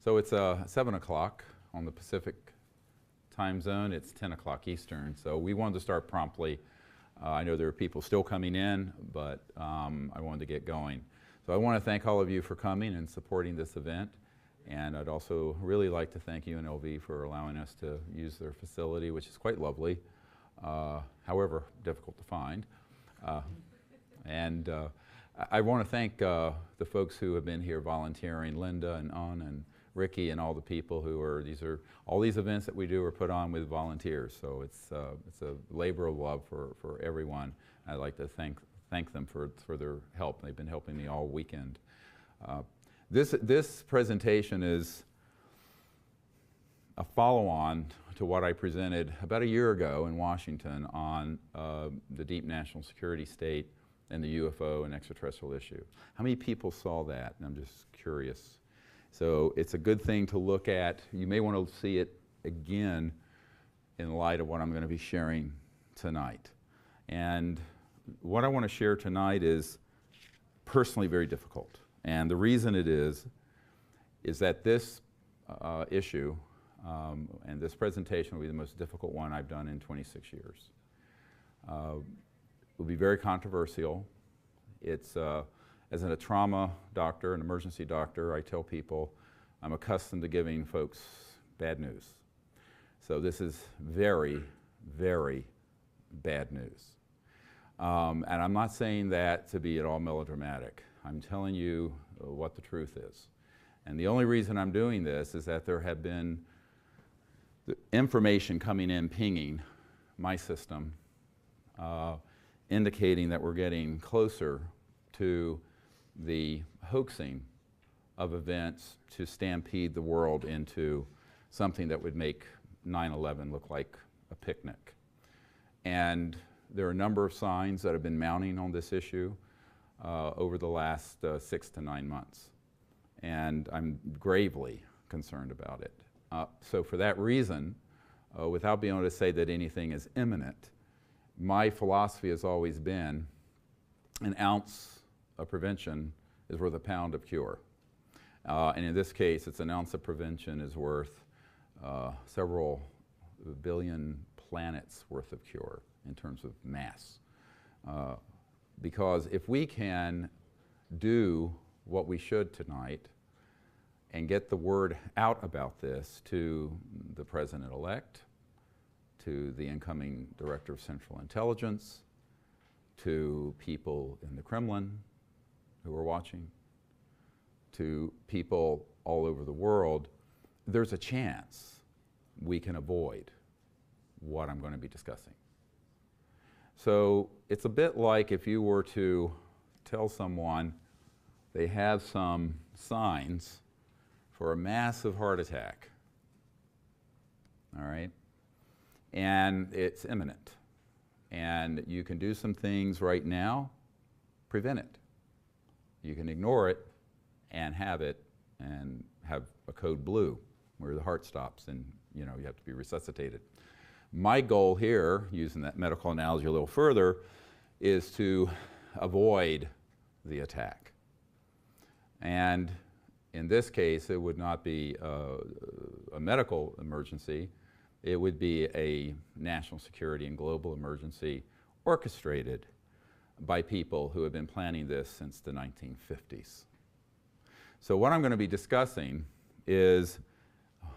So it's 7 o'clock on the Pacific time zone. It's 10 o'clock Eastern. So we wanted to start promptly. I know there are people still coming in, but I wanted to get going. So I want to thank all of you for coming and supporting this event. And I'd also really like to thank UNLV for allowing us to use their facility, which is quite lovely, however difficult to find. I want to thank the folks who have been here volunteering, Linda and An and Ricky and all the people who are, all these events that we do are put on with volunteers. So it's a labor of love for everyone. I'd like to thank them for their help. They've been helping me all weekend. This presentation is a follow-on to what I presented about a year ago in Washington on the deep national security state and the UFO and extraterrestrial issue. How many people saw that? And I'm just curious. So it's a good thing to look at. You may want to see it again in light of what I'm going to be sharing tonight. And what I want to share tonight is personally very difficult. And the reason it is that this issue and this presentation will be the most difficult one I've done in 26 years. It will be very controversial. It's, as a trauma doctor, an emergency doctor, I tell people I'm accustomed to giving folks bad news. So this is very, very bad news. And I'm not saying that to be at all melodramatic. I'm telling you what the truth is. And the only reason I'm doing this is that there have been information coming in, pinging my system, indicating that we're getting closer to the hoaxing of events to stampede the world into something that would make 9/11 look like a picnic. And there are a number of signs that have been mounting on this issue over the last 6 to 9 months. And I'm gravely concerned about it. So for that reason, without being able to say that anything is imminent, my philosophy has always been an ounce of prevention is worth a pound of cure. And in this case, it's an ounce of prevention is worth several billion planets worth of cure in terms of mass. Because if we can do what we should tonight and get the word out about this to the President-elect, to the incoming Director of Central Intelligence, to people in the Kremlin who are watching, to people all over the world, there's a chance we can avoid what I'm going to be discussing. So it's a bit like if you were to tell someone they have some signs for a massive heart attack, all right? And it's imminent. And you can do some things right now, prevent it. You can ignore it and have a code blue where the heart stops and you have to be resuscitated. My goal here, using that medical analogy a little further, is to avoid the attack. And in this case, it would not be a medical emergency. It would be a national security and global emergency orchestrated by people who have been planning this since the 1950s. So what I'm going to be discussing is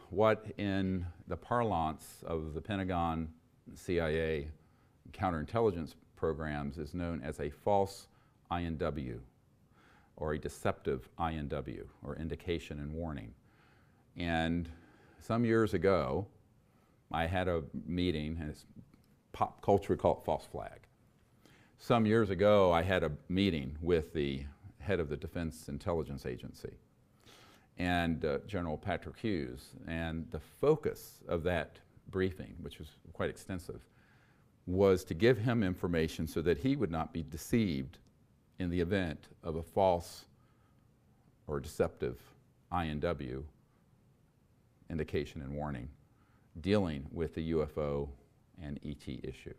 what in the parlance of the Pentagon, CIA, counterintelligence programs is known as a false INW, or a deceptive INW, or indication and warning. And some years ago, I had a meeting, and it's pop culture, we call it false flag. Some years ago, I had a meeting with the head of the Defense Intelligence Agency and General Patrick Hughes, and the focus of that briefing, which was quite extensive, was to give him information so that he would not be deceived in the event of a false or deceptive INW, indication and warning, dealing with the UFO and ET issue.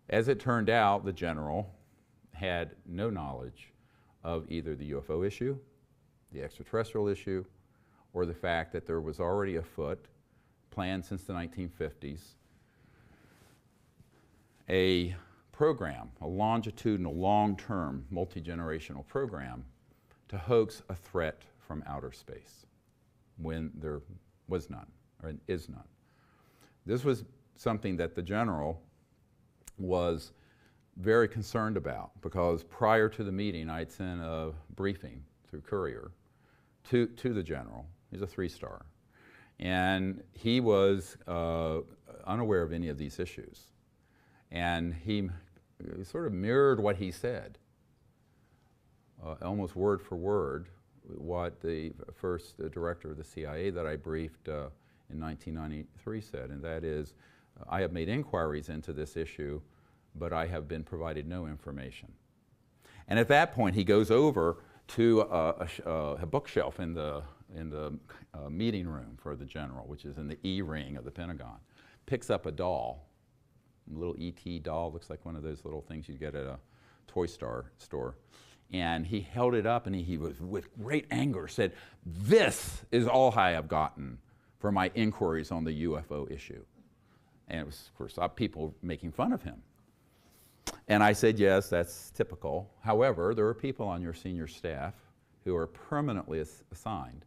As it turned out, the general had no knowledge of either the UFO issue, the extraterrestrial issue, or the fact that there was already afoot, planned since the 1950s, a program, a longitudinal, long-term, multi-generational program to hoax a threat from outer space when there was none, or is none. This was something that the general was very concerned about, because prior to the meeting I'd sent a briefing through courier to the general. He's a 3-star. And he was unaware of any of these issues. And he sort of mirrored what he said, almost word for word, what the first director of the CIA that I briefed in 1993 said, and that is, I have made inquiries into this issue, but I have been provided no information. And at that point, he goes over to a bookshelf in the meeting room for the general, which is in the E ring of the Pentagon, picks up a doll, a little E.T. doll, looks like one of those little things you get at a toy store, and he held it up, and he was, with great anger, said, "This is all I have gotten for my inquiries on the UFO issue." And it was, of course, people making fun of him. And I said, yes, that's typical. However, there are people on your senior staff who are permanently assigned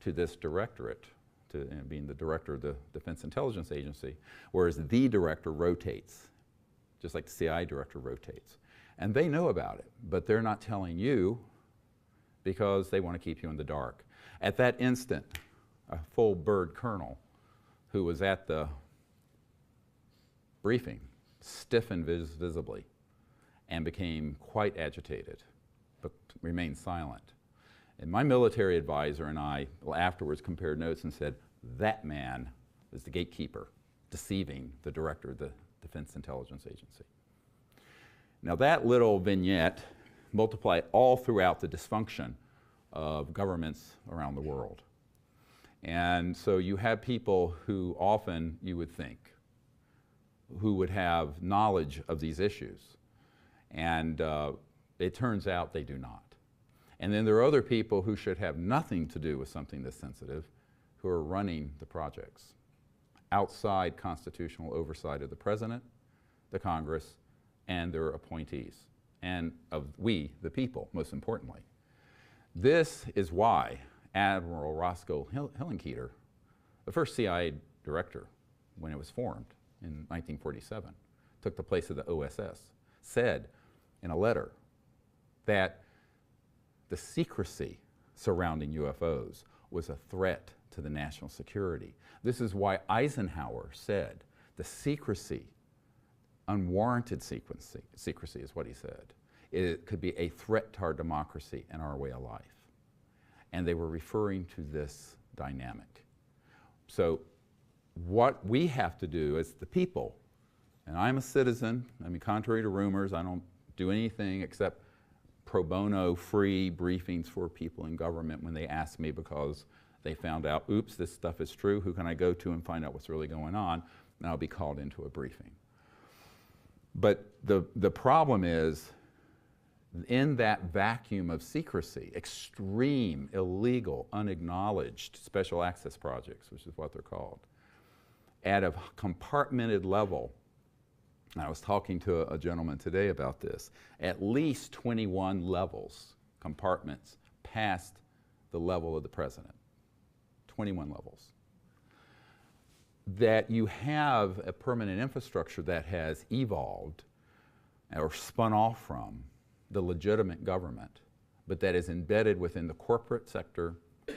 to this directorate, to being the director of the Defense Intelligence Agency, whereas the director rotates, just like the CIA director rotates. And they know about it, but they're not telling you because they want to keep you in the dark. At that instant, a full bird colonel who was at the briefing stiffened visibly and became quite agitated, but remained silent. And my military advisor and I afterwards compared notes and said, that man was the gatekeeper deceiving the director of the Defense Intelligence Agency. Now that little vignette multiplied all throughout the dysfunction of governments around the world. And so you have people who often, you would think, who would have knowledge of these issues. And it turns out they do not. And then there are other people who should have nothing to do with something this sensitive, who are running the projects outside constitutional oversight of the President, the Congress, and their appointees, and of we, the people, most importantly. This is why Admiral Roscoe Hillenkoetter, the first CIA director when it was formed in 1947, took the place of the OSS, said in a letter that the secrecy surrounding UFOs was a threat to the national security. This is why Eisenhower said the secrecy, unwarranted secrecy is what he said, it could be a threat to our democracy and our way of life. And they were referring to this dynamic. So what we have to do as the people, and I'm a citizen, I mean, contrary to rumors, I don't do anything except pro bono free briefings for people in government when they ask me because they found out, oops, this stuff is true, who can I go to and find out what's really going on? And I'll be called into a briefing. But the problem is, in that vacuum of secrecy, extreme, illegal, unacknowledged special access projects, which is what they're called, at a compartmented level, and I was talking to a gentleman today about this, at least 21 levels, compartments, past the level of the President. 21 levels. That you have a permanent infrastructure that has evolved or spun off from the legitimate government, but that is embedded within the corporate sector,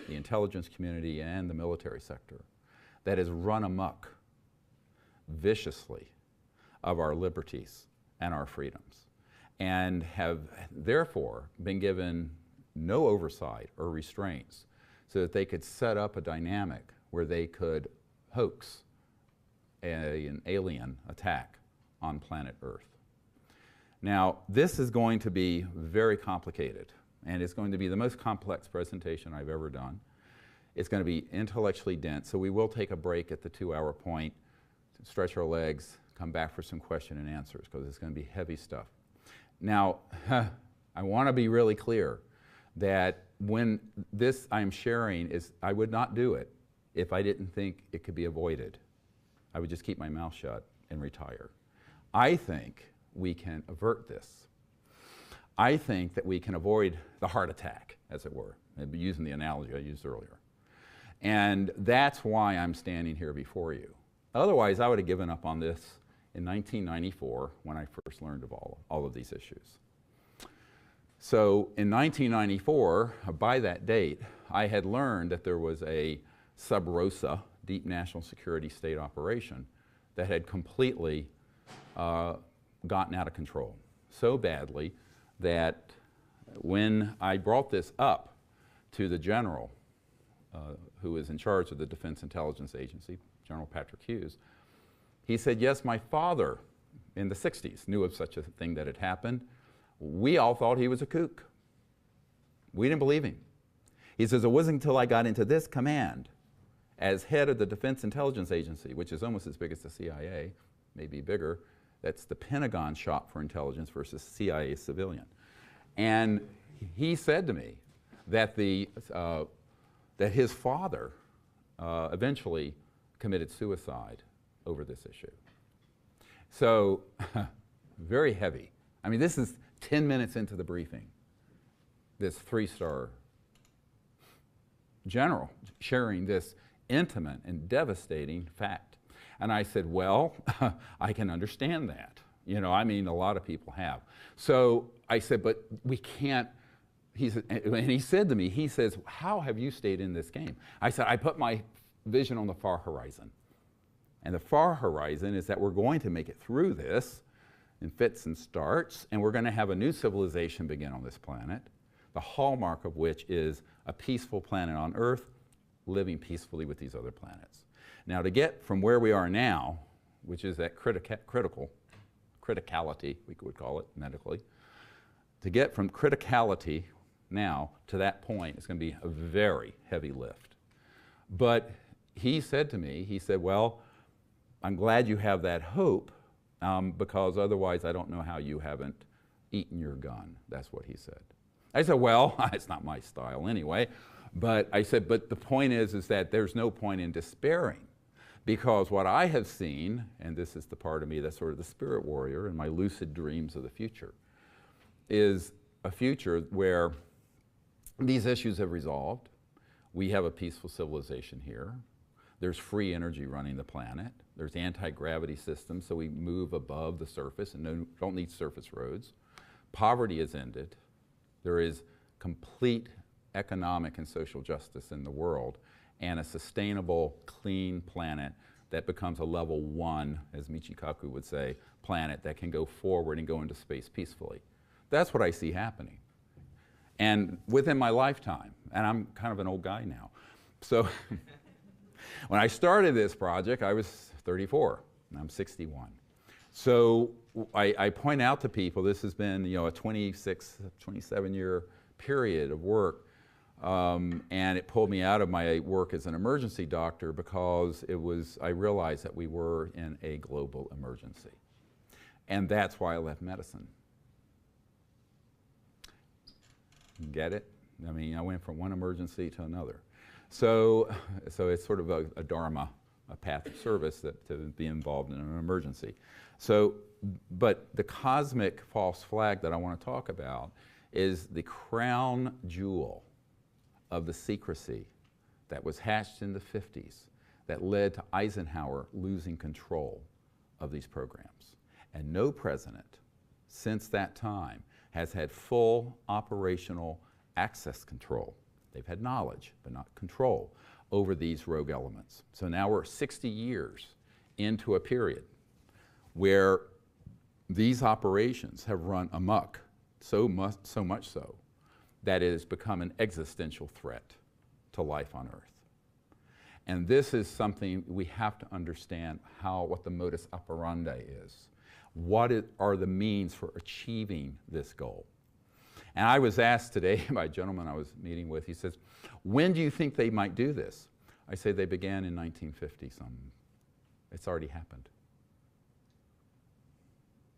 the intelligence community, and the military sector, that has run amok viciously of our liberties and our freedoms, and have therefore been given no oversight or restraints so that they could set up a dynamic where they could hoax an alien attack on planet Earth. Now, this is going to be very complicated, and it's going to be the most complex presentation I've ever done. It's going to be intellectually dense, so we will take a break at the 2-hour point, stretch our legs, come back for some question and answers, because it's going to be heavy stuff. Now, I want to be really clear. that when this I'm sharing is, I would not do it if I didn't think it could be avoided. I would just keep my mouth shut and retire. I think we can avert this. I think that we can avoid the heart attack, as it were, using the analogy I used earlier. And that's why I'm standing here before you. Otherwise, I would have given up on this in 1994 when I first learned of all of these issues. So in 1994, by that date, I had learned that there was a sub rosa, deep national security state operation, that had completely gotten out of control. So badly that when I brought this up to the general who was in charge of the Defense Intelligence Agency, General Patrick Hughes, he said, yes, my father in the 60s knew of such a thing that had happened. We all thought he was a kook. We didn't believe him. He says, it wasn't until I got into this command as head of the Defense Intelligence Agency, which is almost as big as the CIA, maybe bigger. That's the Pentagon shop for intelligence versus CIA civilian. And he said to me that, that his father eventually committed suicide over this issue. So, very heavy. I mean, this is 10 minutes into the briefing. This 3-star general sharing this intimate and devastating fact. And I said, well, I can understand that. You know, I mean, a lot of people have. So I said, but we can't, and he said to me, he says, how have you stayed in this game? I said, I put my vision on the far horizon. And the far horizon is that we're going to make it through this in fits and starts, and we're going to have a new civilization begin on this planet, the hallmark of which is a peaceful planet on Earth, living peacefully with these other planets. Now, to get from where we are now, which is that criticality, we would call it medically, to get from criticality now to that point is going to be a very heavy lift. But he said to me, he said, well, I'm glad you have that hope, because otherwise I don't know how you haven't eaten your gun. That's what he said. I said, well, it's not my style anyway. But I said, but the point is that there's no point in despairing, because what I have seen, and this is the part of me that's sort of the spirit warrior and my lucid dreams of the future, is a future where these issues have resolved. We have a peaceful civilization here. There's free energy running the planet. There's anti-gravity systems, so we move above the surface and don't need surface roads. Poverty is ended. There is complete economic and social justice in the world, and a sustainable, clean planet that becomes a level 1, as Michikaku would say, planet that can go forward and go into space peacefully. That's what I see happening. And within my lifetime, and I'm kind of an old guy now, so when I started this project, I was 34, and I'm 61. So I point out to people, this has been, you know, a 26, 27-year period of work, and it pulled me out of my work as an emergency doctor because I realized that we were in a global emergency. And that's why I left medicine. Get it? I mean, I went from one emergency to another. So it's sort of a dharma, a path of service to be involved in an emergency. So, but the cosmic false flag that I want to talk about is the crown jewel of the secrecy that was hatched in the 50s that led to Eisenhower losing control of these programs. And no president since that time has had full operational access control. They've had knowledge, but not control over these rogue elements. So now we're 60 years into a period where these operations have run amok, so much so that it has become an existential threat to life on Earth. And this is something we have to understand what the modus operandi is. What are the means for achieving this goal? And I was asked today by a gentleman I was meeting with, he says, when do you think they might do this? I say they began in 1950 something. It's already happened.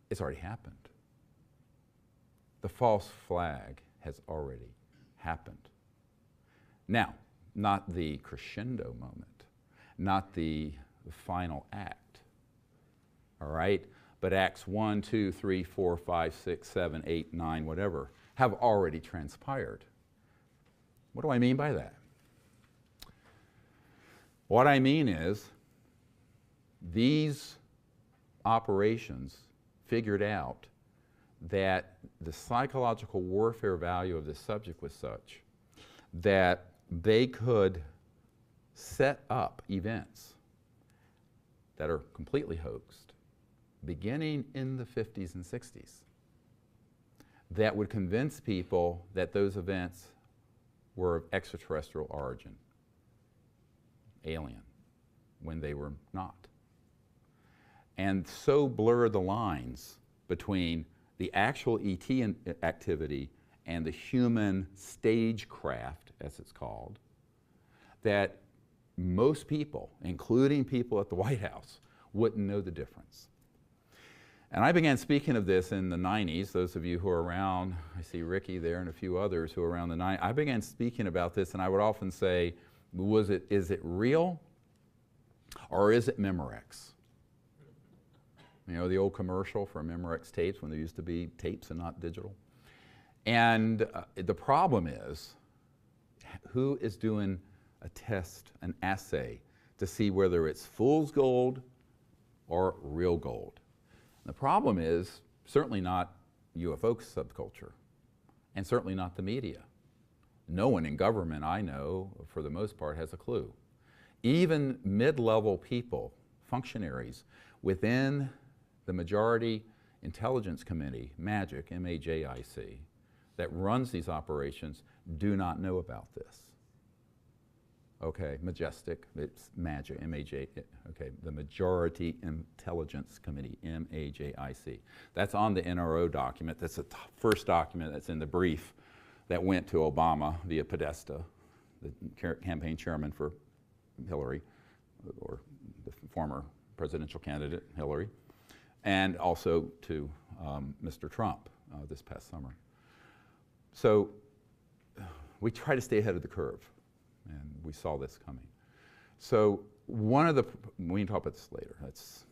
It's already happened. The false flag has already happened. Now, not the crescendo moment, not the final act, all right? But acts 1, 2, 3, 4, 5, 6, 7, 8, 9, whatever, have already transpired. What do I mean by that? What I mean is these operations figured out that the psychological warfare value of this subject was such that they could set up events that are completely hoaxed, beginning in the 50s and 60s, that would convince people that those events were of extraterrestrial origin, alien, when they were not. And so blur the lines between the actual ET activity and the human stagecraft, as it's called, that most people, including people at the White House, wouldn't know the difference. And I began speaking of this in the 90s. Those of you who are around, I see Ricky there and a few others who are around the 90s. I began speaking about this, and I would often say, is it real or is it Memorex? You know, the old commercial for Memorex tapes when there used to be tapes and not digital. And the problem is, who is doing a test, an assay, to see whether it's fool's gold or real gold? The problem is certainly not UFO subculture, and certainly not the media. No one in government I know, for the most part, has a clue. Even mid-level people, functionaries, within the majority intelligence committee, MAGIC, M-A-J-I-C, that runs these operations, do not know about this. Okay, Majestic, it's MAGIC, M-A-J, okay, the Majority Intelligence Committee, M-A-J-I-C. That's on the NRO document. That's the first document that's in the brief that went to Obama via Podesta, the campaign chairman for Hillary, or the former presidential candidate, Hillary, and also to Mr. Trump this past summer. So we try to stay ahead of the curve, and we saw this coming. So one of the, we can talk about this later, that's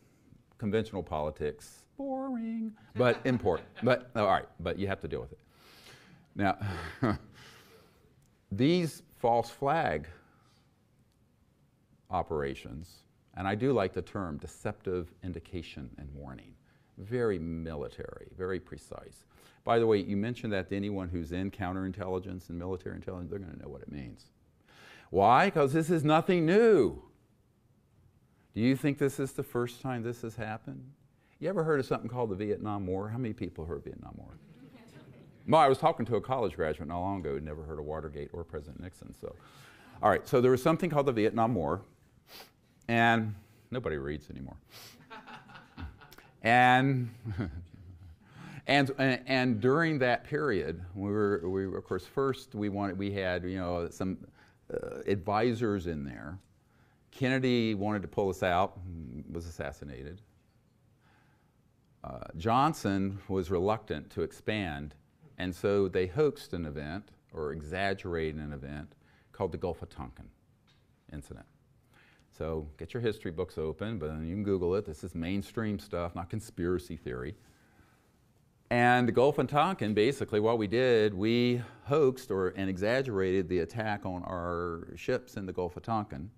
conventional politics, boring, but important. But, all right, but you have to deal with it. Now, these false flag operations, and I do like the term deceptive indication and warning, very military, very precise. By the way, you mentioned that to anyone who's in counterintelligence and military intelligence, they're going to know what it means. Why? Because this is nothing new. Do you think this is the first time this has happened? You ever heard of something called the Vietnam War? How many people heard of Vietnam War? Well, I was talking to a college graduate not long ago who'd never heard of Watergate or President Nixon. So, all right, so there was something called the Vietnam War, and nobody reads anymore. And during that period, we were of course first we had some advisors in there. Kennedy wanted to pull us out, was assassinated. Johnson was reluctant to expand, and so they hoaxed an event or exaggerated an event called the Gulf of Tonkin incident. So get your history books open, but you can Google it. This is mainstream stuff, not conspiracy theory. And the Gulf of Tonkin, basically what we did, we hoaxed and exaggerated the attack on our ships in the Gulf of Tonkin,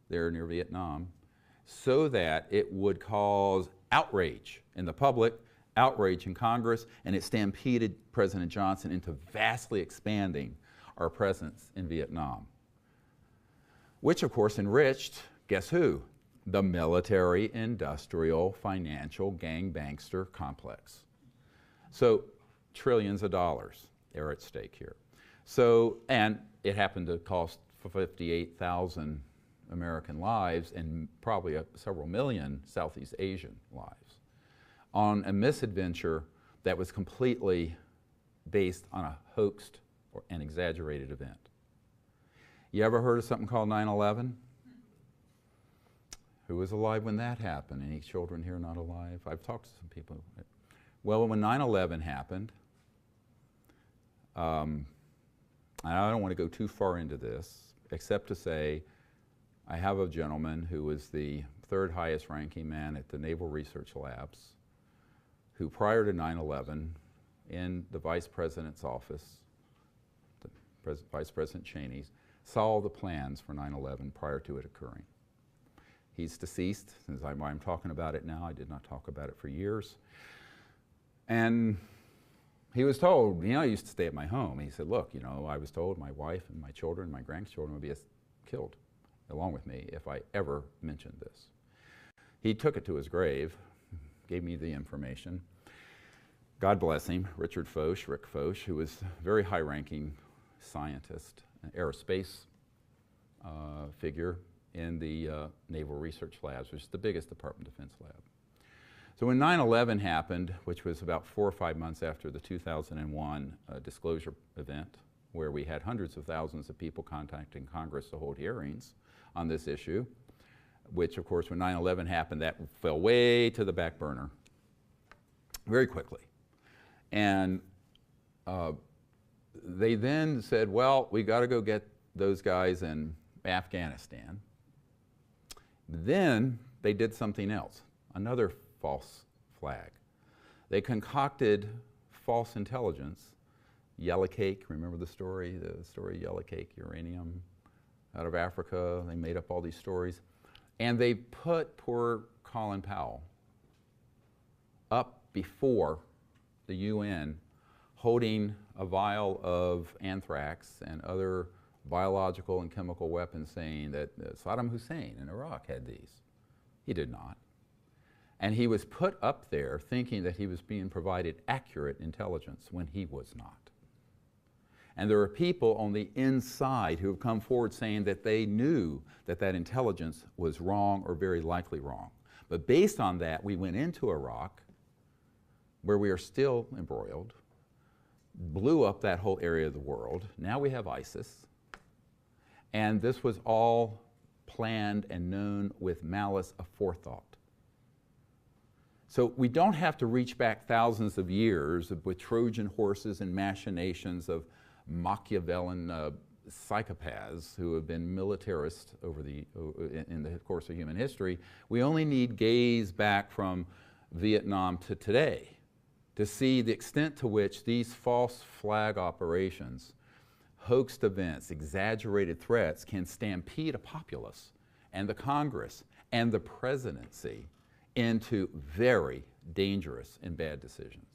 there near Vietnam, so that it would cause outrage in the public, outrage in Congress, and it stampeded President Johnson into vastly expanding our presence in Vietnam, which of course enriched, guess who? The military, industrial, financial, gang-bankster complex. So trillions of dollars are at stake here. So, and it happened to cost 58,000 American lives and probably several million Southeast Asian lives on a misadventure that was completely based on a hoaxed or an exaggerated event. You ever heard of something called 9/11? Who was alive when that happened? Any children here not alive? I've talked to some people. Well, when 9/11 happened, I'm I don't want to go too far into this, except to say I have a gentleman who was the third highest ranking man at the Naval Research Labs, who prior to 9/11, in the Vice President's office, Vice President Cheney's, saw all the plans for 9/11 prior to it occurring. He's deceased, as I'm talking about it now. I did not talk about it for years. And he was told, you know, he used to stay at my home. He said, look, you know, I was told my wife and my children, my grandchildren would be killed along with me if I ever mentioned this. He took it to his grave, gave me the information. God bless him, Rick Foch, who was a very high-ranking scientist, an aerospace figure in the Naval Research Labs, which is the biggest Department of Defense lab. So when 9/11 happened, which was about 4 or 5 months after the 2001 disclosure event, where we had hundreds of thousands of people contacting Congress to hold hearings on this issue, which of course when 9/11 happened, that fell way to the back burner very quickly. And they then said, well, we got to go get those guys in Afghanistan. Then they did something else, another false flag. They concocted false intelligence, yellow cake, remember the story yellow cake, uranium, out of Africa. They made up all these stories. And they put poor Colin Powell up before the UN holding a vial of anthrax and other biological and chemical weapons, saying that Saddam Hussein in Iraq had these. He did not. And he was put up there thinking that he was being provided accurate intelligence when he was not. And there are people on the inside who have come forward saying that they knew that that intelligence was wrong or very likely wrong. But based on that, we went into Iraq, where we are still embroiled, blew up that whole area of the world. Now we have ISIS. And this was all planned and known with malice aforethought. So we don't have to reach back thousands of years with Trojan horses and machinations of Machiavellian psychopaths who have been militarists in the course of human history. We only need gaze back from Vietnam to today to see the extent to which these false flag operations, hoaxed events, exaggerated threats can stampede a populace and the Congress and the presidency into very dangerous and bad decisions.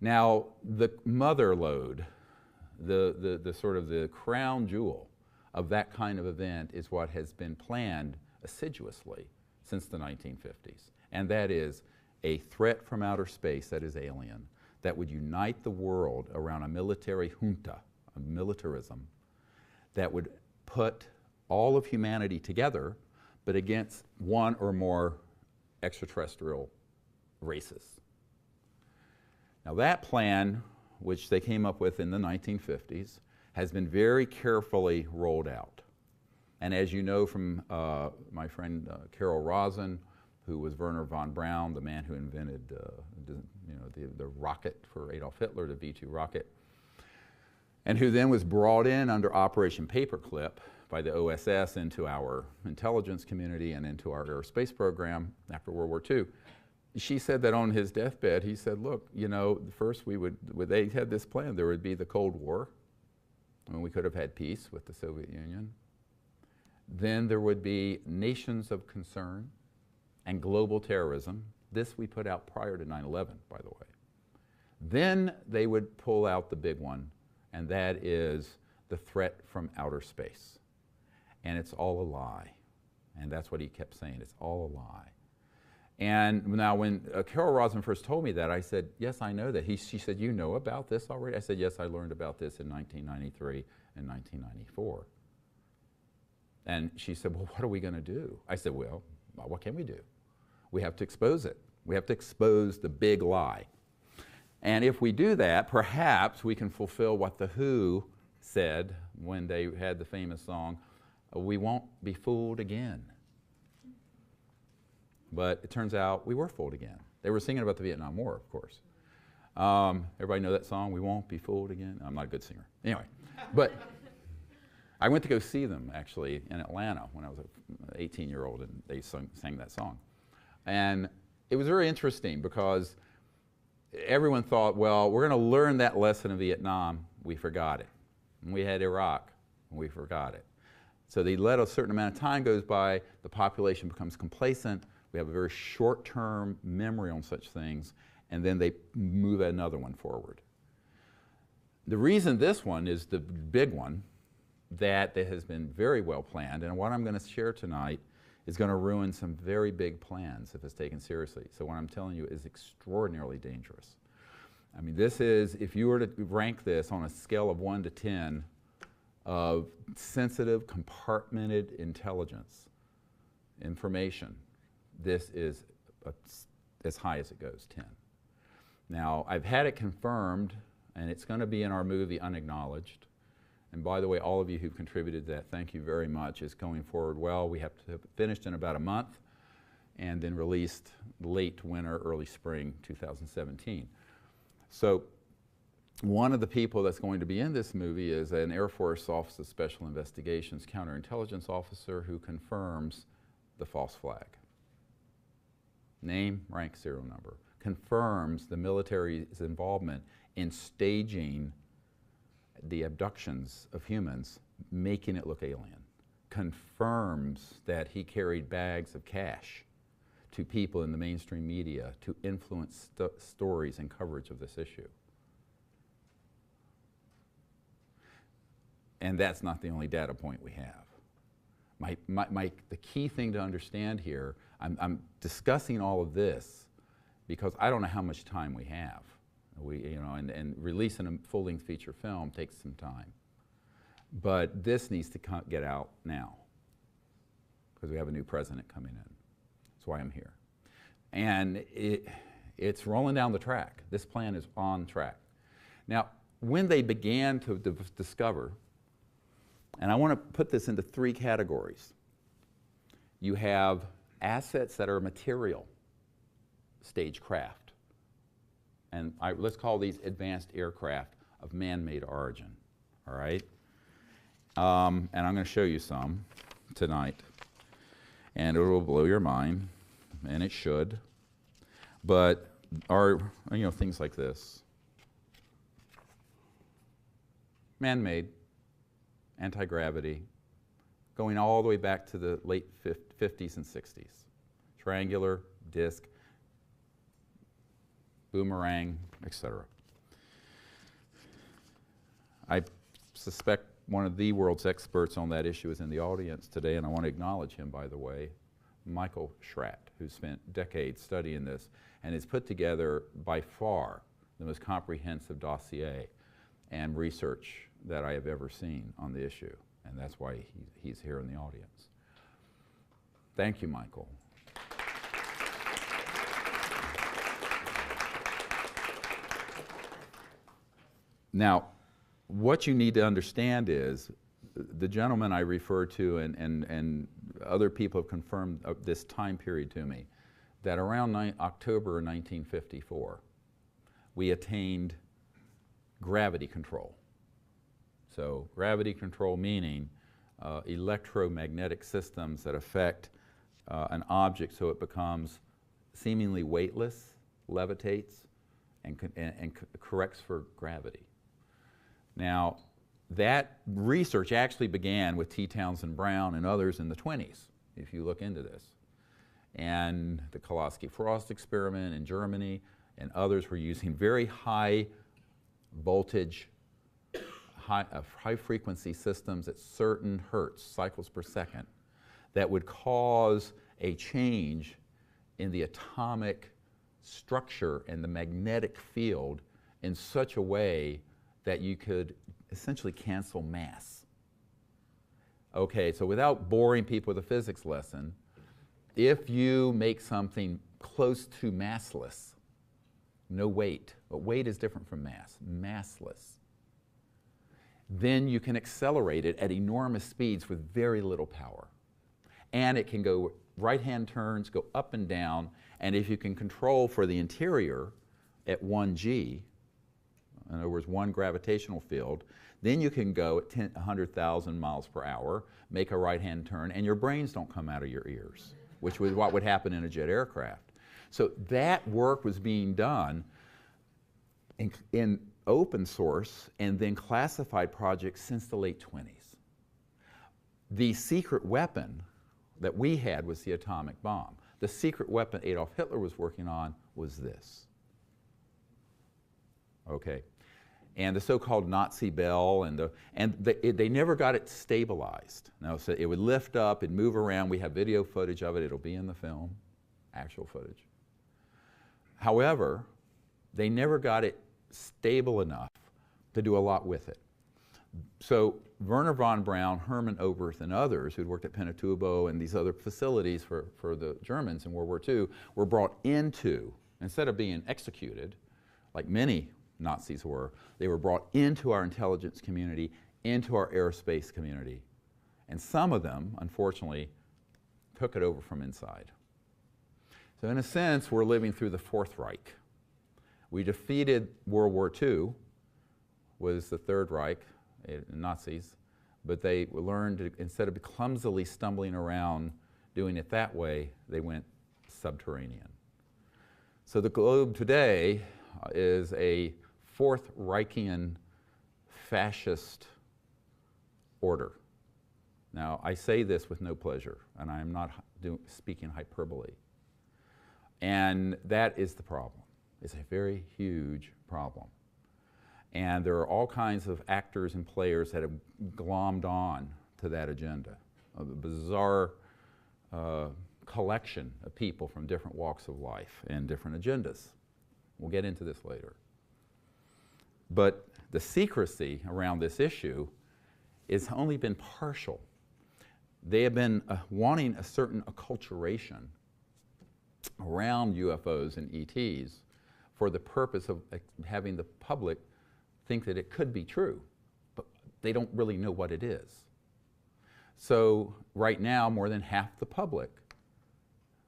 Now, the mother lode, the sort of the crown jewel of that kind of event is what has been planned assiduously since the 1950s, and that is a threat from outer space that is alien, that would unite the world around a military junta, a militarism, that would put all of humanity together, but against one or more extraterrestrial races. Now that plan, which they came up with in the 1950s, has been very carefully rolled out. And as you know from my friend Carol Rosin, who was Werner von Braun, the man who invented the rocket for Adolf Hitler, the V-2 rocket, and who then was brought in under Operation Paperclip by the OSS into our intelligence community and into our aerospace program after World War II. She said that on his deathbed, he said, look, you know, first they had this plan, there would be the Cold War, when we could have had peace with the Soviet Union. Then there would be nations of concern and global terrorism. This we put out prior to 9/11, by the way. Then they would pull out the big one, and that is the threat from outer space. And it's all a lie. And that's what he kept saying, it's all a lie. And now when Carol Rosin first told me that, I said, yes, I know that. She said, you know about this already? I said, yes, I learned about this in 1993 and 1994. And she said, well, what are we going to do? I said, well, what can we do? We have to expose it. We have to expose the big lie. And if we do that, perhaps we can fulfill what The Who said when they had the famous song, we won't be fooled again. But it turns out we were fooled again. They were singing about the Vietnam War, of course. Everybody know that song, We Won't Be Fooled Again? I'm not a good singer. Anyway, but I went to go see them, actually, in Atlanta when I was an 18-year-old, and they sang that song. And it was very interesting because everyone thought, well, we're going to learn that lesson in Vietnam. We forgot it. And we had Iraq, and we forgot it. So they let a certain amount of time goes by, the population becomes complacent, we have a very short-term memory on such things, and then they move another one forward. The reason this one is the big one, that has been very well planned, and what I'm going to share tonight is going to ruin some very big plans if it's taken seriously. So what I'm telling you is extraordinarily dangerous. I mean, this is, if you were to rank this on a scale of 1 to 10 of sensitive, compartmented intelligence, information, this is as high as it goes, 10. Now, I've had it confirmed, and it's going to be in our movie, Unacknowledged. And by the way, all of you who've contributed to that, thank you very much. It's going forward well. We have to have it finished in about a month and then released late winter, early spring 2017. So one of the people that's going to be in this movie is an Air Force Office of Special Investigations counterintelligence officer who confirms the false flag. Name, rank, serial number. Confirms the military's involvement in staging the abductions of humans, making it look alien. Confirms that he carried bags of cash to people in the mainstream media to influence stories and coverage of this issue. And that's not the only data point we have. The key thing to understand here, I'm discussing all of this because I don't know how much time we have. And releasing a full-length feature film takes some time. But this needs to get out now because we have a new president coming in. That's why I'm here. And it's rolling down the track. This plan is on track. Now, when they began to discover, and I want to put this into 3 categories. You have assets that are material, stagecraft. And let's call these advanced aircraft of man-made origin, all right? And I'm going to show you some tonight. And it will blow your mind, and it should. But things like this. Man-made, anti-gravity, going all the way back to the late 50s and 60s. Triangular, disc, boomerang, etc. I suspect one of the world's experts on that issue is in the audience today, and I want to acknowledge him, by the way, Michael Schratt, who spent decades studying this and has put together, by far, the most comprehensive dossier and research that I have ever seen on the issue, and that's why he's here in the audience. Thank you, Michael. Now, what you need to understand is the gentleman I referred to and other people have confirmed this time period to me, that around October 1954, we attained gravity control. So gravity control meaning electromagnetic systems that affect an object so it becomes seemingly weightless, levitates, and corrects for gravity. Now, that research actually began with T. Townsend Brown and others in the 20s, if you look into this. And the Koloski-Frost experiment in Germany and others were using very high voltage, high frequency systems at certain hertz, cycles per second, that would cause a change in the atomic structure and the magnetic field in such a way that you could essentially cancel mass. Okay, so without boring people with a physics lesson, if you make something close to massless, no weight, but weight is different from mass, massless, then you can accelerate it at enormous speeds with very little power. And it can go right-hand turns, go up and down, and if you can control for the interior at 1 g, in other words, one gravitational field, then you can go at 100,000 miles per hour, make a right-hand turn, and your brains don't come out of your ears, which was what would happen in a jet aircraft. So that work was being done in open source and then classified projects since the late 20s. The secret weapon that we had was the atomic bomb. The secret weapon Adolf Hitler was working on was this. Okay, and the so-called Nazi bell, they never got it stabilized. Now, so it would lift up and move around. We have video footage of it. It'll be in the film, actual footage. However, they never got it stable enough to do a lot with it. So Werner von Braun, Hermann Oberth, and others who'd worked at Pinatubo and these other facilities for the Germans in World War II were brought into, instead of being executed, like many Nazis were, they were brought into our intelligence community, into our aerospace community. And some of them, unfortunately, took it over from inside. So in a sense, we're living through the Fourth Reich. We defeated World War II, was the Third Reich, Nazis, but they learned to, instead of clumsily stumbling around doing it that way, they went subterranean. So the globe today is a Fourth Reichian fascist order. Now, I say this with no pleasure, and I am not speaking hyperbole. And that is the problem. It's a very huge problem. And there are all kinds of actors and players that have glommed on to that agenda, a bizarre collection of people from different walks of life and different agendas. We'll get into this later. But the secrecy around this issue has only been partial. They have been wanting a certain acculturation around UFOs and ETs for the purpose of having the public think that it could be true, but they don't really know what it is. So right now, more than half the public,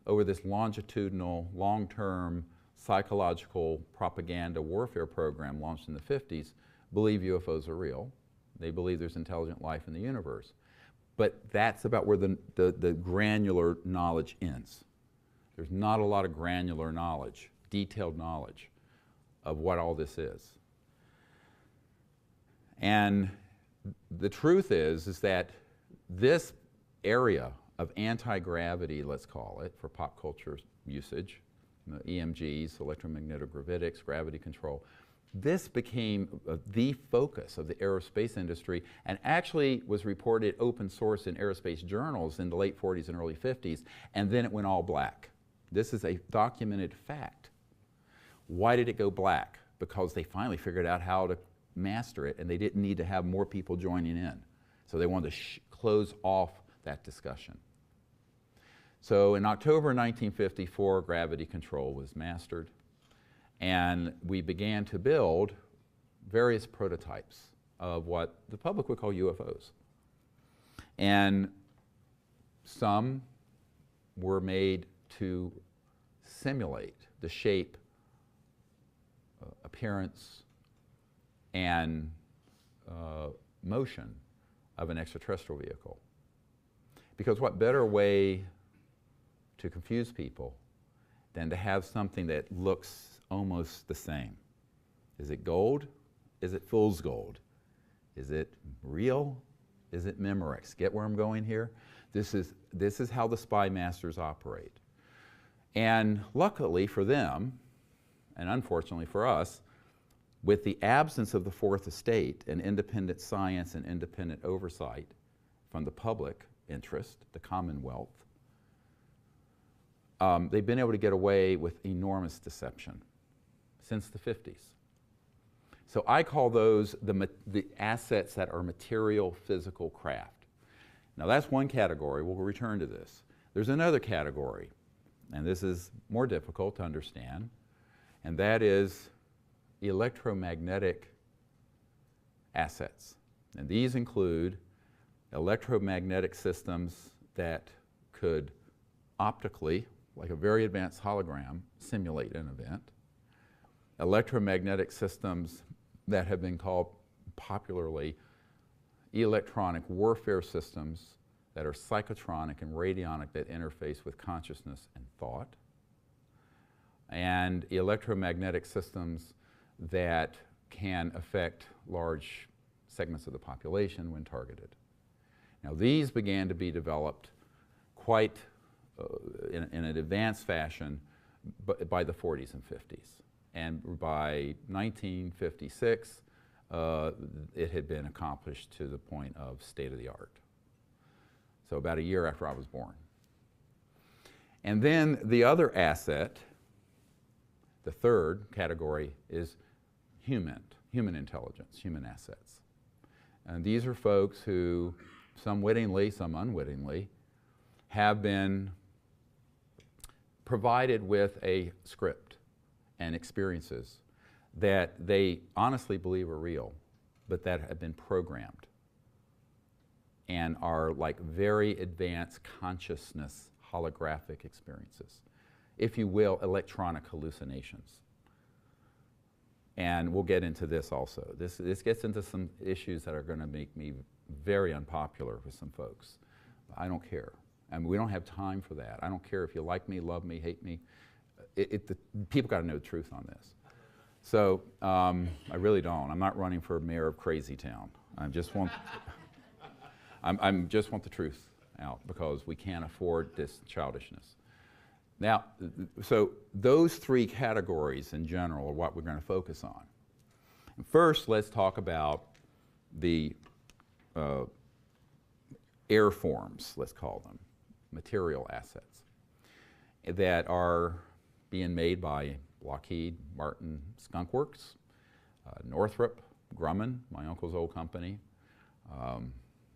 over this longitudinal, long-term psychological propaganda warfare program launched in the 50s, believe UFOs are real. They believe there's intelligent life in the universe. But that's about where the granular knowledge ends. There's not a lot of granular knowledge, detailed knowledge of what all this is. And the truth is that this area of anti-gravity, let's call it, for pop culture usage, EMGs, electromagnetic gravitics, gravity control, this became the focus of the aerospace industry and actually was reported open source in aerospace journals in the late 40s and early 50s, and then it went all black. This is a documented fact. Why did it go black? Because they finally figured out how to master it, and they didn't need to have more people joining in. So they wanted to close off that discussion. So in October 1954, gravity control was mastered, and we began to build various prototypes of what the public would call UFOs. And some were made to simulate the shape, appearance, and motion of an extraterrestrial vehicle. Because what better way to confuse people than to have something that looks almost the same? Is it gold? Is it fool's gold? Is it real? Is it Memorex? Get where I'm going here? This is how the spy masters operate. And luckily for them, and unfortunately for us, with the absence of the Fourth Estate and independent science and independent oversight from the public interest, the Commonwealth, they've been able to get away with enormous deception since the 50s. So I call those the assets that are material, physical craft. Now that's one category. We'll return to this. There's another category, and this is more difficult to understand, and that is electromagnetic assets. And these include electromagnetic systems that could optically, like a very advanced hologram, simulate an event. Electromagnetic systems that have been called popularly electronic warfare systems that are psychotronic and radionic that interface with consciousness and thought, and electromagnetic systems that can affect large segments of the population when targeted. Now, these began to be developed quite in an advanced fashion by the 40s and 50s. And by 1956, it had been accomplished to the point of state-of-the-art. So about a year after I was born. And then the other asset, the third category, is human intelligence, human assets. And these are folks who, some wittingly, some unwittingly, have been provided with a script and experiences that they honestly believe are real, but that have been programmed and are like very advanced consciousness holographic experiences. If you will, electronic hallucinations. And we'll get into this also. This gets into some issues that are going to make me very unpopular with some folks. I don't care. I mean, we don't have time for that. I don't care if you like me, love me, hate me. People got to know the truth on this. So I really don't. I'm not running for mayor of Crazy Town. I just want, just want the truth out because we can't afford this childishness. Now, so those three categories in general are what we're going to focus on. First, let's talk about the air forms, let's call them, material assets, that are being made by Lockheed Martin Skunk Works, Northrop Grumman, my uncle's old company,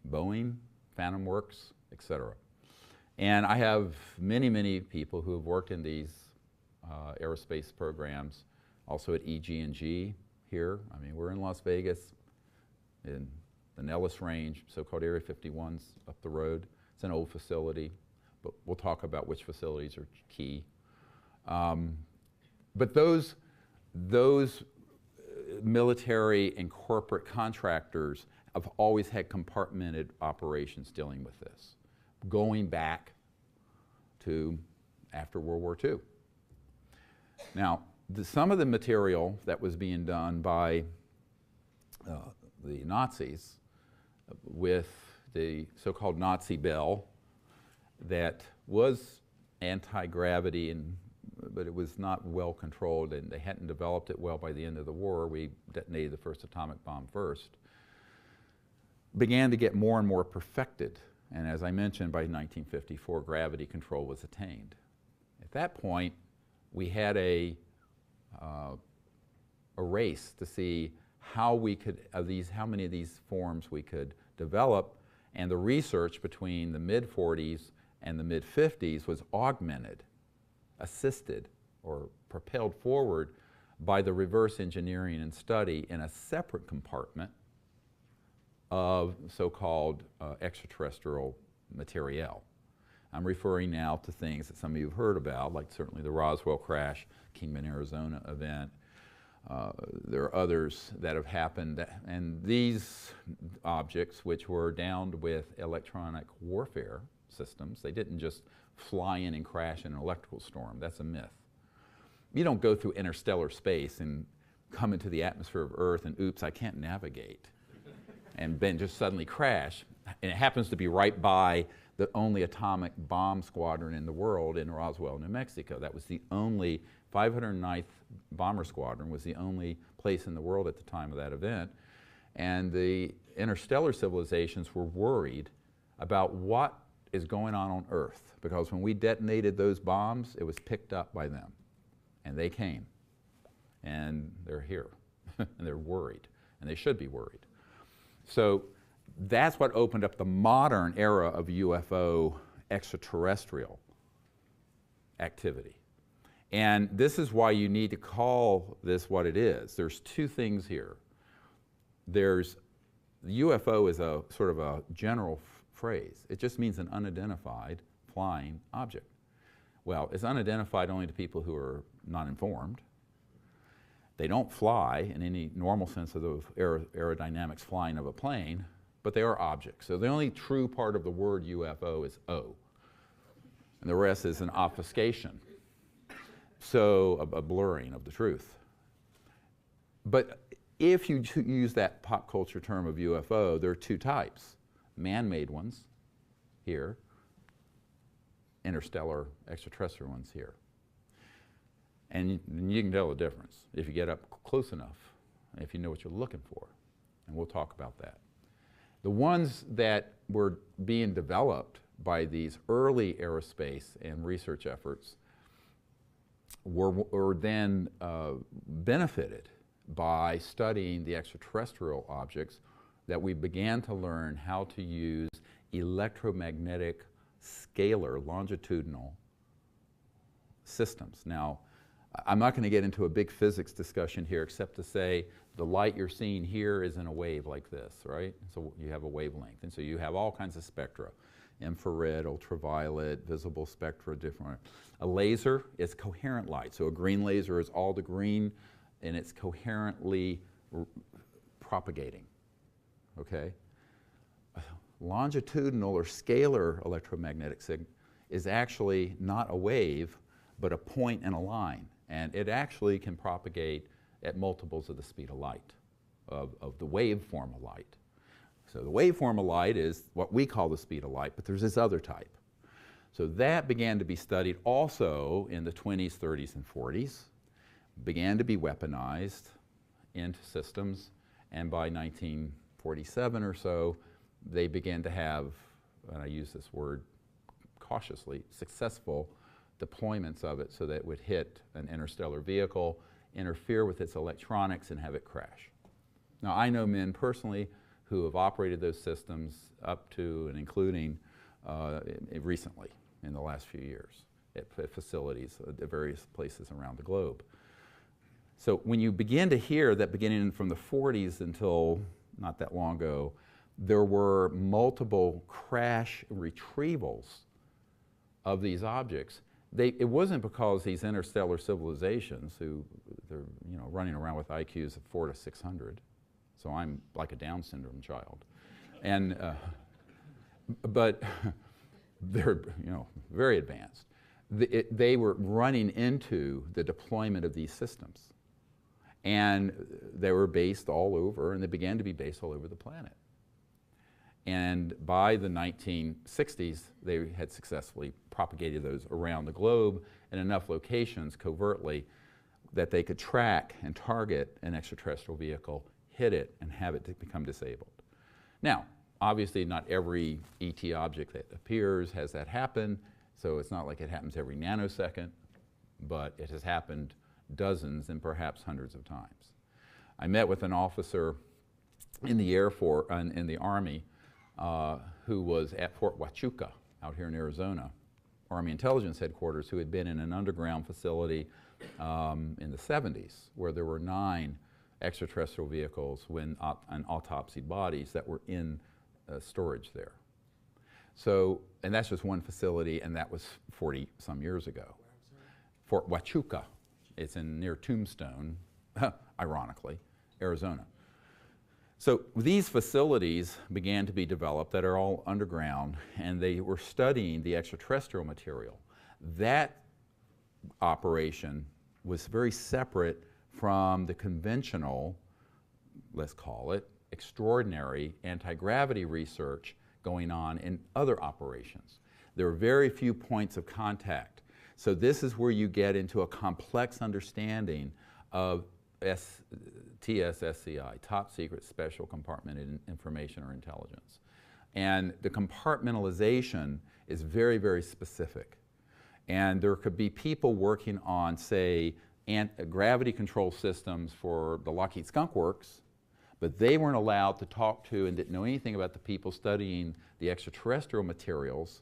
Boeing, Phantom Works, etc. And I have many, many people who have worked in these aerospace programs, also at EG&G here. I mean, we're in Las Vegas, in the Nellis Range, so-called Area 51's up the road. It's an old facility, but we'll talk about which facilities are key. But those military and corporate contractors have always had compartmented operations dealing with this, going back to after World War II. Now, some of the material that was being done by the Nazis with the so-called Nazi bell that was anti-gravity, but it was not well controlled, and they hadn't developed it well by the end of the war. We detonated the first atomic bomb first. Began to get more and more perfected. And as I mentioned, by 1954, gravity control was attained. At that point, we had a race to see how we could, how many of these forms we could develop, and the research between the mid-40s and the mid-50s was augmented, assisted, or propelled forward by the reverse engineering and study in a separate compartment of so-called extraterrestrial materiel. I'm referring now to things that some of you have heard about, like certainly the Roswell crash, Kingman, Arizona event. There are others that have happened, and these objects, which were downed with electronic warfare systems, they didn't just fly in and crash in an electrical storm. That's a myth. You don't go through interstellar space and come into the atmosphere of Earth and oops, I can't navigate, and then just suddenly crash. And it happens to be right by the only atomic bomb squadron in the world in Roswell, New Mexico. That was the only 509th Bomber Squadron was the only place in the world at the time of that event. And the interstellar civilizations were worried about what is going on Earth, because when we detonated those bombs, it was picked up by them. And they came. And they're here. And they're worried. And they should be worried. So that's what opened up the modern era of UFO extraterrestrial activity. And this is why you need to call this what it is. There's two things here. There's, UFO is a sort of a general phrase. It just means an unidentified flying object. Well, it's unidentified only to people who are not informed. They don't fly in any normal sense of the aerodynamics flying of a plane, but they are objects. So the only true part of the word UFO is O, and the rest is an obfuscation. So a blurring of the truth. But if you use that pop culture term of UFO, there are two types. Man-made ones here, interstellar extraterrestrial ones here. And you can tell the difference if you get up close enough, if you know what you're looking for. And we'll talk about that. The ones that were being developed by these early aerospace and research efforts were then benefited by studying the extraterrestrial objects, that we began to learn how to use electromagnetic scalar longitudinal systems. Now, I'm not going to get into a big physics discussion here except to say the light you're seeing here is in a wave like this, right? So you have a wavelength, and so you have all kinds of spectra: infrared, ultraviolet, visible spectra, different. A laser is coherent light. So a green laser is all the green, and it's coherently propagating, okay? Longitudinal or scalar electromagnetic signal is actually not a wave, but a point in a line. And it actually can propagate at multiples of the speed of light, of the waveform of light. So the waveform of light is what we call the speed of light, but there's this other type. So that began to be studied also in the 20s, 30s, and 40s, began to be weaponized into systems, and by 1947 or so, they began to have, and I use this word cautiously, successful deployments of it so that it would hit an interstellar vehicle, interfere with its electronics, and have it crash. Now, I know men personally who have operated those systems up to and including recently, in the last few years, at facilities at various places around the globe. So when you begin to hear that beginning from the 40s until not that long ago, there were multiple crash retrievals of these objects, it wasn't because these interstellar civilizations who they're running around with IQs of 400 to 600, so I'm like a Down syndrome child, and but they're very advanced. They were running into the deployment of these systems, and they were based all over, and they began to be based all over the planet. And by the 1960s, they had successfully propagated those around the globe in enough locations covertly that they could track and target an extraterrestrial vehicle, hit it, and have it become disabled. Now, obviously not every ET object that appears has that happen, so it's not like it happens every nanosecond, but it has happened dozens and perhaps hundreds of times. I met with an officer in the Air Force, in the Army, who was at Fort Huachuca out here in Arizona, Army Intelligence Headquarters, who had been in an underground facility in the 70s where there were 9 extraterrestrial vehicles and autopsied bodies that were in storage there. So, and that's just one facility, and that was 40 some years ago. Fort Huachuca. It's near Tombstone, ironically, Arizona. So these facilities began to be developed that are all underground, and they were studying the extraterrestrial material. That operation was very separate from the conventional, let's call it, extraordinary anti-gravity research going on in other operations. There were very few points of contact. So this is where you get into a complex understanding of TSSCI, Top Secret Special Compartmented Information or Intelligence. And the compartmentalization is very, very specific. And there could be people working on, say, gravity control systems for the Lockheed Skunk Works, but they weren't allowed to talk to and didn't know anything about the people studying the extraterrestrial materials,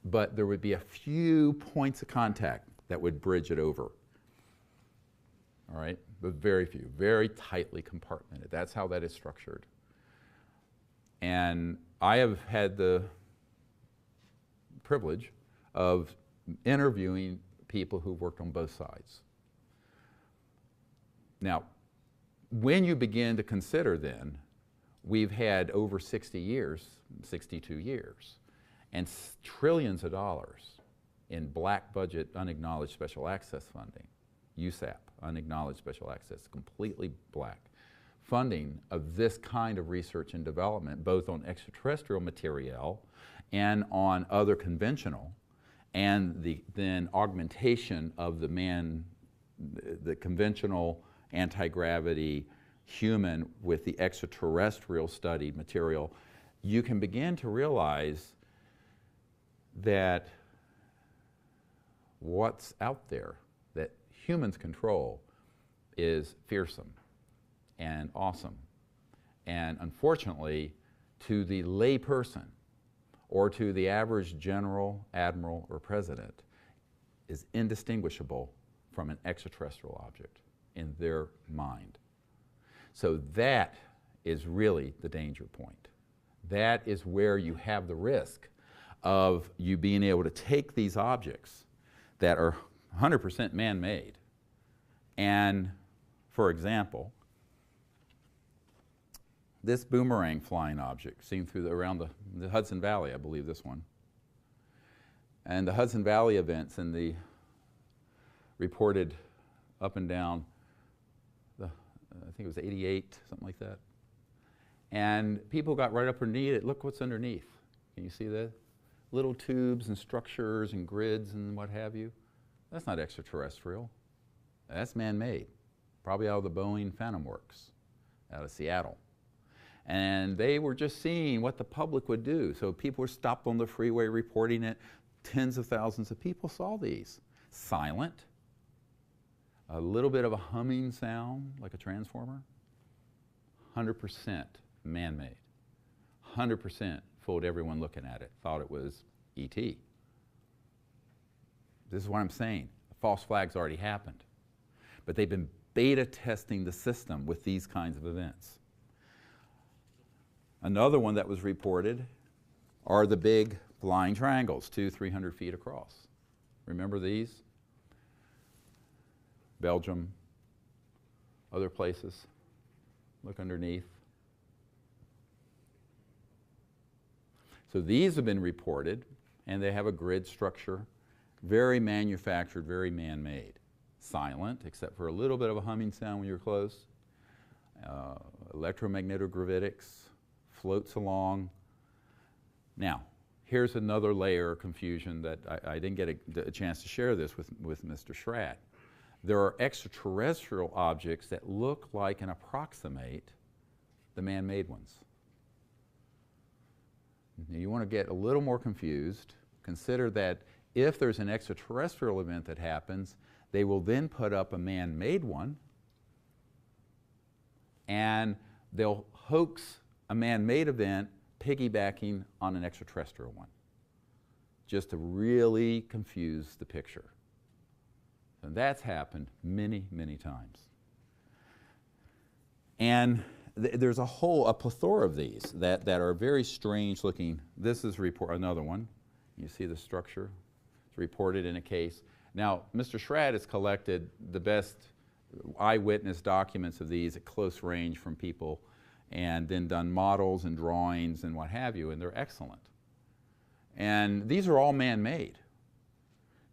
but there would be a few points of contact that would bridge it over. All right, but very few, very tightly compartmented. That's how that is structured. And I have had the privilege of interviewing people who've worked on both sides. Now, when you begin to consider then, we've had over 60 years, 62 years, and trillions of dollars in black budget unacknowledged special access funding, USAP, unacknowledged special access, completely black, funding of this kind of research and development, both on extraterrestrial material and on other conventional, and the then augmentation of the conventional anti-gravity human with the extraterrestrial studied material, you can begin to realize that what's out there that humans control is fearsome and awesome. And unfortunately, to the lay person or to the average general, admiral, or president, is indistinguishable from an extraterrestrial object in their mind. So that is really the danger point. That is where you have the risk of you being able to take these objects that are 100% man-made and, for example, this boomerang flying object seen through around the Hudson Valley, I believe this one, and the Hudson Valley events and the reported up and down, I think it was 88, something like that. And people got right up underneath it. Look what's underneath. Can you see that? Little tubes and structures and grids and what have you. That's not extraterrestrial. That's man-made. Probably out of the Boeing Phantom Works out of Seattle. And they were just seeing what the public would do. So people were stopped on the freeway reporting it. Tens of thousands of people saw these. Silent. A little bit of a humming sound, like a transformer. 100% man-made. 100% fooled everyone looking at it. Thought it was E.T. This is what I'm saying. The false flag's already happened. But they've been beta testing the system with these kinds of events. Another one that was reported are the big flying triangles, 200-300 feet across. Remember these? Belgium, other places. Look underneath. So these have been reported, and they have a grid structure, very manufactured, very man-made. Silent, except for a little bit of a humming sound when you're close. Electromagnetogravitics, floats along. Now, here's another layer of confusion that I didn't get a chance to share this with Mr. Schrad. There are extraterrestrial objects that look like and approximate the man-made ones. Now, you want to get a little more confused. Consider that if there's an extraterrestrial event that happens, they will then put up a man-made one, and they'll hoax a man-made event piggybacking on an extraterrestrial one, just to really confuse the picture. And that's happened many, many times. And there's a plethora of these that are very strange looking. This is another one. You see the structure? It's reported in a case. Now, Mr. Schrad has collected the best eyewitness documents of these at close range from people and then done models and drawings and what have you, and they're excellent. And these are all man-made.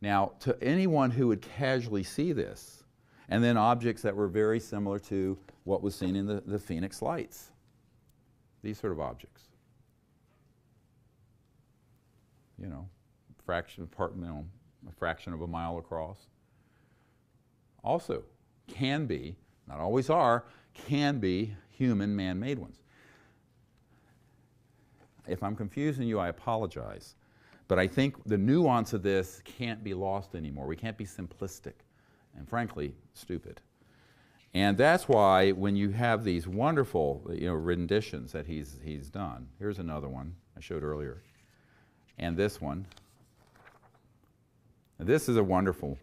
Now, to anyone who would casually see this, and then objects that were very similar to what was seen in the Phoenix Lights, these sort of objects. You know, a fraction of a mile across. Also, can be, not always are, can be human man-made ones. If I'm confusing you, I apologize. But I think the nuance of this can't be lost anymore. We can't be simplistic and, frankly, stupid. And that's why when you have these wonderful, renditions that he's done. Here's another one I showed earlier. And this one. And this is a wonderful.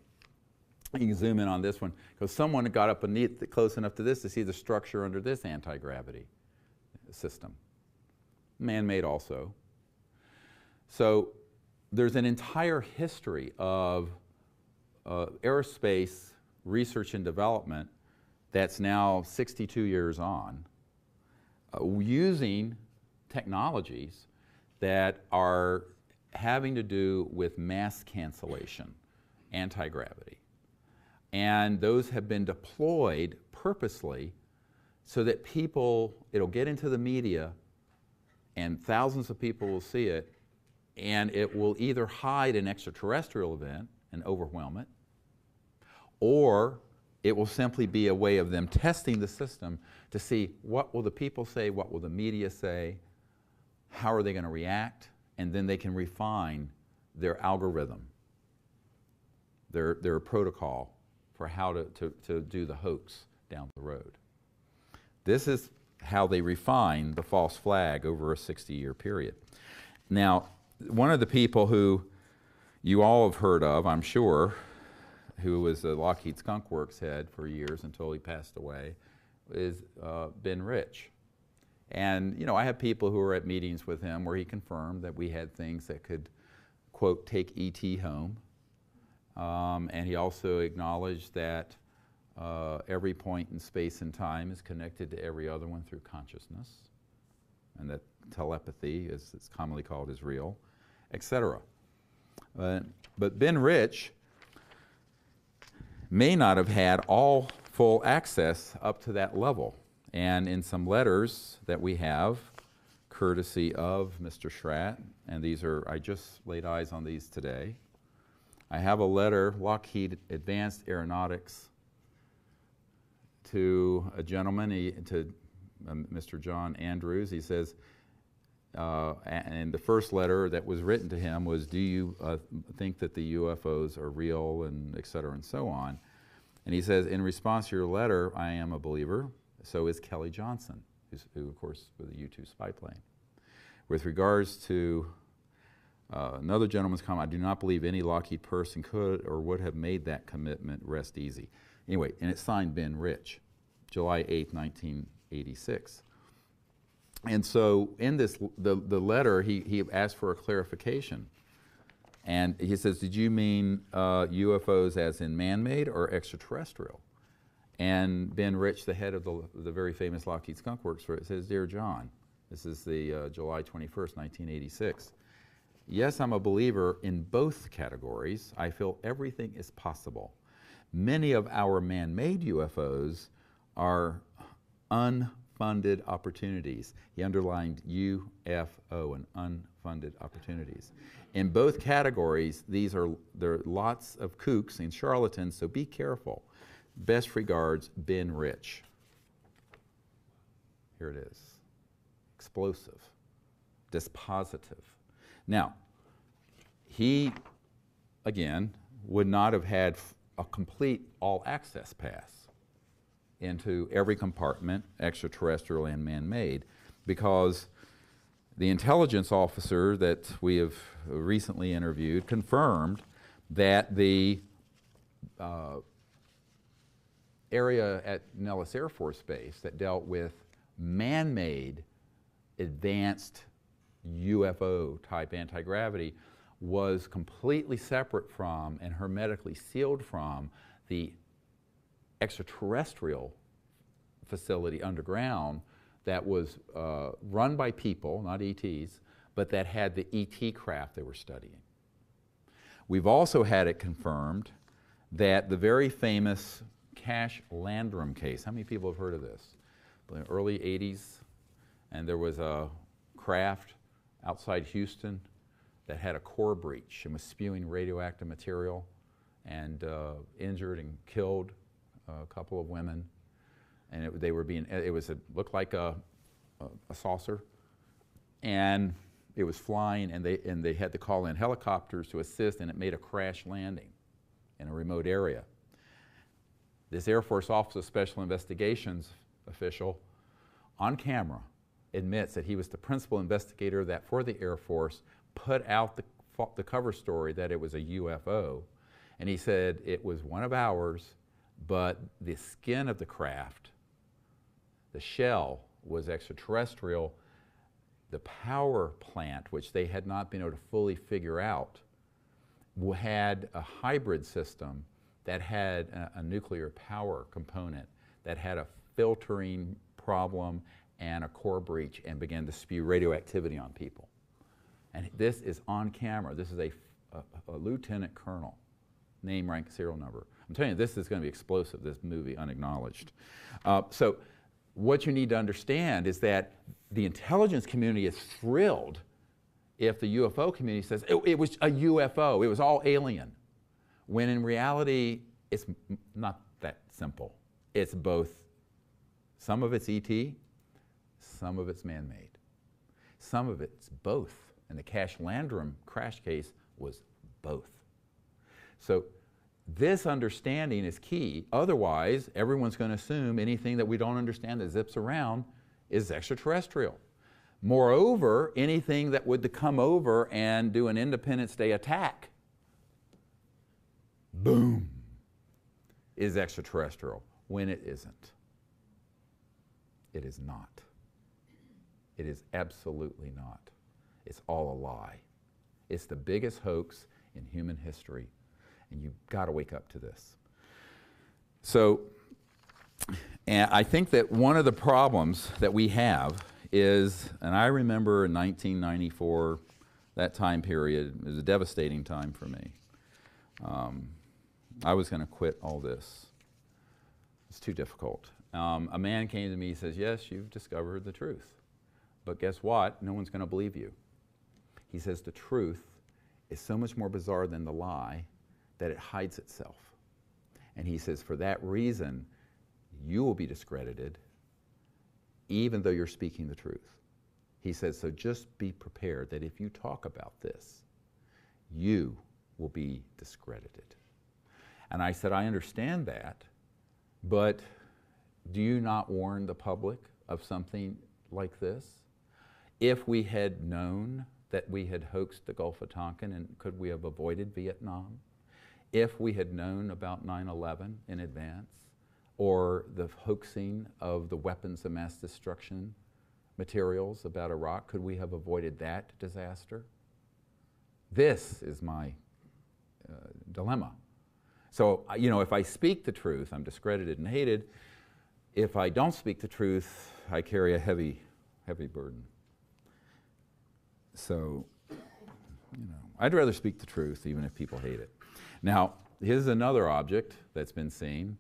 You can zoom in on this one because someone got up close enough to this to see the structure under this anti-gravity system. Man-made also. So there's an entire history of aerospace research and development that's now 62 years on, using technologies that are having to do with mass cancellation, anti-gravity. And those have been deployed purposely so that people, it'll get into the media and thousands of people will see it, and it will either hide an extraterrestrial event and overwhelm it, or it will simply be a way of them testing the system to see what will the people say, what will the media say, how are they going to react, and then they can refine their algorithm, their protocol for how to do the hoax down the road. This is how they refine the false flag over a 60-year period. Now, one of the people who you all have heard of, I'm sure, who was the Lockheed Skunk Works head for years until he passed away, is Ben Rich. And, you know, I have people who were at meetings with him where he confirmed that we had things that could, quote, take ET home. And he also acknowledged that every point in space and time is connected to every other one through consciousness, and that telepathy, as it's commonly called, is real, etc. But Ben Rich may not have had all full access up to that level. And in some letters that we have, courtesy of Mr. Schratt, and these are, I just laid eyes on these today. I have a letter, Lockheed Advanced Aeronautics, to a gentleman, Mr. John Andrews. He says, and the first letter that was written to him was, do you think that the UFOs are real, and et cetera, and so on. And he says, in response to your letter, I am a believer. So is Kelly Johnson, who of course, was a U-2 spy plane. With regards to another gentleman's comment, I do not believe any Lockheed person could or would have made that commitment. Rest easy. Anyway, and it's signed Ben Rich, July 8, 1986. And so in this, the letter, he asked for a clarification. And he says, did you mean UFOs as in man-made or extraterrestrial? And Ben Rich, the head of the very famous Lockheed Skunk Works, says, Dear John, this is the July 21st, 1986. Yes, I'm a believer in both categories. I feel everything is possible. Many of our man-made UFOs are unfunded opportunities. He underlined UFO and unfunded opportunities. In both categories, there are lots of kooks and charlatans, so be careful. Best regards, Ben Rich. Here it is. Explosive. Dispositive. Now, he, again, would not have had a complete all-access pass into every compartment, extraterrestrial and man-made, because the intelligence officer that we have recently interviewed confirmed that the area at Nellis Air Force Base that dealt with man-made advanced UFO-type anti-gravity was completely separate from and hermetically sealed from the extraterrestrial facility underground that was run by people, not ETs, but that had the ET craft they were studying. We've also had it confirmed that the very famous Cash Landrum case, how many people have heard of this? In the early 80s, and there was a craft outside Houston that had a core breach and was spewing radioactive material and injured and killed a couple of women. And looked like a saucer, and it was flying, and they had to call in helicopters to assist, and it made a crash landing in a remote area. This Air Force Office of Special Investigations official, on camera, admits that he was the principal investigator that, for the Air Force, put out the cover story that it was a UFO, and he said it was one of ours, but the skin of the craft, the shell, was extraterrestrial. The power plant, which they had not been able to fully figure out, had a hybrid system that had a nuclear power component that had a filtering problem and a core breach and began to spew radioactivity on people. And this is on camera. This is a lieutenant colonel, name, rank, serial number. I'm telling you, this is going to be explosive, this movie, Unacknowledged. So what you need to understand is that the intelligence community is thrilled if the UFO community says, it was a UFO, it was all alien. When in reality, it's not that simple. It's both, some of it's ET, some of it's man-made. Some of it's both. And the Cash Landrum crash case was both. So this understanding is key. Otherwise, everyone's going to assume anything that we don't understand that zips around is extraterrestrial. Moreover, anything that would come over and do an Independence Day attack, boom, is extraterrestrial, when it isn't. It is not. It is absolutely not. It's all a lie. It's the biggest hoax in human history, and you've got to wake up to this. So, and I think that one of the problems that we have is, and I remember in 1994, that time period, it was a devastating time for me. I was going to quit all this. It's too difficult. A man came to me and says, yes, you've discovered the truth, but guess what? No one's going to believe you. He says the truth is so much more bizarre than the lie that it hides itself. And he says for that reason, you will be discredited even though you're speaking the truth. He says, so just be prepared that if you talk about this, you will be discredited. And I said, I understand that, but do you not warn the public of something like this? If we had known that we had hoaxed the Gulf of Tonkin, and could we have avoided Vietnam? If we had known about 9/11 in advance, or the hoaxing of the weapons of mass destruction materials about Iraq, could we have avoided that disaster? This is my dilemma. So, you know, if I speak the truth, I'm discredited and hated. If I don't speak the truth, I carry a heavy, heavy burden. So, you know, I'd rather speak the truth even if people hate it. Now, here's another object that's been seen.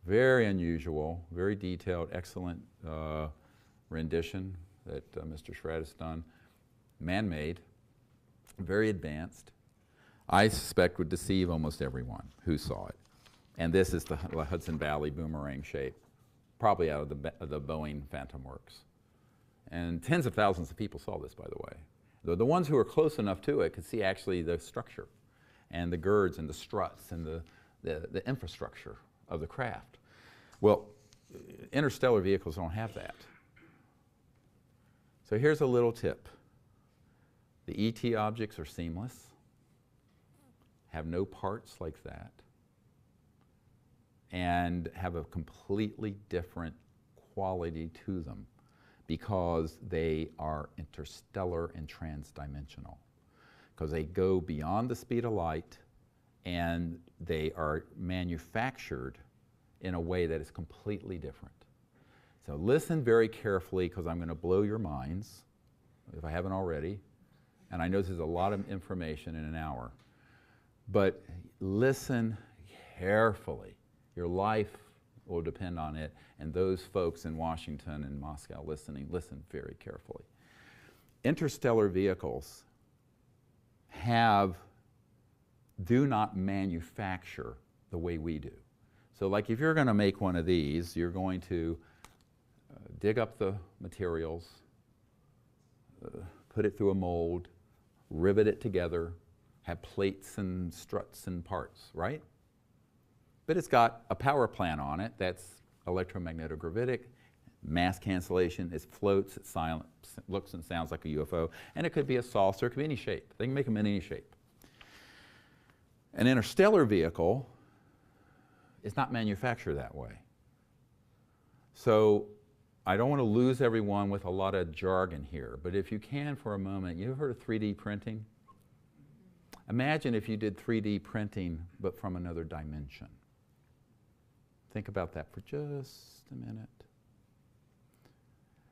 Very unusual, very detailed, excellent rendition that Mr. Schrad has done. Man-made, very advanced. I suspect would deceive almost everyone who saw it. And this is the Hudson Valley boomerang shape, probably out of the Boeing Phantom Works. And tens of thousands of people saw this, by the way. The ones who were close enough to it could see actually the structure and the girds and the struts and the infrastructure of the craft. Well, interstellar vehicles don't have that. So here's a little tip. The ET objects are seamless, have no parts like that, and have a completely different quality to them because they are interstellar and transdimensional. Because they go beyond the speed of light and they are manufactured in a way that is completely different. So listen very carefully because I'm going to blow your minds, if I haven't already. And I know this is a lot of information in an hour. But listen carefully. Your life will depend on it. And those folks in Washington and Moscow listening, listen very carefully. Interstellar vehicles do not manufacture the way we do. So like if you're going to make one of these, you're going to dig up the materials, put it through a mold, rivet it together, have plates and struts and parts, right? But it's got a power plant on it that's electromagnetic-gravitic, mass cancellation, it floats, it's silent, looks and sounds like a UFO, and it could be a saucer, it could be any shape. They can make them in any shape. An interstellar vehicle is not manufactured that way. So I don't want to lose everyone with a lot of jargon here, but if you can for a moment, you ever heard of 3D printing? Imagine if you did 3D printing, but from another dimension. Think about that for just a minute.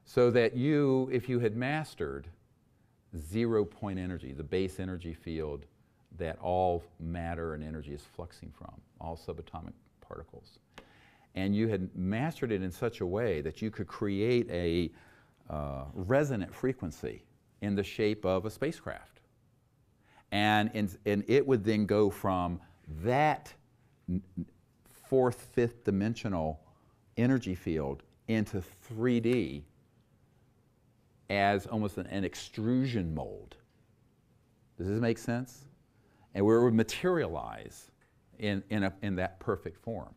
So that you, if you had mastered 0-point energy, the base energy field that all matter and energy is fluxing from, all subatomic particles, and you had mastered it in such a way that you could create a resonant frequency in the shape of a spacecraft. And it would then go from that fourth, fifth dimensional energy field into 3D as almost an extrusion mold. Does this make sense? And where it would materialize in that perfect form.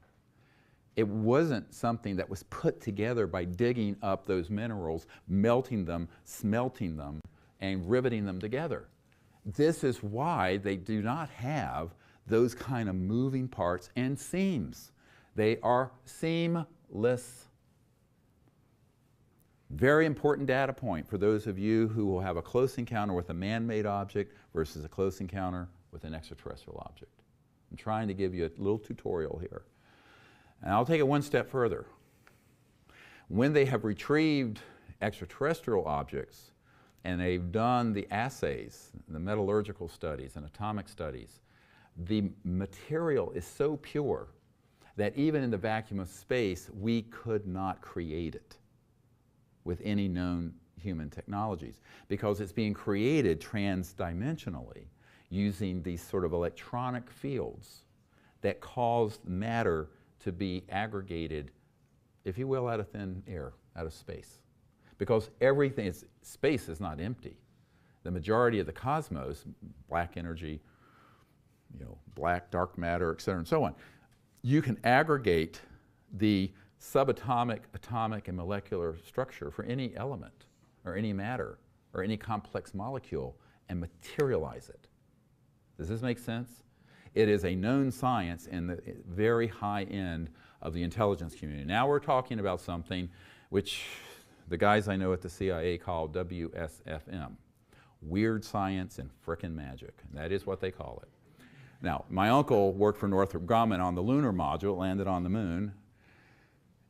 It wasn't something that was put together by digging up those minerals, melting them, smelting them, and riveting them together. This is why they do not have those kind of moving parts and seams. They are seamless. Very important data point for those of you who will have a close encounter with a man-made object versus a close encounter with an extraterrestrial object. I'm trying to give you a little tutorial here. And I'll take it one step further. When they have retrieved extraterrestrial objects and they've done the assays, the metallurgical studies and atomic studies, the material is so pure that even in the vacuum of space, we could not create it with any known human technologies because it's being created transdimensionally using these sort of electronic fields that cause matter to be aggregated, if you will, out of thin air, out of space. Because everything, space is not empty. The majority of the cosmos, black energy, black, dark matter, et cetera, and so on, you can aggregate the subatomic, atomic, and molecular structure for any element, or any matter, or any complex molecule, and materialize it. Does this make sense? It is a known science in the very high end of the intelligence community. Now we're talking about something which the guys I know at the CIA call WSFM, weird science and frickin' magic. That is what they call it. Now, my uncle worked for Northrop Grumman on the lunar module, landed on the moon,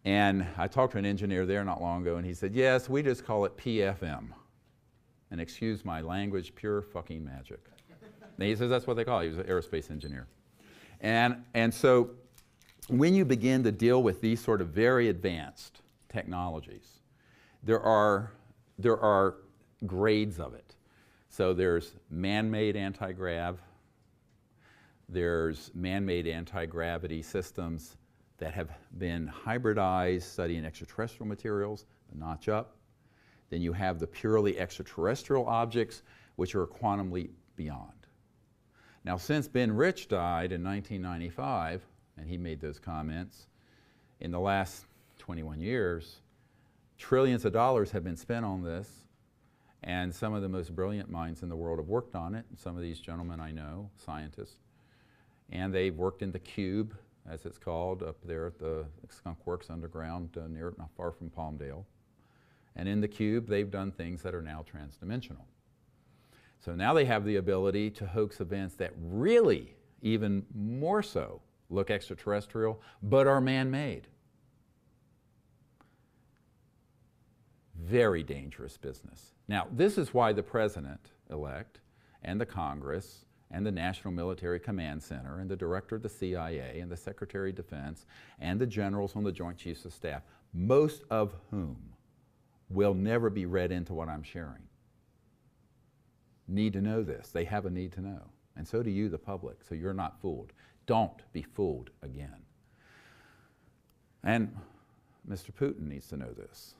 and I talked to an engineer there not long ago, and he said, yes, we just call it PFM. And excuse my language, pure fucking magic. And he says that's what they call it. He was an aerospace engineer. And so when you begin to deal with these sort of very advanced technologies, there are grades of it. So there's man-made anti-grav, there's man-made anti-gravity systems that have been hybridized studying extraterrestrial materials, a notch up. Then you have the purely extraterrestrial objects, which are a quantum leap beyond. Now, since Ben Rich died in 1995, and he made those comments, in the last 21 years, trillions of dollars have been spent on this, and some of the most brilliant minds in the world have worked on it. Some of these gentlemen I know, scientists, and they've worked in the Cube, as it's called, up there at the Skunk Works underground, near, not far from Palmdale. And in the Cube, they've done things that are now transdimensional. So now they have the ability to hoax events that really, even more so, look extraterrestrial, but are man-made. Very dangerous business. Now, this is why the President-elect and the Congress and the National Military Command Center and the Director of the CIA and the Secretary of Defense and the generals on the Joint Chiefs of Staff, most of whom will never be read into what I'm sharing, need to know this. They have a need to know. And so do you, the public, so you're not fooled. Don't be fooled again. And Mr. Putin needs to know this,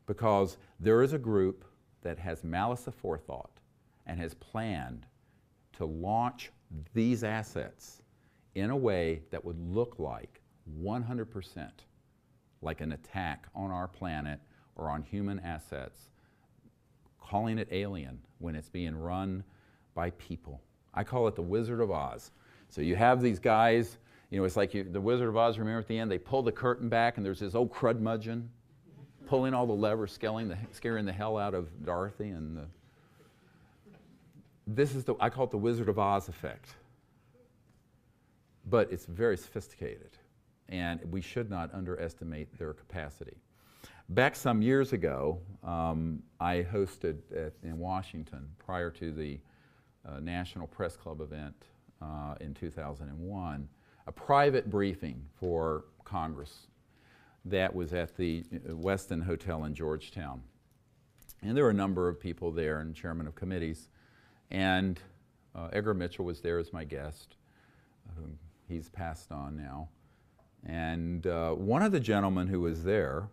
because there is a group that has malice aforethought and has planned to launch these assets in a way that would look like 100% like an attack on our planet or on human assets, calling it alien when it's being run by people. I call it the Wizard of Oz. So you have these guys, it's like the Wizard of Oz, remember at the end, they pull the curtain back and there's this old crudmudgeon pulling all the levers, scaring the hell out of Dorothy. And this is I call it the Wizard of Oz effect. But it's very sophisticated. and we should not underestimate their capacity. Back some years ago, I hosted in Washington, prior to the National Press Club event in 2001, a private briefing for Congress that was at the Westin Hotel in Georgetown. And there were a number of people there and chairmen of committees. And Edgar Mitchell was there as my guest. He's passed on now. And one of the gentlemen who was there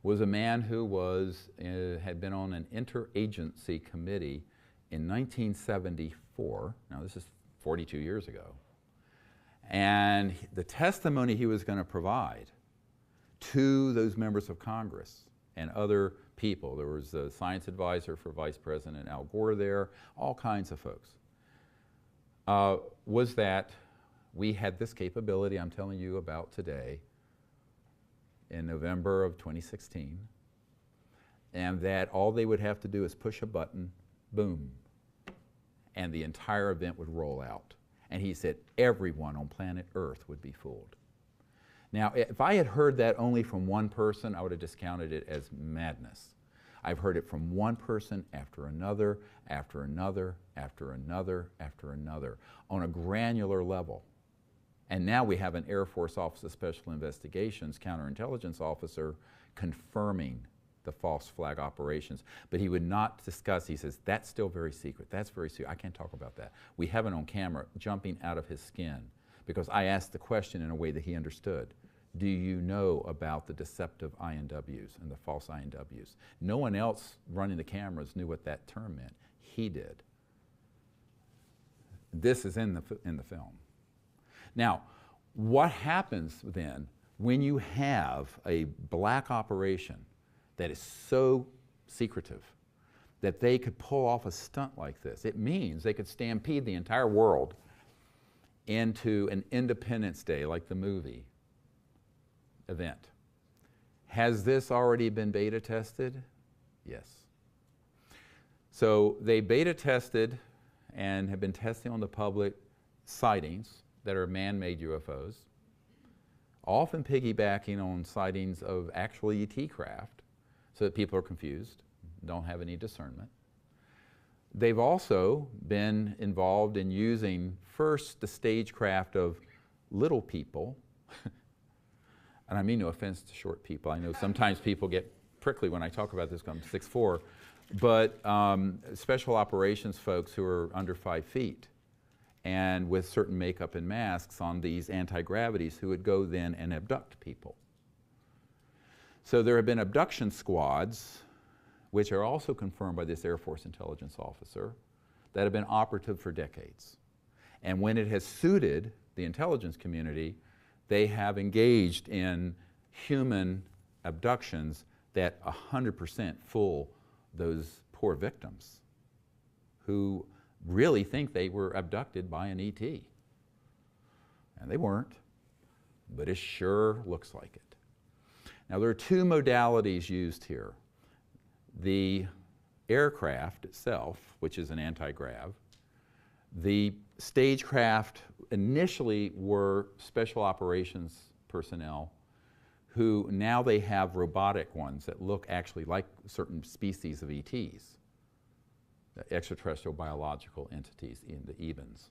was a man who had been on an interagency committee in 1974. Now this is 42 years ago. And the testimony he was going to provide to those members of Congress and other people, there was a science advisor for Vice President Al Gore there, all kinds of folks, was that we had this capability I'm telling you about today in November of 2016, and that all they would have to do is push a button, boom, and the entire event would roll out. And he said everyone on planet Earth would be fooled. Now, if I had heard that only from one person, I would have discounted it as madness. I've heard it from one person after another, after another, after another, after another, on a granular level. And now we have an Air Force Office of Special Investigations counterintelligence officer confirming the false flag operations. But he would not discuss, he says, that's still very secret. That's very secret. I can't talk about that. We have it on camera jumping out of his skin because I asked the question in a way that he understood. Do you know about the deceptive INWs and the false INWs? No one else running the cameras knew what that term meant. He did. This is in the film. Now, what happens then when you have a black operation that is so secretive that they could pull off a stunt like this? It means they could stampede the entire world into an Independence Day, like the movie, event. Has this already been beta tested? Yes. So they beta tested and have been testing on the public sightings that are man-made UFOs, often piggybacking on sightings of actual ET craft so that people are confused, don't have any discernment. They've also been involved in using first the stagecraft of little people, and I mean no offense to short people. I know sometimes people get prickly when I talk about this because I'm 6'4", but special operations folks who are under 5 feet and with certain makeup and masks on these anti-gravities who would go then and abduct people. So there have been abduction squads, which are also confirmed by this Air Force intelligence officer, that have been operative for decades. And when it has suited the intelligence community, they have engaged in human abductions that 100% fool those poor victims who really think they were abducted by an ET. And they weren't, but it sure looks like it. Now there are two modalities used here. The aircraft itself, which is an anti-grav. The stagecraft initially were special operations personnel who now they have robotic ones that look actually like certain species of ETs, the extraterrestrial biological entities in the EBINs.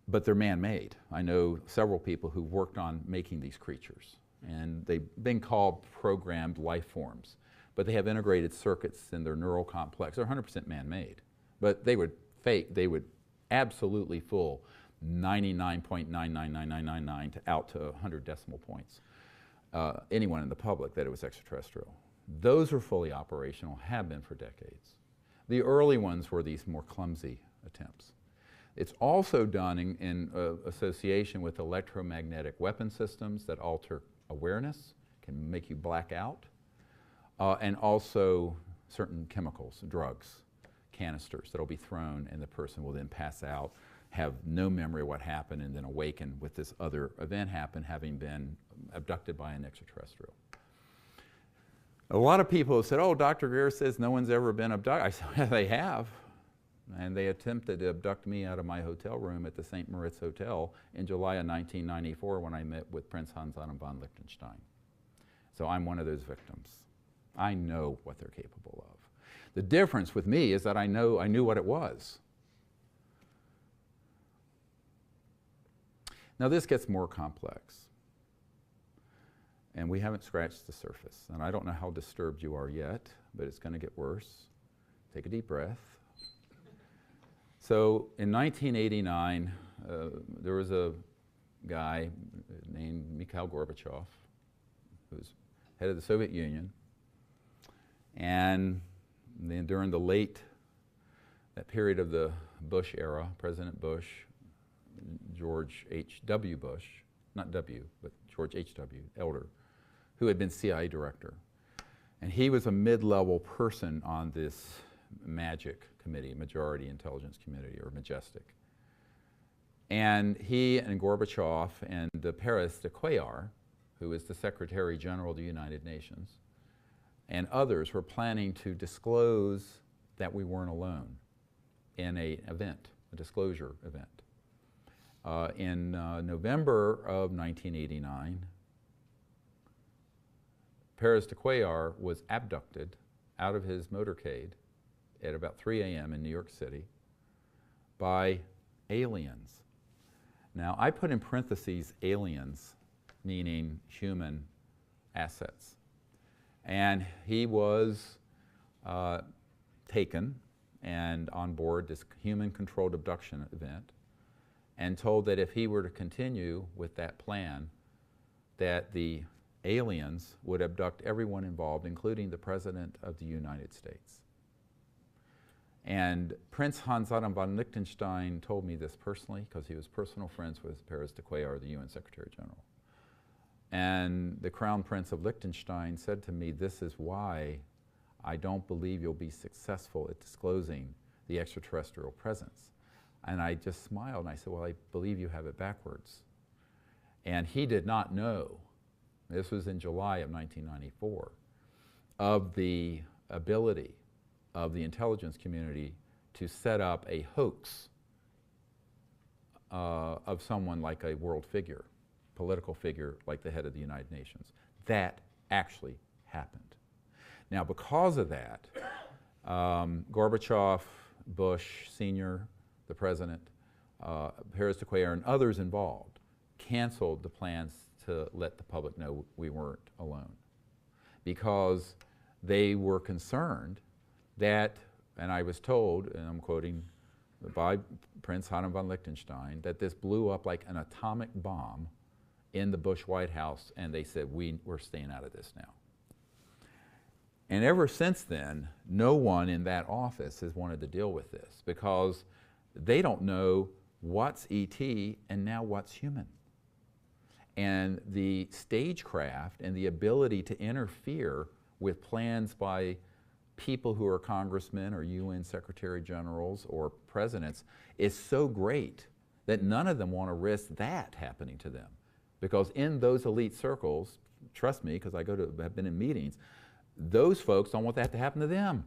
But they're man-made. I know several people who worked on making these creatures, and they've been called programmed life forms. But they have integrated circuits in their neural complex. They're 100% man-made. But they would absolutely fool 99.999999 to out to 100 decimal points. Anyone in the public that it was extraterrestrial. Those are fully operational, have been for decades. The early ones were these more clumsy attempts. It's also done in association with electromagnetic weapon systems that alter awareness, can make you black out, and also certain chemicals, drugs, canisters that'll be thrown and the person will then pass out, have no memory of what happened, and then awaken with this other event happen, having been abducted by an extraterrestrial. A lot of people have said, oh, Dr. Greer says no one's ever been abducted. I said, yeah, they have. and they attempted to abduct me out of my hotel room at the St. Moritz Hotel in July of 1994 when I met with Prince Hans Adam von Liechtenstein. So I'm one of those victims. I know what they're capable of. The difference with me is that I knew what it was. Now this gets more complex, and we haven't scratched the surface, and I don't know how disturbed you are yet, but it's going to get worse. Take a deep breath. So in 1989, there was a guy named Mikhail Gorbachev, who was head of the Soviet Union, and then during that period of the Bush era, President Bush, George H.W. Bush, not W, but George H.W., elder, who had been CIA director. And he was a mid-level person on this MAGIC committee, Majority Intelligence Committee, or Majestic. And he and Gorbachev and Perez de Cuellar, who is the Secretary General of the United Nations, and others were planning to disclose that we weren't alone in an event, a disclosure event. In November of 1989, Perez de Cuellar was abducted out of his motorcade at about 3 a.m. in New York City by aliens. Now, I put in parentheses aliens, meaning human assets. And he was taken and on board this human-controlled abduction event, and told that if he were to continue with that plan, that the aliens would abduct everyone involved, including the President of the United States. And Prince Hans Adam von Liechtenstein told me this personally, because he was personal friends with Perez de Cuellar, the UN Secretary General. And the Crown Prince of Liechtenstein said to me, "This is why I don't believe you'll be successful at disclosing the extraterrestrial presence." And I just smiled and I said, "Well, I believe you have it backwards." And he did not know, this was in July of 1994, of the ability of the intelligence community to set up a hoax of someone like a world figure, political figure like the head of the United Nations. That actually happened. Now, because of that, Gorbachev, Bush Sr., the president, Perez de Cuellar, and others involved canceled the plans to let the public know we weren't alone, because they were concerned that, and I was told, and I'm quoting by Prince Hans von Liechtenstein, that this blew up like an atomic bomb in the Bush White House, and they said, we're staying out of this now. And ever since then, no one in that office has wanted to deal with this, because they don't know what's ET and now what's human. And the stagecraft and the ability to interfere with plans by people who are congressmen or UN secretary generals or presidents is so great that none of them want to risk that happening to them. Because in those elite circles, trust me, because I've been in meetings, those folks don't want that to happen to them.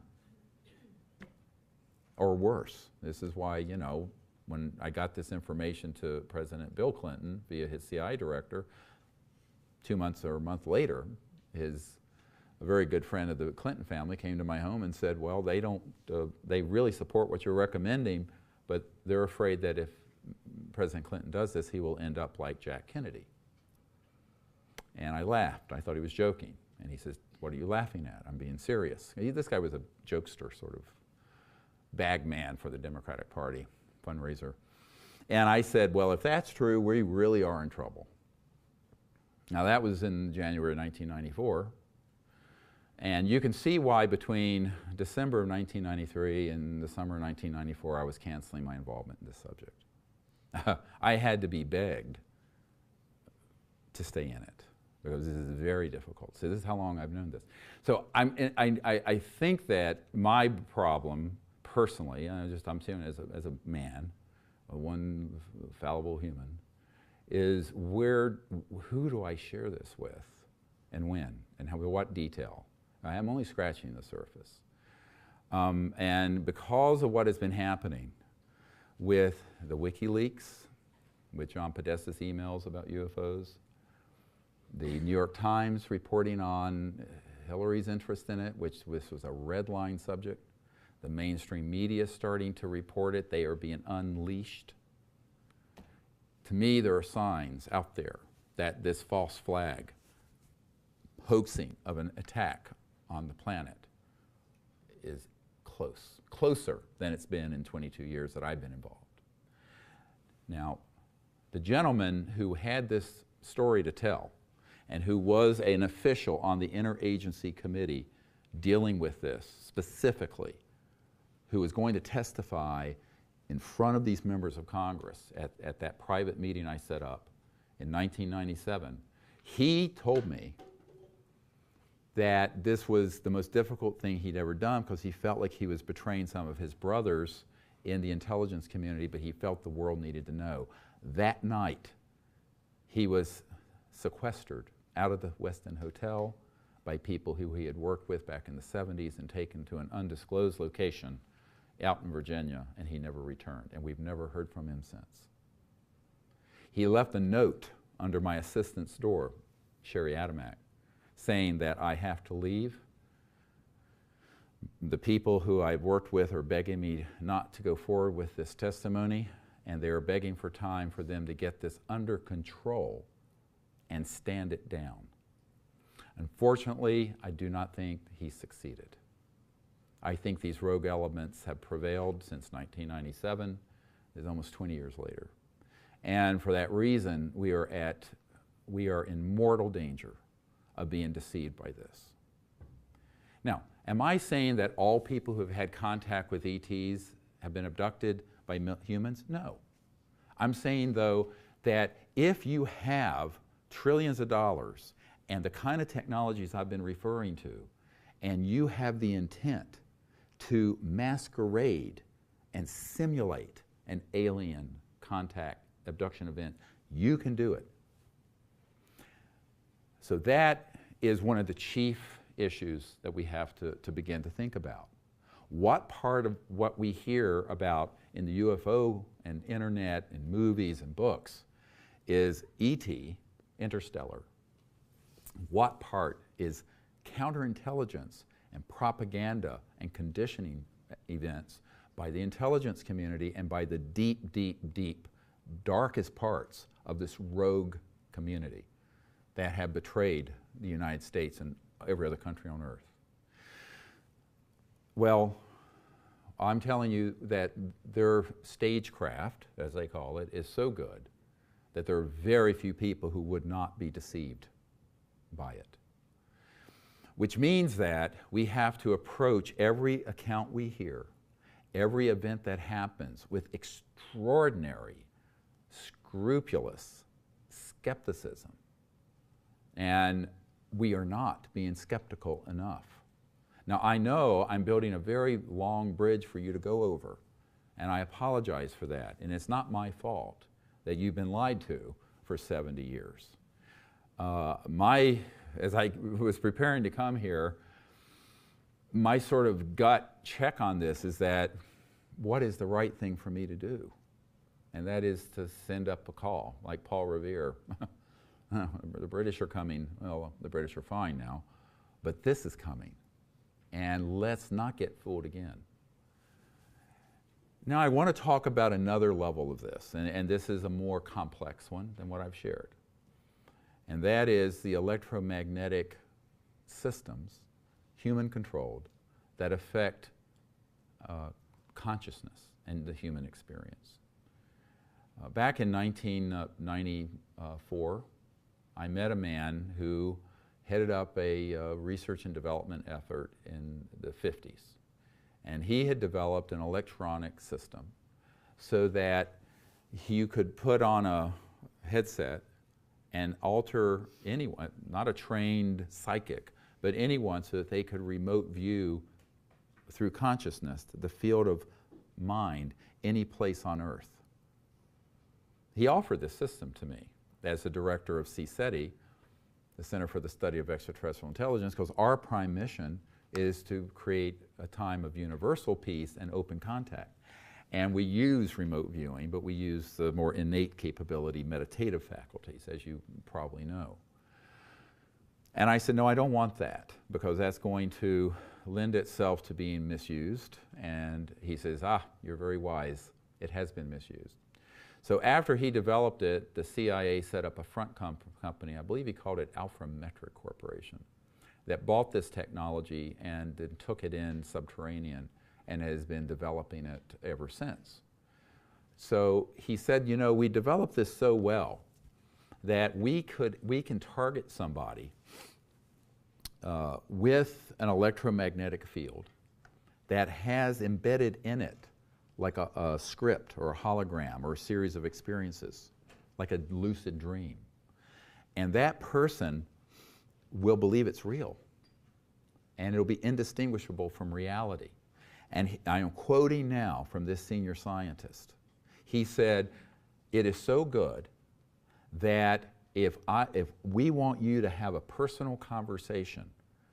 Or worse. This is why, you know, when I got this information to President Bill Clinton via his CIA director, 2 months or a month later, a very good friend of the Clinton family came to my home and said, well, they really support what you're recommending, but they're afraid that if President Clinton does this, he will end up like Jack Kennedy. And I laughed. I thought he was joking. And he says, "What are you laughing at? I'm being serious." This guy was a jokester, sort of bag man for the Democratic Party, fundraiser. And I said, well, if that's true, we really are in trouble. Now that was in January of 1994. And you can see why between December of 1993 and the summer of 1994, I was canceling my involvement in this subject. I had to be begged to stay in it, because this is very difficult. So this is how long I've known this. So I think that my problem, personally, I'm saying as a man, one fallible human, is who do I share this with, and when, and what detail? I am only scratching the surface. And because of what has been happening with the WikiLeaks, with John Podesta's emails about UFOs, the New York Times reporting on Hillary's interest in it, which this was a red line subject, the mainstream media starting to report it, they are being unleashed. To me, there are signs out there that this false flag hoaxing of an attack on the planet is closer than it's been in 22 years that I've been involved. Now, the gentleman who had this story to tell and who was an official on the interagency committee dealing with this specifically, who was going to testify in front of these members of Congress at that private meeting I set up in 1997, he told me that this was the most difficult thing he'd ever done because he felt like he was betraying some of his brothers in the intelligence community, but he felt the world needed to know. That night, he was sequestered out of the Westin Hotel by people who he had worked with back in the 70s and taken to an undisclosed location out in Virginia, and he never returned, and we've never heard from him since. He left a note under my assistant's door, Sherry Adamak, saying that I have to leave. The people who I've worked with are begging me not to go forward with this testimony, and they are begging for time for them to get this under control and stand it down. Unfortunately, I do not think he succeeded. I think these rogue elements have prevailed since 1997. It's almost 20 years later. And for that reason, we are in mortal danger of being deceived by this. Now, am I saying that all people who have had contact with ETs have been abducted by humans? No. I'm saying, though, that if you have trillions of dollars and the kind of technologies I've been referring to, and you have the intent to masquerade and simulate an alien contact abduction event, you can do it. So that is one of the chief issues that we have to begin to think about. What part of what we hear about in the UFO and internet and movies and books is ET, interstellar? What part is counterintelligence and propaganda and conditioning events by the intelligence community and by the deep, deep, deep, darkest parts of this rogue community that have betrayed the United States and every other country on earth? Well, I'm telling you that their stagecraft, as they call it, is so good that there are very few people who would not be deceived by it. Which means that we have to approach every account we hear, every event that happens, with extraordinary, scrupulous skepticism. And we are not being skeptical enough. Now, I know I'm building a very long bridge for you to go over, and I apologize for that. And it's not my fault that you've been lied to for 70 years. As I was preparing to come here, my sort of gut check on this is that what is the right thing for me to do? And that is to send up a call, like Paul Revere. The British are coming. Well, the British are fine now, but this is coming. And let's not get fooled again. Now, I want to talk about another level of this, and this is a more complex one than what I've shared. And that is the electromagnetic systems, human-controlled, that affect consciousness and the human experience. Back in 1994, I met a man who headed up a research and development effort in the 50s. And he had developed an electronic system so that you could put on a headset and alter anyone, not a trained psychic, but anyone, so that they could remote view through consciousness the field of mind any place on Earth. He offered this system to me as the director of CSETI, the Center for the Study of Extraterrestrial Intelligence, because our prime mission is to create a time of universal peace and open contact. And we use remote viewing, but we use the more innate capability, meditative faculties, as you probably know. And I said, no, I don't want that, because that's going to lend itself to being misused. And he says, you're very wise. It has been misused. So after he developed it, the CIA set up a front company, I believe he called it Alphametric Corporation, that bought this technology and then took it in subterranean and has been developing it ever since. So he said, you know, we developed this so well that we can target somebody with an electromagnetic field that has embedded in it like a script or a hologram or a series of experiences, like a lucid dream. And that person will believe it's real, and it'll be indistinguishable from reality. And I am quoting now from this senior scientist. He said, it is so good that if we want you to have a personal conversation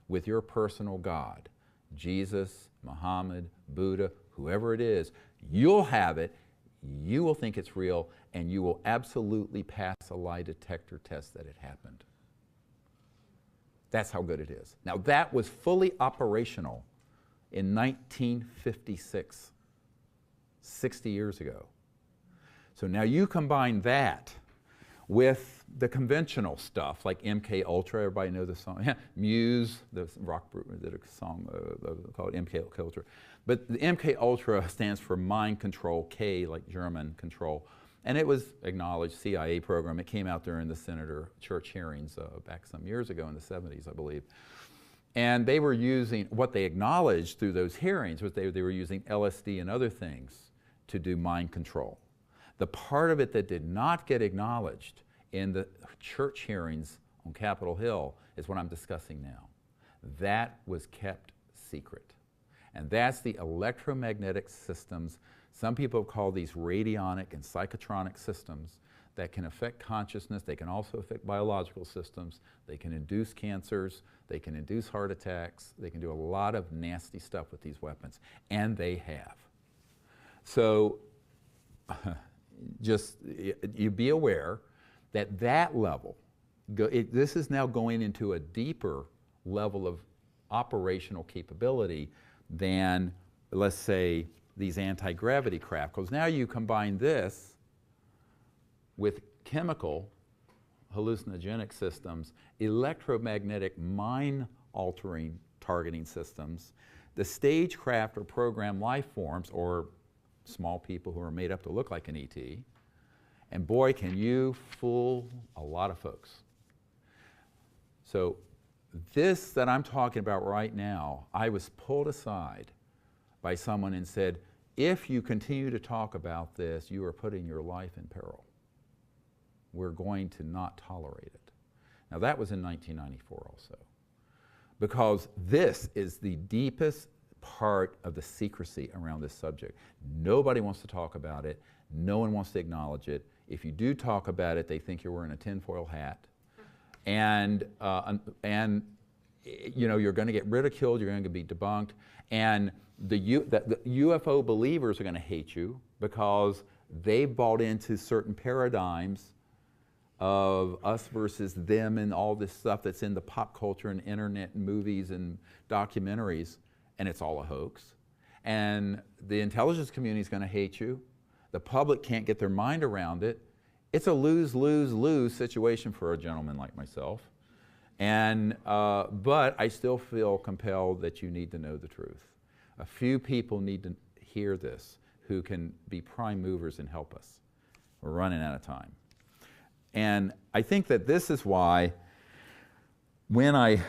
with your personal God, Jesus, Muhammad, Buddha, whoever it is, you'll have it, you will think it's real, and you will absolutely pass a lie detector test that it happened. That's how good it is. Now that was fully operational in 1956, 60 years ago. So now you combine that with the conventional stuff like MK Ultra. Everybody know the song, Muse, the rock group did a song called MK Ultra. But the MK Ultra stands for mind control, K like German control. And it was acknowledged CIA program. It came out during the Senator Church hearings back some years ago in the 70s, I believe. And they were using, what they acknowledged through those hearings was they were using LSD and other things to do mind control. The part of it that did not get acknowledged in the church hearings on Capitol Hill is what I'm discussing now. That was kept secret. And that's the electromagnetic systems. Some people call these radionic and psychotronic systems that can affect consciousness. They can also affect biological systems. They can induce cancers. They can induce heart attacks. They can do a lot of nasty stuff with these weapons, and they have. So just you be aware that that level, this is now going into a deeper level of operational capability than, let's say, these anti-gravity craft. Because now you combine this with chemical hallucinogenic systems, electromagnetic mind-altering targeting systems, the stagecraft or program life forms, or small people who are made up to look like an ET, and boy, can you fool a lot of folks. So this that I'm talking about right now, I was pulled aside by someone and said, if you continue to talk about this, you are putting your life in peril. We're going to not tolerate it. Now that was in 1994 also, because this is the deepest part of the secrecy around this subject. Nobody wants to talk about it. No one wants to acknowledge it. If you do talk about it, they think you're wearing a tinfoil hat. And you know, you're going to get ridiculed, you're going to be debunked, and the UFO believers are going to hate you because they bought into certain paradigms of us versus them and all this stuff that's in the pop culture and internet and movies and documentaries, and it's all a hoax. And the intelligence community is going to hate you. The public can't get their mind around it. It's a lose-lose-lose situation for a gentleman like myself. And, but I still feel compelled that you need to know the truth. A few people need to hear this who can be prime movers and help us. We're running out of time. And I think that this is why when I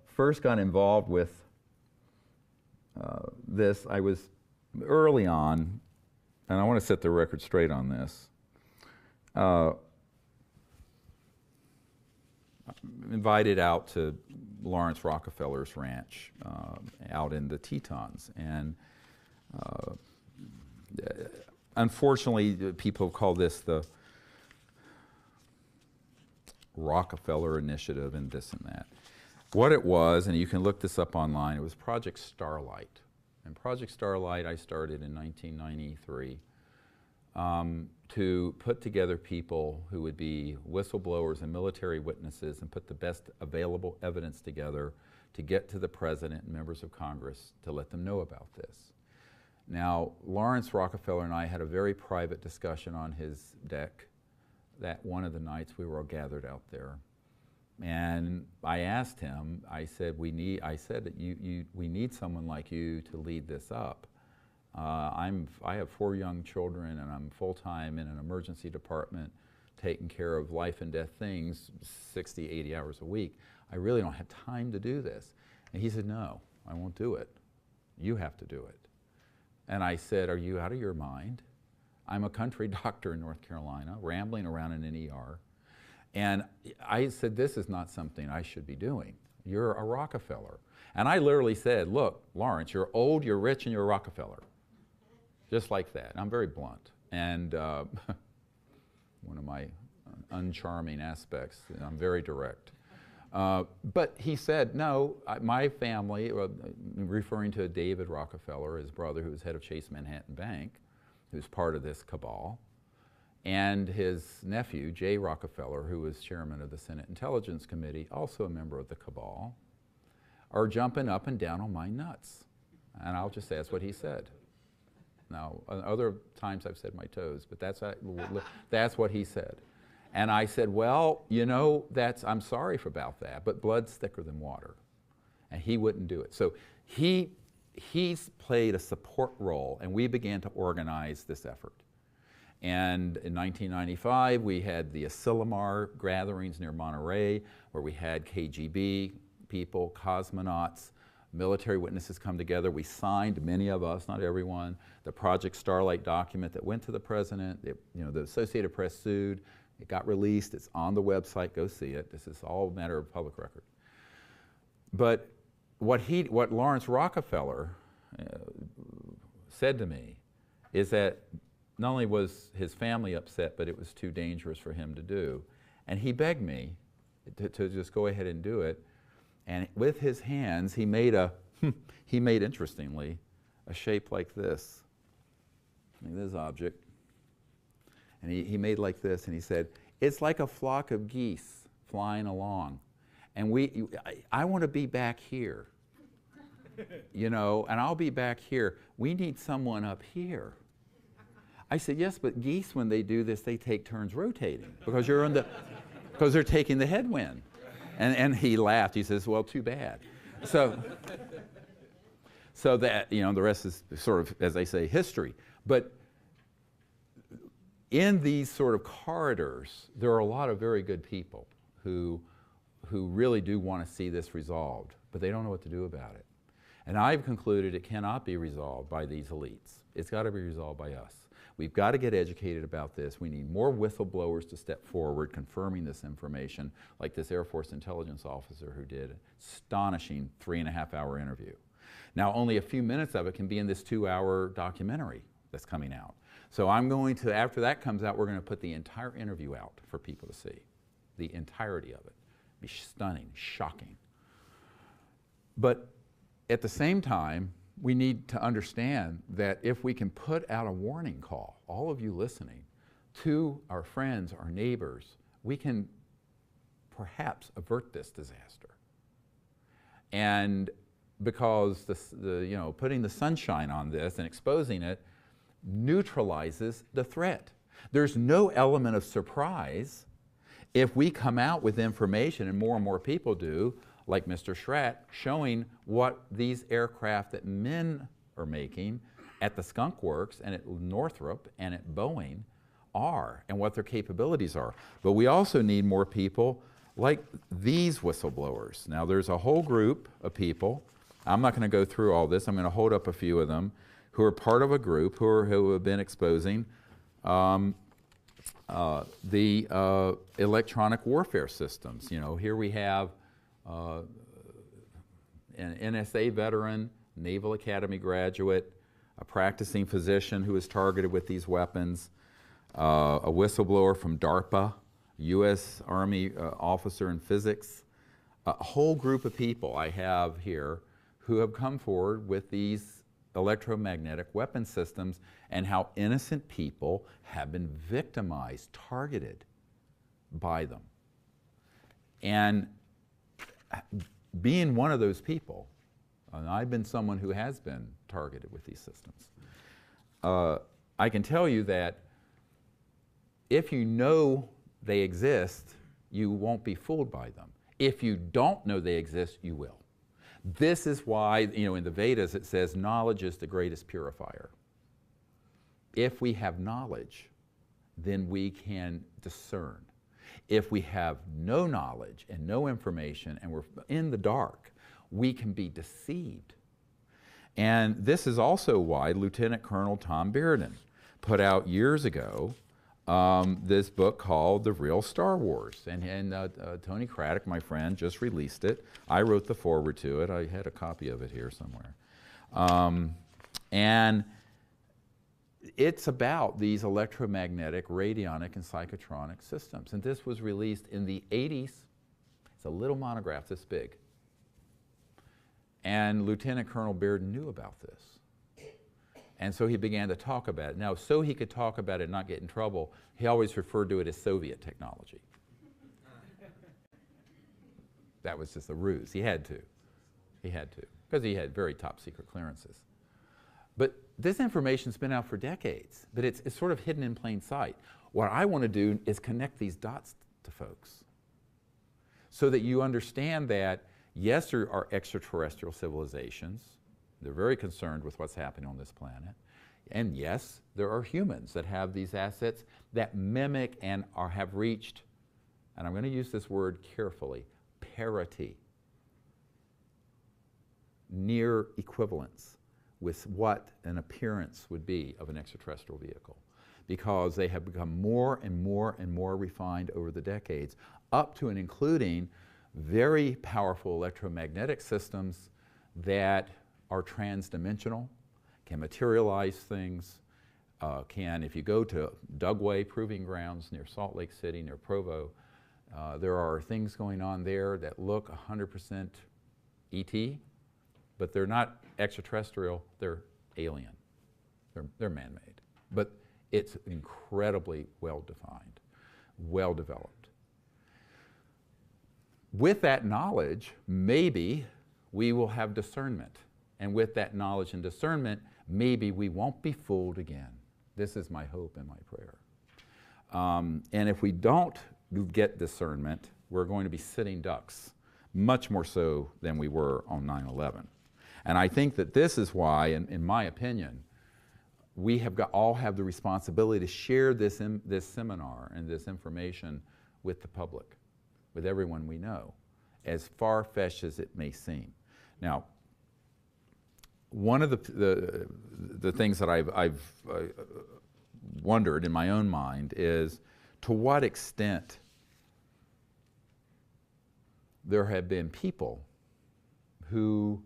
first got involved with this, I was early on, and I want to set the record straight on this, invited out to Lawrence Rockefeller's ranch out in the Tetons. And unfortunately, people call this the Rockefeller Initiative and this and that. what it was, and you can look this up online, it was Project Starlight. And Project Starlight I started in 1993 to put together people who would be whistleblowers and military witnesses and put the best available evidence together to get to the President and members of Congress to let them know about this. Now, Lawrence Rockefeller and I had a very private discussion on his deck that one of the nights we were all gathered out there. And I asked him, I said, we need someone like you to lead this up. I have 4 young children and I'm full-time in an emergency department taking care of life and death things 60, 80 hours a week. I really don't have time to do this. And he said, no, I won't do it. You have to do it. And I said, are you out of your mind? I'm a country doctor in North Carolina, rambling around in an ER. And I said, this is not something I should be doing. You're a Rockefeller. And I literally said, look, Lawrence, you're old, you're rich, and you're a Rockefeller. Just like that. I'm very blunt. And one of my uncharming aspects, I'm very direct. But he said, no, my family, referring to David Rockefeller, his brother who was head of Chase Manhattan Bank, who's part of this cabal, and his nephew, Jay Rockefeller, who was chairman of the Senate Intelligence Committee, also a member of the cabal, are jumping up and down on my nuts. And I'll just say that's what he said. Now, other times I've said my toes, but that's what he said. And I said, well, you know, I'm sorry about that, but blood's thicker than water. And he wouldn't do it. So he's played a support role, and we began to organize this effort. And in 1995, we had the Asilomar gatherings near Monterey, where we had KGB people, cosmonauts, military witnesses come together. We signed, many of us, not everyone, the Project Starlight document that went to the President. The Associated Press sued. It got released. It's on the website. Go see it. This is all a matter of public record. But what Lawrence Rockefeller said to me is that not only was his family upset, but it was too dangerous for him to do. And he begged me to just go ahead and do it. And with his hands, he made interestingly, a shape like this. Like this object. And he made like this, and he said, it's like a flock of geese flying along. And I want to be back here. And I'll be back here. We need someone up here. I said, yes, but geese, when they do this, they take turns rotating because because they're taking the headwind. And he laughed. He says, well, too bad. So that, the rest is sort of, as they say, history. But in these sort of corridors, there are a lot of very good people who really do want to see this resolved, but they don't know what to do about it. And I've concluded it cannot be resolved by these elites. It's got to be resolved by us. We've got to get educated about this. We need more whistleblowers to step forward confirming this information, like this Air Force intelligence officer who did an astonishing 3.5-hour interview. Now, only a few minutes of it can be in this 2-hour documentary that's coming out. So I'm going to, after that comes out, we're going to put the entire interview out for people to see. The entirety of it. Be stunning, shocking. But at the same time, we need to understand that if we can put out a warning call, all of you listening, to our friends, our neighbors, we can perhaps avert this disaster. And because putting the sunshine on this and exposing it neutralizes the threat. There's no element of surprise if we come out with information, and more people do, like Mr. Schratt, showing what these aircraft that men are making at the Skunk Works and at Northrop and at Boeing are and what their capabilities are. But we also need more people like these whistleblowers. Now there's a whole group of people. I'm not going to go through all this. I'm going to hold up a few of them who are part of a group who have been exposing the electronic warfare systems. Here we have an NSA veteran, Naval Academy graduate, a practicing physician who is targeted with these weapons, a whistleblower from DARPA, U.S. Army officer in physics, a whole group of people I have here who have come forward with these electromagnetic weapon systems and how innocent people have been victimized, targeted by them. And being one of those people, and I've been someone who has been targeted with these systems, I can tell you that if you know they exist, you won't be fooled by them. If you don't know they exist, you will. This is why, in the Vedas it says knowledge is the greatest purifier. If we have knowledge, then we can discern. If we have no knowledge and no information and we're in the dark, we can be deceived. And this is also why Lieutenant Colonel Tom Bearden put out years ago this book called The Real Star Wars. And Tony Craddock, my friend, just released it. I wrote the foreword to it. I had a copy of it here somewhere. And it's about these electromagnetic, radionic, and psychotronic systems. And this was released in the 80s. It's a little monograph this big. And Lieutenant Colonel Bearden knew about this. And so he began to talk about it. Now, so he could talk about it and not get in trouble, he always referred to it as Soviet technology. That was just a ruse. He had to. He had to, because he had very top secret clearances. But this information's been out for decades, but it's sort of hidden in plain sight. What I want to do is connect these dots to folks so that you understand that, yes, there are extraterrestrial civilizations. They're very concerned with what's happening on this planet. And yes, there are humans that have these assets that mimic and have reached, and I'm going to use this word carefully, parity, near equivalence with what an appearance would be of an extraterrestrial vehicle, because they have become more and more and more refined over the decades, up to and including very powerful electromagnetic systems that are transdimensional, can materialize things, if you go to Dugway Proving Grounds near Salt Lake City, near Provo, there are things going on there that look 100% ET, but they're not extraterrestrial, they're alien. They're man-made. But it's incredibly well-defined, well-developed. With that knowledge, maybe we will have discernment. And with that knowledge and discernment, maybe we won't be fooled again. This is my hope and my prayer. And if we don't get discernment, we're going to be sitting ducks, much more so than we were on 9/11. And I think that this is why, in my opinion, we have all have the responsibility to share this seminar and this information with the public, with everyone we know, as far-fetched as it may seem. Now, one of the things that I've wondered in my own mind is to what extent there have been people who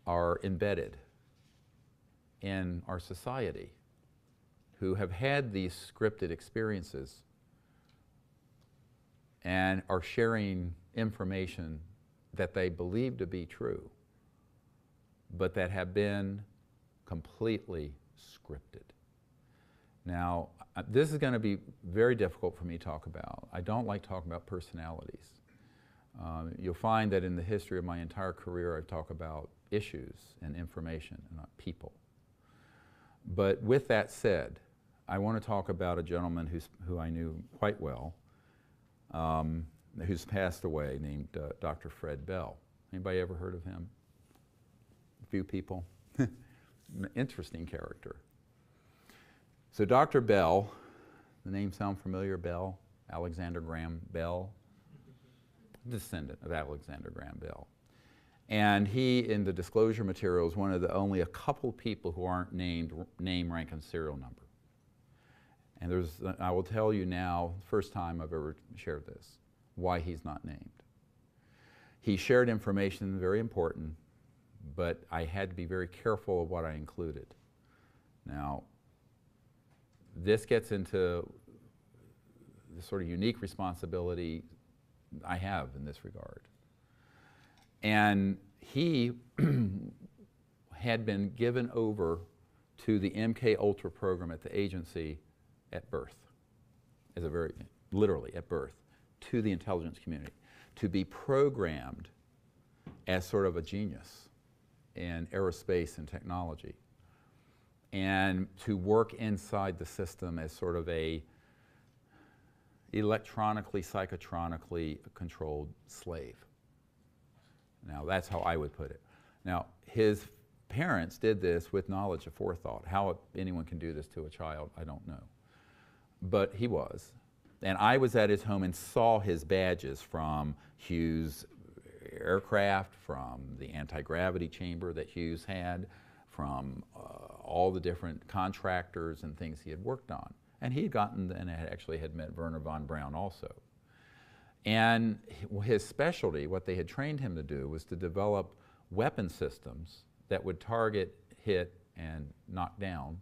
are embedded in our society, who have had these scripted experiences and are sharing information that they believe to be true, but that have been completely scripted. Now, this is going to be very difficult for me to talk about. I don't like talking about personalities. You'll find that in the history of my entire career, I've talked about issues and information and not people. But with that said, I want to talk about a gentleman who I knew quite well, who's passed away, named Dr. Fred Bell. Anybody ever heard of him? A few people. Interesting character. So Dr. Bell, the name sound familiar? Bell, Alexander Graham Bell, descendant of Alexander Graham Bell. And he, in the disclosure material, is one of only a couple people who aren't named name, rank, and serial number. And I will tell you now, first time I've ever shared this, why he's not named. He shared information very important, but I had to be very careful of what I included. Now, this gets into the sort of unique responsibility I have in this regard. And he had been given over to the MK Ultra program at the agency at birth, as a very, literally at birth, to the intelligence community, to be programmed as sort of a genius in aerospace and technology, and to work inside the system as sort of a electronically, psychotronically controlled slave. Now, that's how I would put it. Now, his parents did this with knowledge of forethought. How anyone can do this to a child, I don't know. But he was. And I was at his home and saw his badges from Hughes aircraft, from the anti-gravity chamber that Hughes had, from all the different contractors and things he had worked on. And he had gotten, and actually had met Werner von Braun also. And his specialty, what they had trained him to do, was to develop weapon systems that would target, hit, and knock down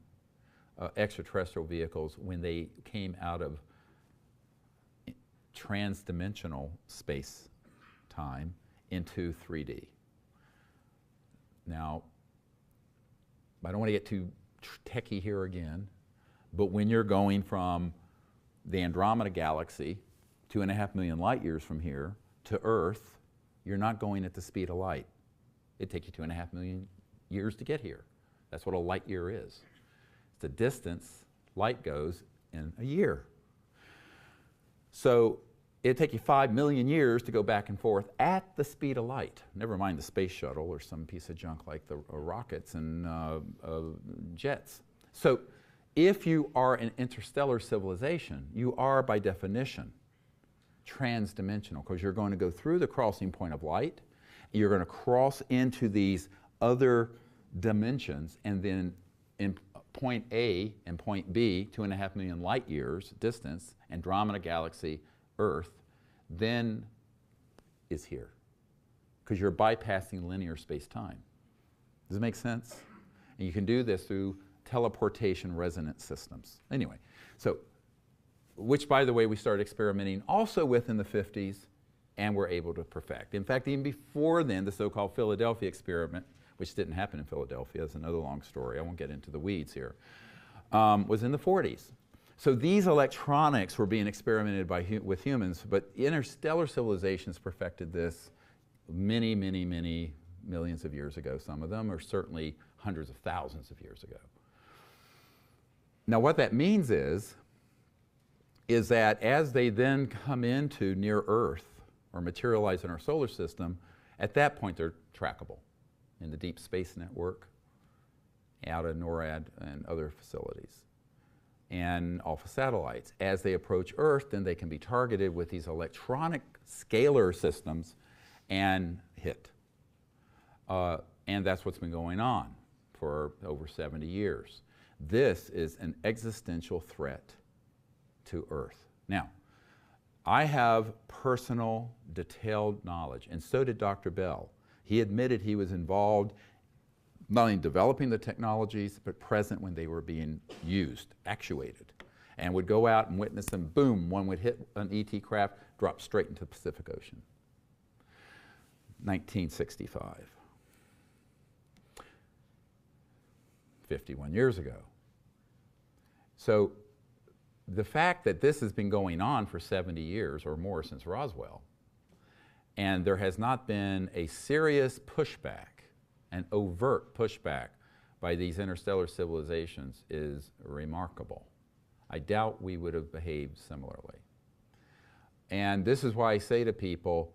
extraterrestrial vehicles when they came out of trans-dimensional space-time into 3D. Now, I don't want to get too techie here again, but when you're going from the Andromeda galaxy, 2.5 million light years from here, to Earth, you're not going at the speed of light. It'd take you 2.5 million years to get here. That's what a light year is. It's the distance light goes in a year. So it'd take you 5 million years to go back and forth at the speed of light. Never mind the space shuttle or some piece of junk like the rockets and jets. So if you are an interstellar civilization, you are by definition trans-dimensional, because you're going to go through the crossing point of light, you're going to cross into these other dimensions, and then in point A and point B, 2.5 million light years distance, Andromeda galaxy, Earth, then is here, because you're bypassing linear space-time. Does it make sense? And you can do this through teleportation resonance systems. Anyway, so, which, by the way, we started experimenting also with in the 50s, and were able to perfect. In fact, even before then, the so-called Philadelphia experiment, which didn't happen in Philadelphia, that's another long story, I won't get into the weeds here, was in the 40s. So these electronics were being experimented with humans, but interstellar civilizations perfected this many, many, many millions of years ago. Some of them are certainly hundreds of thousands of years ago. Now what that means is that as they then come into near Earth or materialize in our solar system, at that point they're trackable in the Deep Space Network, out of NORAD and other facilities, and off of satellites. As they approach Earth, then they can be targeted with these electronic scalar systems and hit. And that's what's been going on for over 70 years. This is an existential threat to Earth. Now, I have personal, detailed knowledge, and so did Dr. Bell. He admitted he was involved not only in developing the technologies, but present when they were being used, actuated, and would go out and witness them. Boom, one would hit an ET craft, drop straight into the Pacific Ocean. 1965. 51 years ago. So the fact that this has been going on for 70 years or more since Roswell, and there has not been a serious pushback, an overt pushback by these interstellar civilizations, is remarkable. I doubt we would have behaved similarly. And this is why I say to people,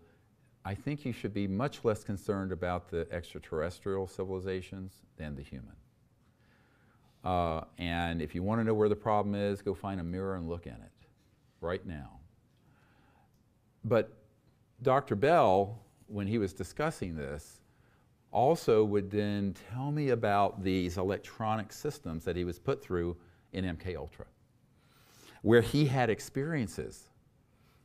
I think you should be much less concerned about the extraterrestrial civilizations than the human. And if you want to know where the problem is, go find a mirror and look in it right now. But Dr. Bell, when he was discussing this, also would then tell me about these electronic systems that he was put through in MK Ultra, where he had experiences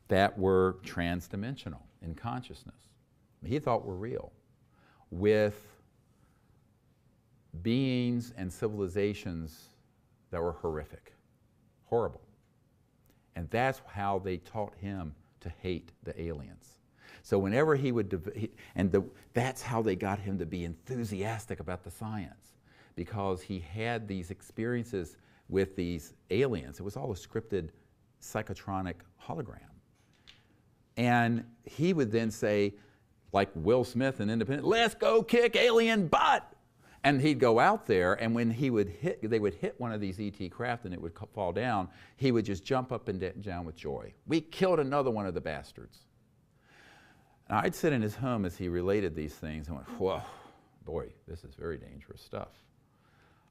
that were trans-dimensional in consciousness, he thought were real, with beings and civilizations that were horrific, horrible. And that's how they taught him to hate the aliens. So whenever he would, that's how they got him to be enthusiastic about the science, because he had these experiences with these aliens. It was all a scripted psychotronic hologram. And he would then say, like Will Smith in Independence, let's go kick alien butt. And he'd go out there, and when they would hit one of these ET craft and it would fall down, he would just jump up and down with joy. We killed another one of the bastards. And I'd sit in his home as he related these things and went, whoa, boy, this is very dangerous stuff.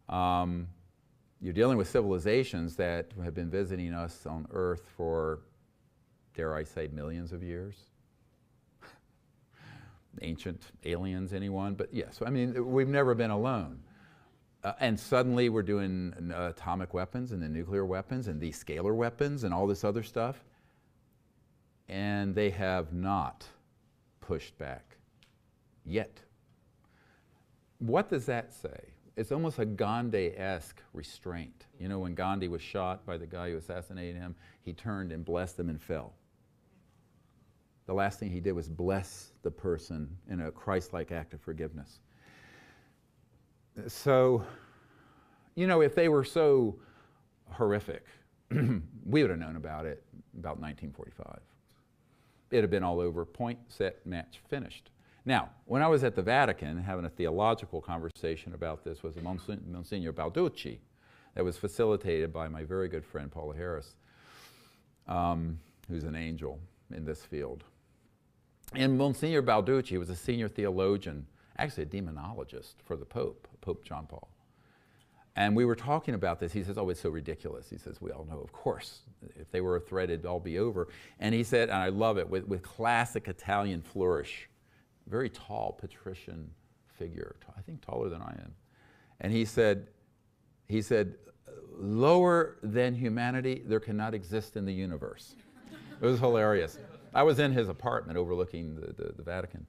You're dealing with civilizations that have been visiting us on Earth for, dare I say, millions of years. Ancient aliens, anyone? But yes, I mean, we've never been alone. And suddenly we're doing atomic weapons and the nuclear weapons and these scalar weapons and all this other stuff. And they have not pushed back yet. What does that say? It's almost a Gandhi-esque restraint. You know, when Gandhi was shot by the guy who assassinated him, he turned and blessed them and fell. The last thing he did was bless the person in a Christ-like act of forgiveness. So, you know, if they were so horrific, we would have known about it about 1945. It had been all over, point, set, match, finished. Now, when I was at the Vatican having a theological conversation about this with Monsignor Balducci, that was facilitated by my very good friend Paula Harris, who's an angel in this field. And Monsignor Balducci was a senior theologian, actually a demonologist for the Pope, Pope John Paul. And we were talking about this. He says, oh, it's so ridiculous. He says, we all know, of course, if they were a threat, it'd all be over. And he said, and I love it, with classic Italian flourish, very tall patrician figure, I think taller than I am. And he said, lower than humanity, there cannot exist in the universe. It was hilarious. I was in his apartment overlooking the Vatican.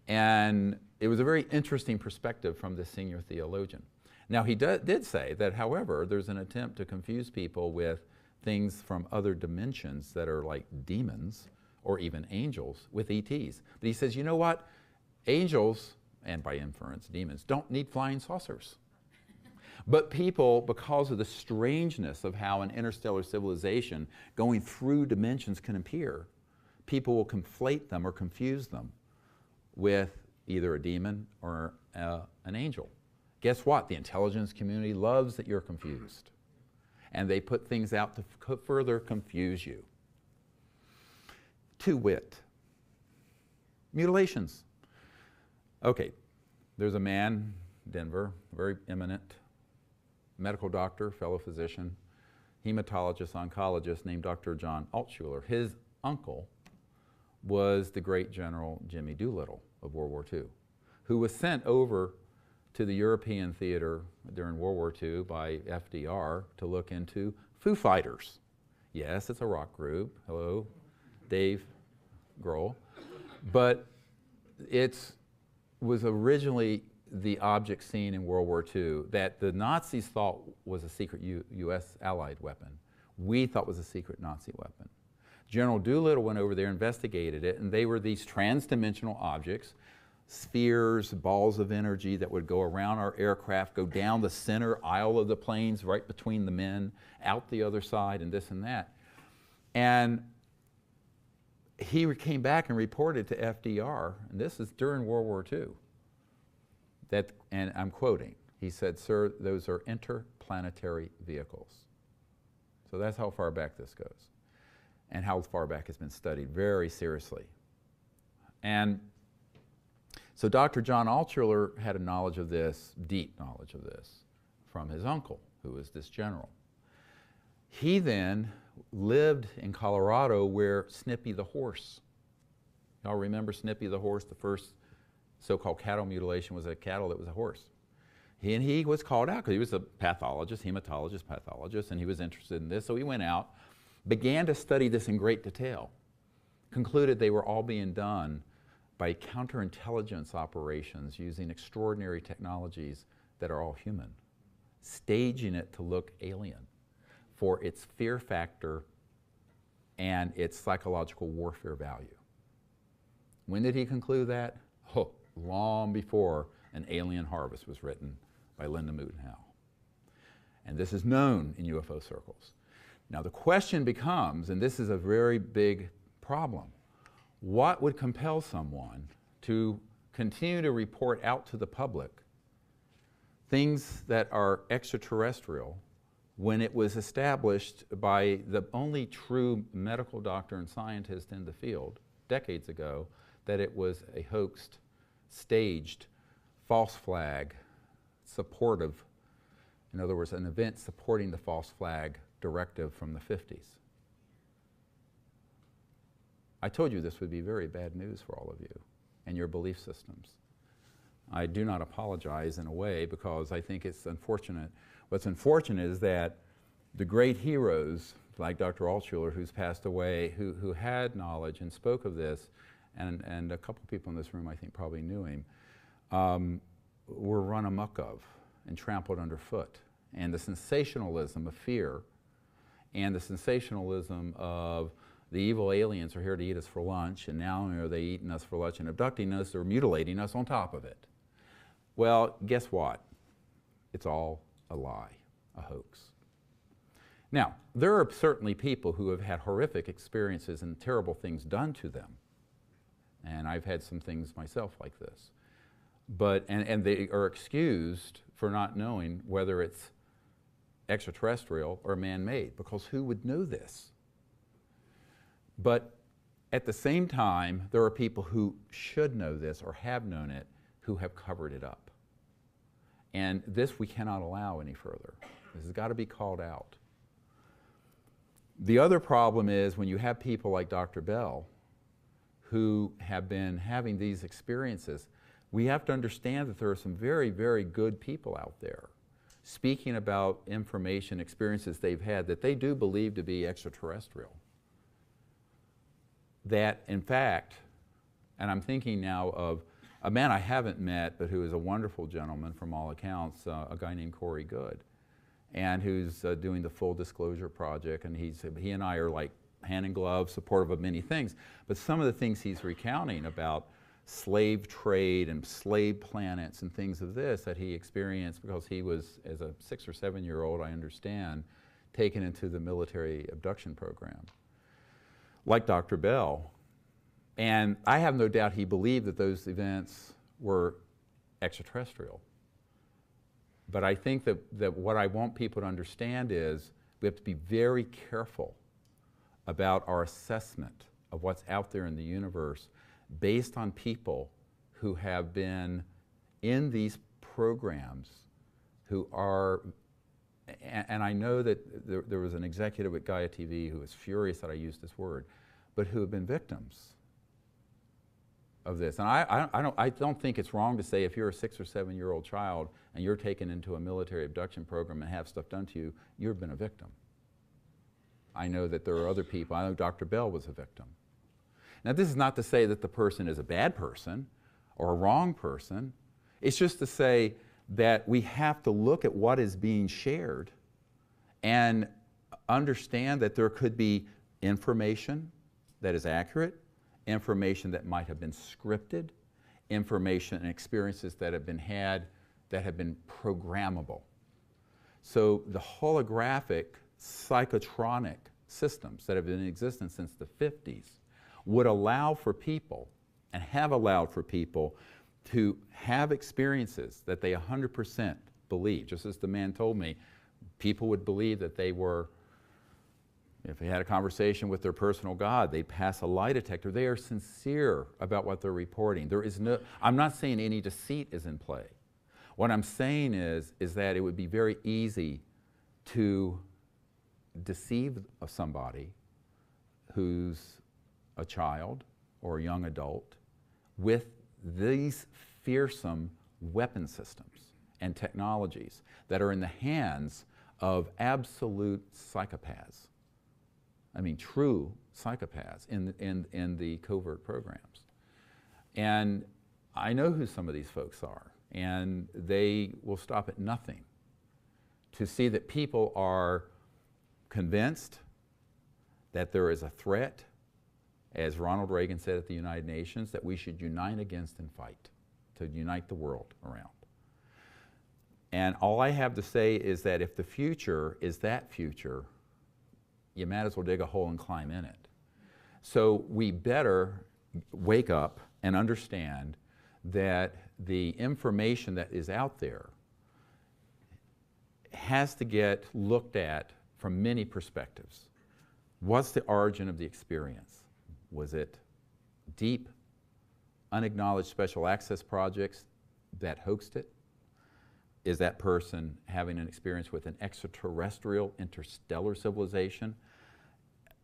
And it was a very interesting perspective from this senior theologian. Now, he did say that, however, there's an attempt to confuse people with things from other dimensions that are like demons or even angels with ETs. But he says, you know what? Angels, and by inference, demons, don't need flying saucers. But people, because of the strangeness of how an interstellar civilization going through dimensions can appear, people will conflate them or confuse them with either a demon or an angel. Guess what? The intelligence community loves that you're confused. And they put things out to further confuse you. To wit, mutilations. Okay, there's a man, Denver, very eminent medical doctor, fellow physician, hematologist, oncologist named Dr. John Altshuler. His uncle was the great General Jimmy Doolittle of World War II, who was sent over to the European theater during World War II by FDR to look into Foo Fighters. Yes, it's a rock group. Hello, Dave Grohl. But it was originally the object seen in World War II that the Nazis thought was a secret U.S. Allied weapon. We thought was a secret Nazi weapon. General Doolittle went over there, investigated it, and they were these trans-dimensional objects, spheres, balls of energy that would go around our aircraft, go down the center aisle of the planes, right between the men, out the other side, and this and that. And he came back and reported to FDR, and this is during World War II, that, and I'm quoting, he said, sir, those are interplanetary vehicles. So that's how far back this goes, and how far back has been studied very seriously. And so Dr. John Altshuler had a knowledge of this, deep knowledge of this, from his uncle, who was this general. He then lived in Colorado where Snippy the horse, y'all remember Snippy the horse? The first so-called cattle mutilation was a cattle that was a horse. He was called out because he was a pathologist, hematologist, pathologist, and he was interested in this. So he went out, began to study this in great detail, concluded they were all being done by counterintelligence operations using extraordinary technologies that are all human, staging it to look alien for its fear factor and its psychological warfare value. When did he conclude that? Oh, long before An Alien Harvest was written by Linda Moulton Howe. And this is known in UFO circles. Now the question becomes, and this is a very big problem, what would compel someone to continue to report out to the public things that are extraterrestrial when it was established by the only true medical doctor and scientist in the field decades ago that it was a hoaxed, staged, false flag, supportive, in other words, an event supporting the false flag directive from the 50s. I told you this would be very bad news for all of you and your belief systems. I do not apologize in a way because I think it's unfortunate. What's unfortunate is that the great heroes like Dr. Altshuler, who's passed away, who had knowledge and spoke of this, and a couple people in this room I think probably knew him, were run amok of and trampled underfoot. And the sensationalism of fear and the sensationalism of the evil aliens are here to eat us for lunch, and not only are they eating us for lunch and abducting us, they're mutilating us on top of it. Well, guess what? It's all a lie, a hoax. Now, there are certainly people who have had horrific experiences and terrible things done to them. And I've had some things myself like this. But, and they are excused for not knowing whether it's extraterrestrial or man-made, because who would know this? But at the same time, there are people who should know this or have known it who have covered it up. And this we cannot allow any further. This has got to be called out. The other problem is when you have people like Dr. Bell who have been having these experiences, we have to understand that there are some very, very good people out there speaking about information, experiences they've had that they do believe to be extraterrestrial. That, in fact, and I'm thinking now of a man I haven't met, but who is a wonderful gentleman from all accounts, a guy named Corey Good, and who's doing the Full Disclosure Project, and he and I are like hand in glove, supportive of many things, but some of the things he's recounting about slave trade and slave planets and things of this that he experienced because he was, as a 6 or 7 year old, I understand, taken into the military abduction program, like Dr. Bell. And I have no doubt he believed that those events were extraterrestrial. But I think that what I want people to understand is we have to be very careful about our assessment of what's out there in the universe based on people who have been in these programs who are, and I know that there was an executive at Gaia TV who was furious that I used this word, but who have been victims of this. And I don't think it's wrong to say if you're a 6 or 7 year old child and you're taken into a military abduction program and have stuff done to you, you've been a victim. I know that there are other people. I know Dr. Bell was a victim. Now, this is not to say that the person is a bad person or a wrong person. It's just to say that we have to look at what is being shared and understand that there could be information that is accurate, information that might have been scripted, information and experiences that have been had that have been programmable. So the holographic psychotronic systems that have been in existence since the 50s would allow for people, and have allowed for people, to have experiences that they 100% believe. Just as the man told me, people would believe that they were, if they had a conversation with their personal God, they'd pass a lie detector. They are sincere about what they're reporting. There is no, I'm not saying any deceit is in play. What I'm saying is that it would be very easy to deceive somebody who's a child or a young adult with these fearsome weapon systems and technologies that are in the hands of absolute psychopaths. I mean, true psychopaths in the covert programs. And I know who some of these folks are, and they will stop at nothing to see that people are convinced that there is a threat as Ronald Reagan said at the United Nations, that we should unite against and fight, to unite the world around. And all I have to say is that if the future is that future, you might as well dig a hole and climb in it. So we better wake up and understand that the information that is out there has to get looked at from many perspectives. What's the origin of the experience? Was it deep, unacknowledged special access projects that hoaxed it? Is that person having an experience with an extraterrestrial, interstellar civilization,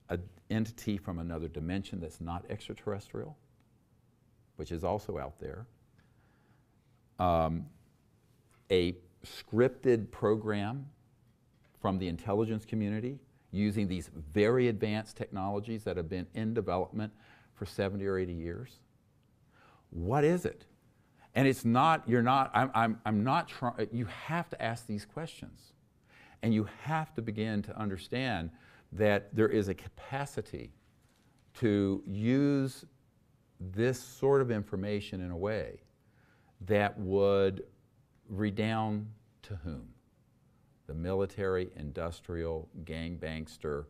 an entity from another dimension that's not extraterrestrial, which is also out there? A scripted program from the intelligence community using these very advanced technologies that have been in development for 70 or 80 years? What is it? And it's not, I'm not trying, you have to ask these questions. And you have to begin to understand that there is a capacity to use this sort of information in a way that would redound to whom? The military, industrial, gangbangster,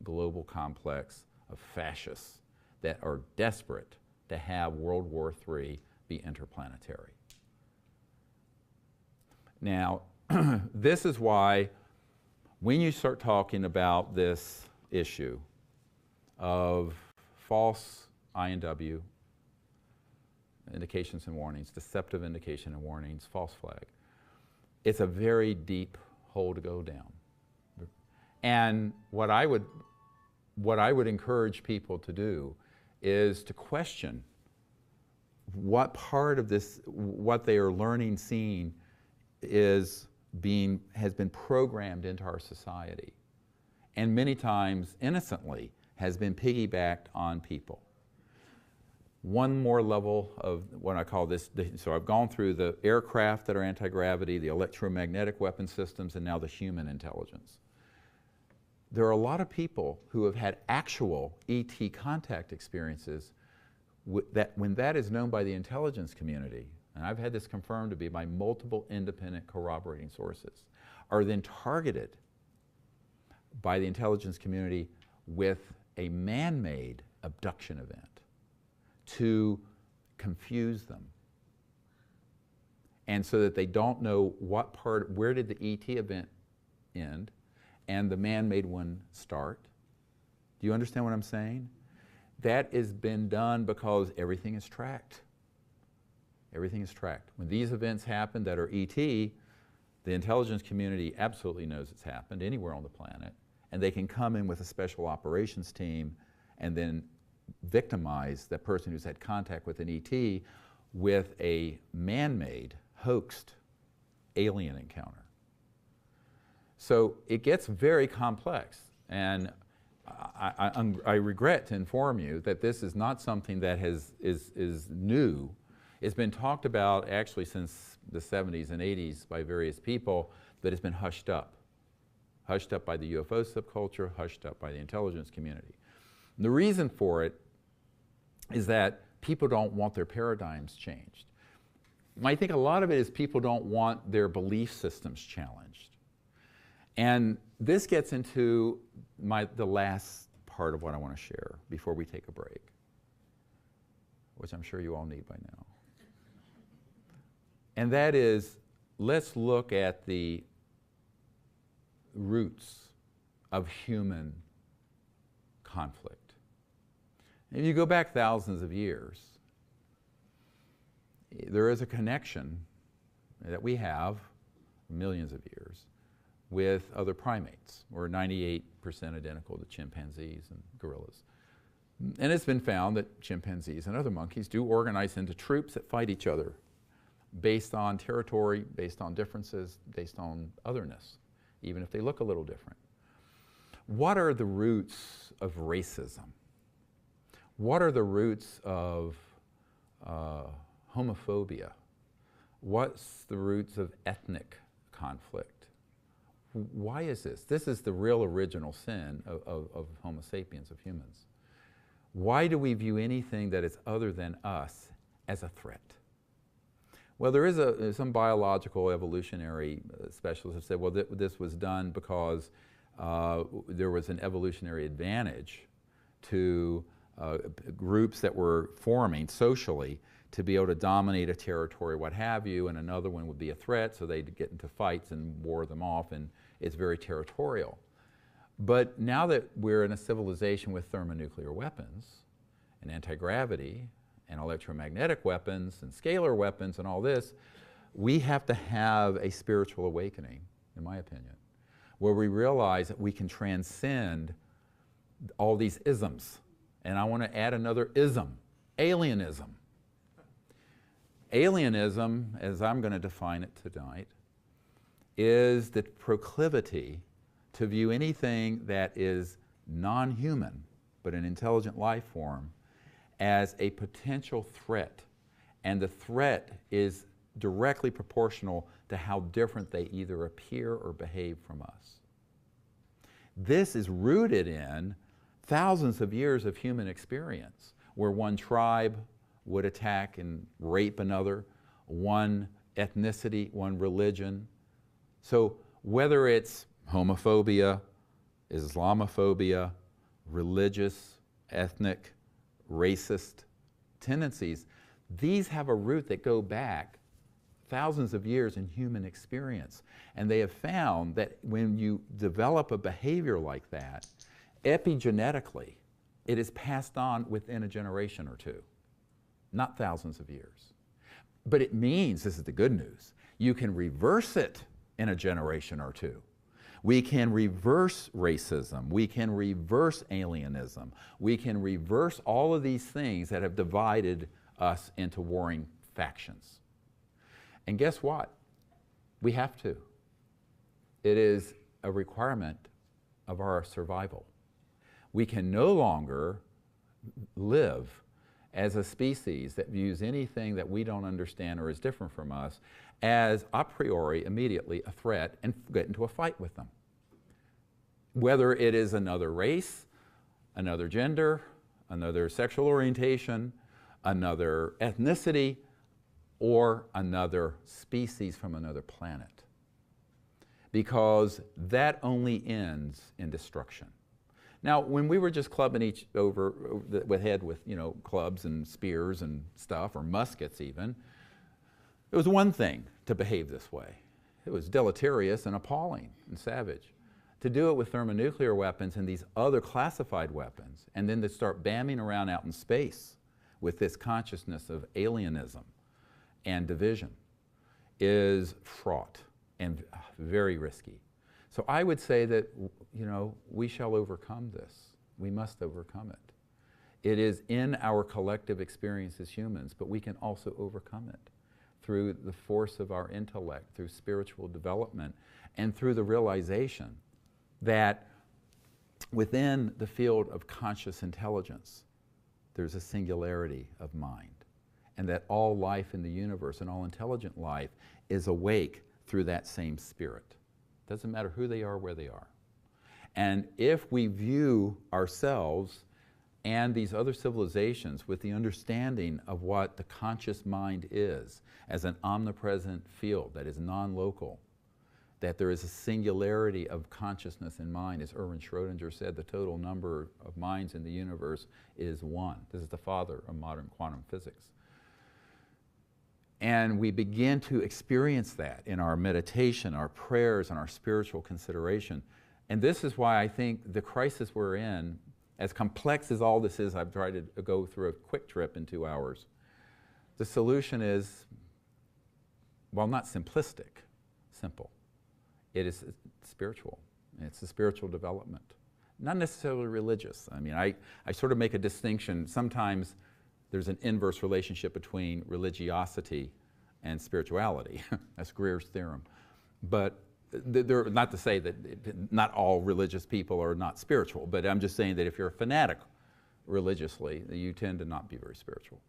global complex of fascists that are desperate to have World War III be interplanetary. Now, this is why when you start talking about this issue of false INW, indications and warnings, deceptive indication and warnings, false flag, it's a very deep hole to go down. And what I would encourage people to do is to question what part of this, what they are learning, seeing, has been programmed into our society, and many times innocently has been piggybacked on people. One more level of what I call this, so I've gone through the aircraft that are anti-gravity, the electromagnetic weapon systems, and now the human intelligence. There are a lot of people who have had actual ET contact experiences that when that is known by the intelligence community, and I've had this confirmed to be by multiple independent corroborating sources, are then targeted by the intelligence community with a man-made abduction event to confuse them. And so that they don't know what part, where did the ET event end and the man-made one start. Do you understand what I'm saying? That has been done because everything is tracked. Everything is tracked. When these events happen that are ET, the intelligence community absolutely knows it's happened anywhere on the planet, and they can come in with a special operations team and then victimize that person who's had contact with an ET with a man-made, hoaxed alien encounter. So it gets very complex, and I regret to inform you that this is not something that is new. It's been talked about actually since the 70s and 80s by various people, but it's been hushed up. Hushed up by the UFO subculture, hushed up by the intelligence community. And the reason for it is that people don't want their paradigms changed. I think a lot of it is people don't want their belief systems challenged. And this gets into the last part of what I want to share before we take a break, which I'm sure you all need by now. And that is, let's look at the roots of human conflict. If you go back thousands of years, there is a connection that we have, millions of years, with other primates. We're 98% identical to chimpanzees and gorillas. And it's been found that chimpanzees and other monkeys do organize into troops that fight each other based on territory, based on differences, based on otherness, even if they look a little different. What are the roots of racism? What are the roots of homophobia? What's the roots of ethnic conflict? Why is this? This is the real original sin of Homo sapiens, of humans. Why do we view anything that is other than us as a threat? Well, there is some biological evolutionary specialists have said, well, this was done because there was an evolutionary advantage to groups that were forming socially to be able to dominate a territory, what have you, and another one would be a threat, so they'd get into fights and war them off, and it's very territorial. But now that we're in a civilization with thermonuclear weapons and anti-gravity and electromagnetic weapons and scalar weapons and all this, we have to have a spiritual awakening, in my opinion, where we realize that we can transcend all these isms. And I want to add another ism, alienism. Alienism, as I'm going to define it tonight, is the proclivity to view anything that is non-human, but an intelligent life form, as a potential threat. And the threat is directly proportional to how different they either appear or behave from us. This is rooted in thousands of years of human experience, where one tribe would attack and rape another, one ethnicity, one religion. So whether it's homophobia, Islamophobia, religious, ethnic, racist tendencies, these have a root that go back thousands of years in human experience. And they have found that when you develop a behavior like that, epigenetically, it is passed on within a generation or two, not thousands of years. But it means, this is the good news, you can reverse it in a generation or two. We can reverse racism. We can reverse alienism. We can reverse all of these things that have divided us into warring factions. And guess what? We have to. It is a requirement of our survival. We can no longer live as a species that views anything that we don't understand or is different from us as a priori, immediately, a threat and get into a fight with them. Whether it is another race, another gender, another sexual orientation, another ethnicity, or another species from another planet. Because that only ends in destruction. Now, when we were just clubbing each over the head with, clubs and spears and stuff, or muskets even, it was one thing to behave this way. It was deleterious and appalling and savage. To do it with thermonuclear weapons and these other classified weapons, and then to start bamming around out in space with this consciousness of alienism and division, is fraught and very risky. So I would say that, we shall overcome this. We must overcome it. It is in our collective experience as humans, but we can also overcome it through the force of our intellect, through spiritual development, and through the realization that within the field of conscious intelligence, there's a singularity of mind, and that all life in the universe and all intelligent life is awake through that same spirit. Doesn't matter who they are, where they are. And if we view ourselves and these other civilizations with the understanding of what the conscious mind is as an omnipresent field that is non-local, that there is a singularity of consciousness in mind. As Erwin Schrödinger said, the total number of minds in the universe is one. This is the father of modern quantum physics. And we begin to experience that in our meditation, our prayers, and our spiritual consideration. And this is why I think the crisis we're in, as complex as all this is, I've tried to go through a quick trip in 2 hours. The solution is, well, not simplistic, simple. It is spiritual. It's a spiritual development, not necessarily religious. I mean, I sort of make a distinction. Sometimes there's an inverse relationship between religiosity and spirituality. That's Greer's theorem. But not to say that not all religious people are not spiritual, but I'm just saying that if you're a fanatic religiously, you tend to not be very spiritual.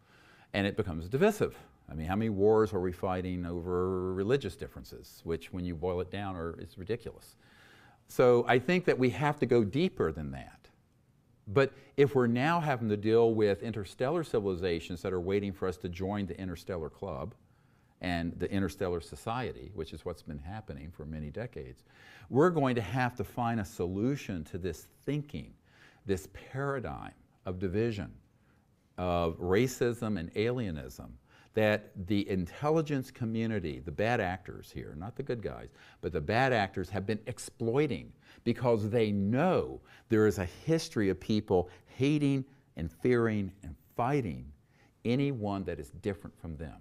And it becomes divisive. I mean, how many wars are we fighting over religious differences, which when you boil it down is ridiculous. So I think that we have to go deeper than that. But if we're now having to deal with interstellar civilizations that are waiting for us to join the interstellar club and the interstellar society, which is what's been happening for many decades, we're going to have to find a solution to this thinking, this paradigm of division, of racism and alienism, that the intelligence community, the bad actors here, not the good guys, but the bad actors have been exploiting because they know there is a history of people hating and fearing and fighting anyone that is different from them,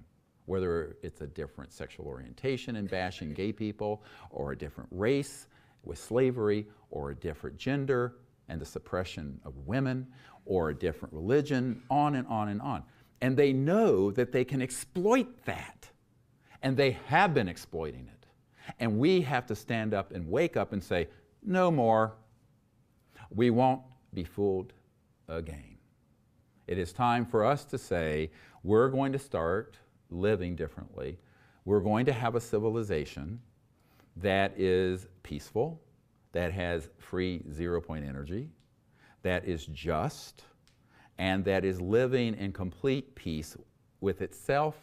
whether it's a different sexual orientation and bashing gay people, or a different race with slavery, or a different gender and the suppression of women, or a different religion, on and on and on. And they know that they can exploit that. And they have been exploiting it. And we have to stand up and wake up and say, no more. We won't be fooled again. It is time for us to say, we're going to start living differently. We're going to have a civilization that is peaceful, that has free zero-point energy, that is just, and that is living in complete peace with itself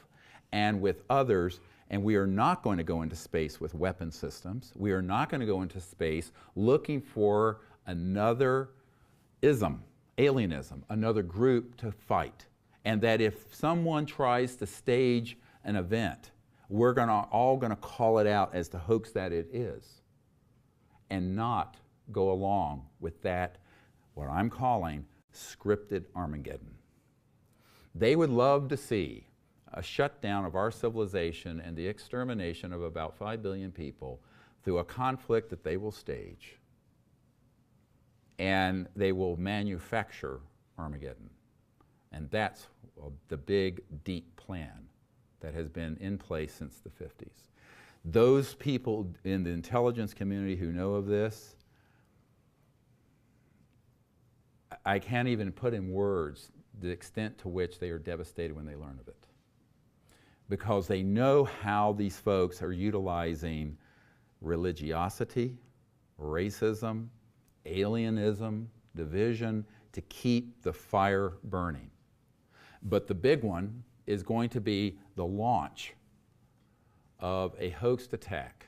and with others. And we are not going to go into space with weapon systems. We are not going to go into space looking for another alienism, another group to fight. And that if someone tries to stage an event, we're all going to call it out as the hoax that it is, and not go along with that, what I'm calling scripted Armageddon. They would love to see a shutdown of our civilization and the extermination of about 5 billion people through a conflict that they will stage. And they will manufacture Armageddon. And that's the big, deep plan that has been in place since the 50s. Those people in the intelligence community who know of this, I can't even put in words the extent to which they are devastated when they learn of it. Because they know how these folks are utilizing religiosity, racism, alienism, division to keep the fire burning. But the big one is going to be the launch of a hoaxed attack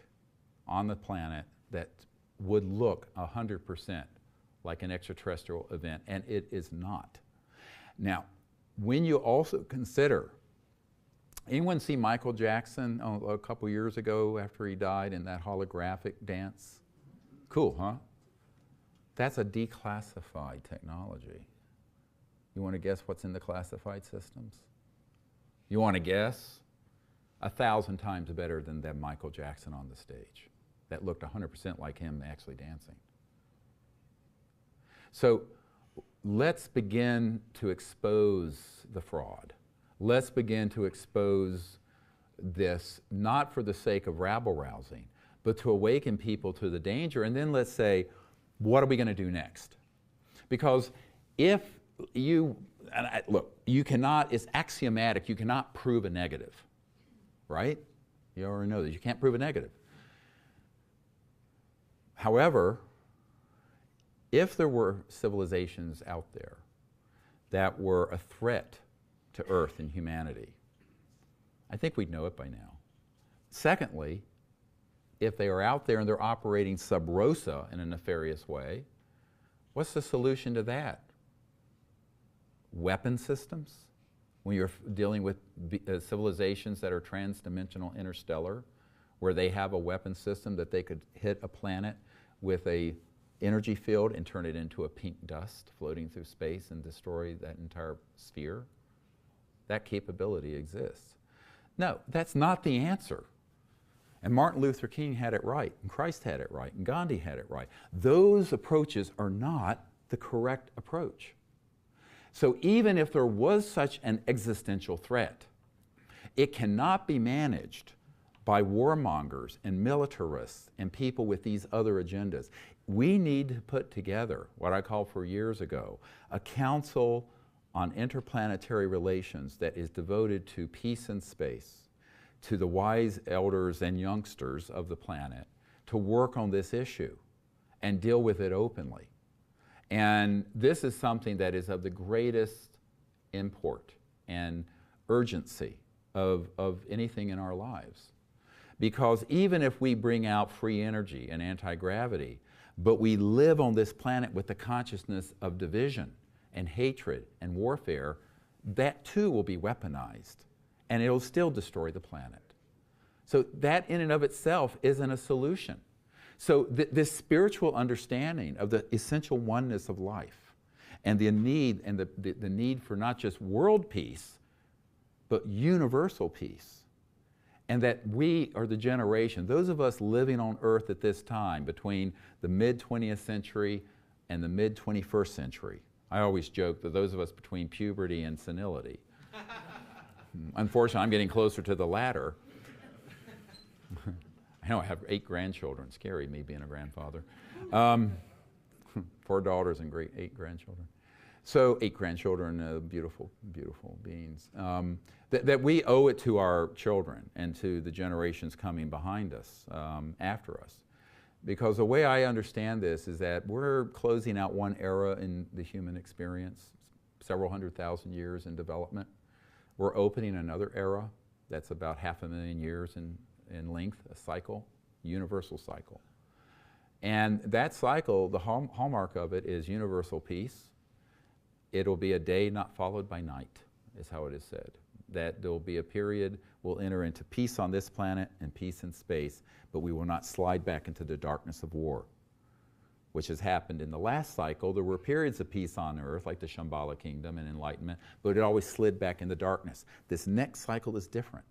on the planet that would look 100% like an extraterrestrial event, and it is not. Now, when you also consider, anyone see Michael Jackson a couple years ago after he died in that holographic dance? Cool, huh? That's a declassified technology. You want to guess what's in the classified systems? You want to guess? 1,000 times better than that Michael Jackson on the stage. That looked 100% like him actually dancing. So let's begin to expose the fraud. Let's begin to expose this, not for the sake of rabble-rousing, but to awaken people to the danger. And then let's say, what are we going to do next? Because if you, look, you cannot, it's axiomatic, you cannot prove a negative, right? You already know that you can't prove a negative. However, if there were civilizations out there that were a threat to Earth and humanity, I think we'd know it by now. Secondly, if they are out there and they're operating sub rosa in a nefarious way, what's the solution to that? Weapon systems? When you're dealing with civilizations that are trans-dimensional interstellar, where they have a weapon system that they could hit a planet with a energy field and turn it into a pink dust floating through space and destroy that entire sphere? That capability exists. No, that's not the answer. And Martin Luther King had it right, and Christ had it right, and Gandhi had it right. Those approaches are not the correct approach. So even if there was such an existential threat, it cannot be managed by warmongers and militarists and people with these other agendas. We need to put together what I called for years ago, a council on interplanetary relations that is devoted to peace and space, to the wise elders and youngsters of the planet, to work on this issue and deal with it openly. And this is something that is of the greatest import and urgency of anything in our lives. Because even if we bring out free energy and anti-gravity, but we live on this planet with the consciousness of division and hatred and warfare, that too will be weaponized, and it'll still destroy the planet. So that in and of itself isn't a solution. So this spiritual understanding of the essential oneness of life and the need for not just world peace, but universal peace. And that we are the generation, those of us living on Earth at this time between the mid-20th century and the mid-21st century. I always joke that those of us between puberty and senility. Unfortunately, I'm getting closer to the latter. I know I have 8 grandchildren. Scary, me being a grandfather. 4 daughters and 8 grandchildren. So 8 grandchildren, beautiful, beautiful beings. That we owe it to our children and to the generations coming behind us, after us. Because the way I understand this is that we're closing out one era in the human experience, several 100,000 years in development. We're opening another era that's about 500,000 years in length, a cycle, universal cycle. And that cycle, the hallmark of it is universal peace. It'll be a day not followed by night, is how it is said. That there will be a period, we'll enter into peace on this planet and peace in space, but we will not slide back into the darkness of war, which has happened in the last cycle. There were periods of peace on Earth, like the Shambhala Kingdom and Enlightenment, but it always slid back into darkness. This next cycle is different.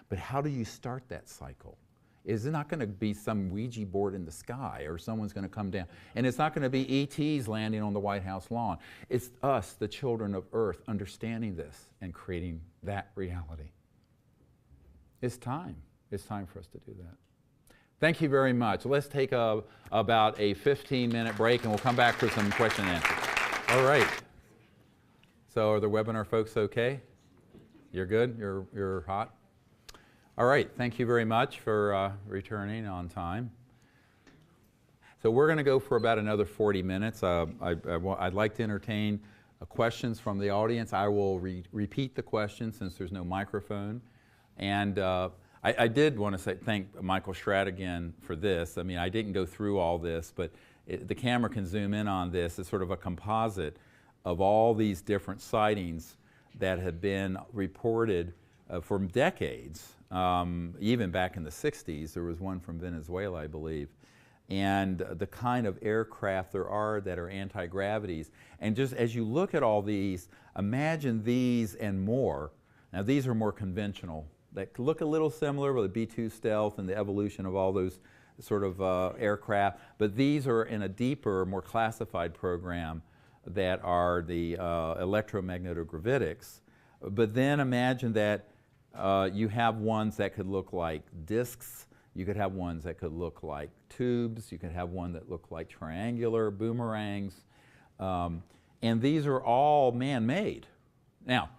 But how do you start that cycle? Is it not going to be some Ouija board in the sky, or someone's going to come down? And it's not going to be ETs landing on the White House lawn. It's us, the children of Earth, understanding this and creating that reality. It's time. It's time for us to do that. Thank you very much. Let's take about a 15-minute break, and we'll come back for some question and answers. All right. So are the webinar folks okay? You're good? You're hot? All right, thank you very much for returning on time. So we're going to go for about another 40 minutes. I'd like to entertain questions from the audience. I will repeat the question since there's no microphone. And I did want to thank Michael Schratt again for this. I mean, I didn't go through all this, but the camera can zoom in on this. It's sort of a composite of all these different sightings that have been reported for decades. Even back in the 60s, there was one from Venezuela, I believe. And the kind of aircraft there are that are anti-gravities. And just as you look at all these, imagine these and more. Now these are more conventional, that look a little similar with the B-2 stealth and the evolution of all those sort of aircraft. But these are in a deeper, more classified program that are the electromagnetogravitics. But then imagine that you have ones that could look like discs. You could have ones that could look like tubes. You could have one that looked like triangular boomerangs. And these are all man-made. Now,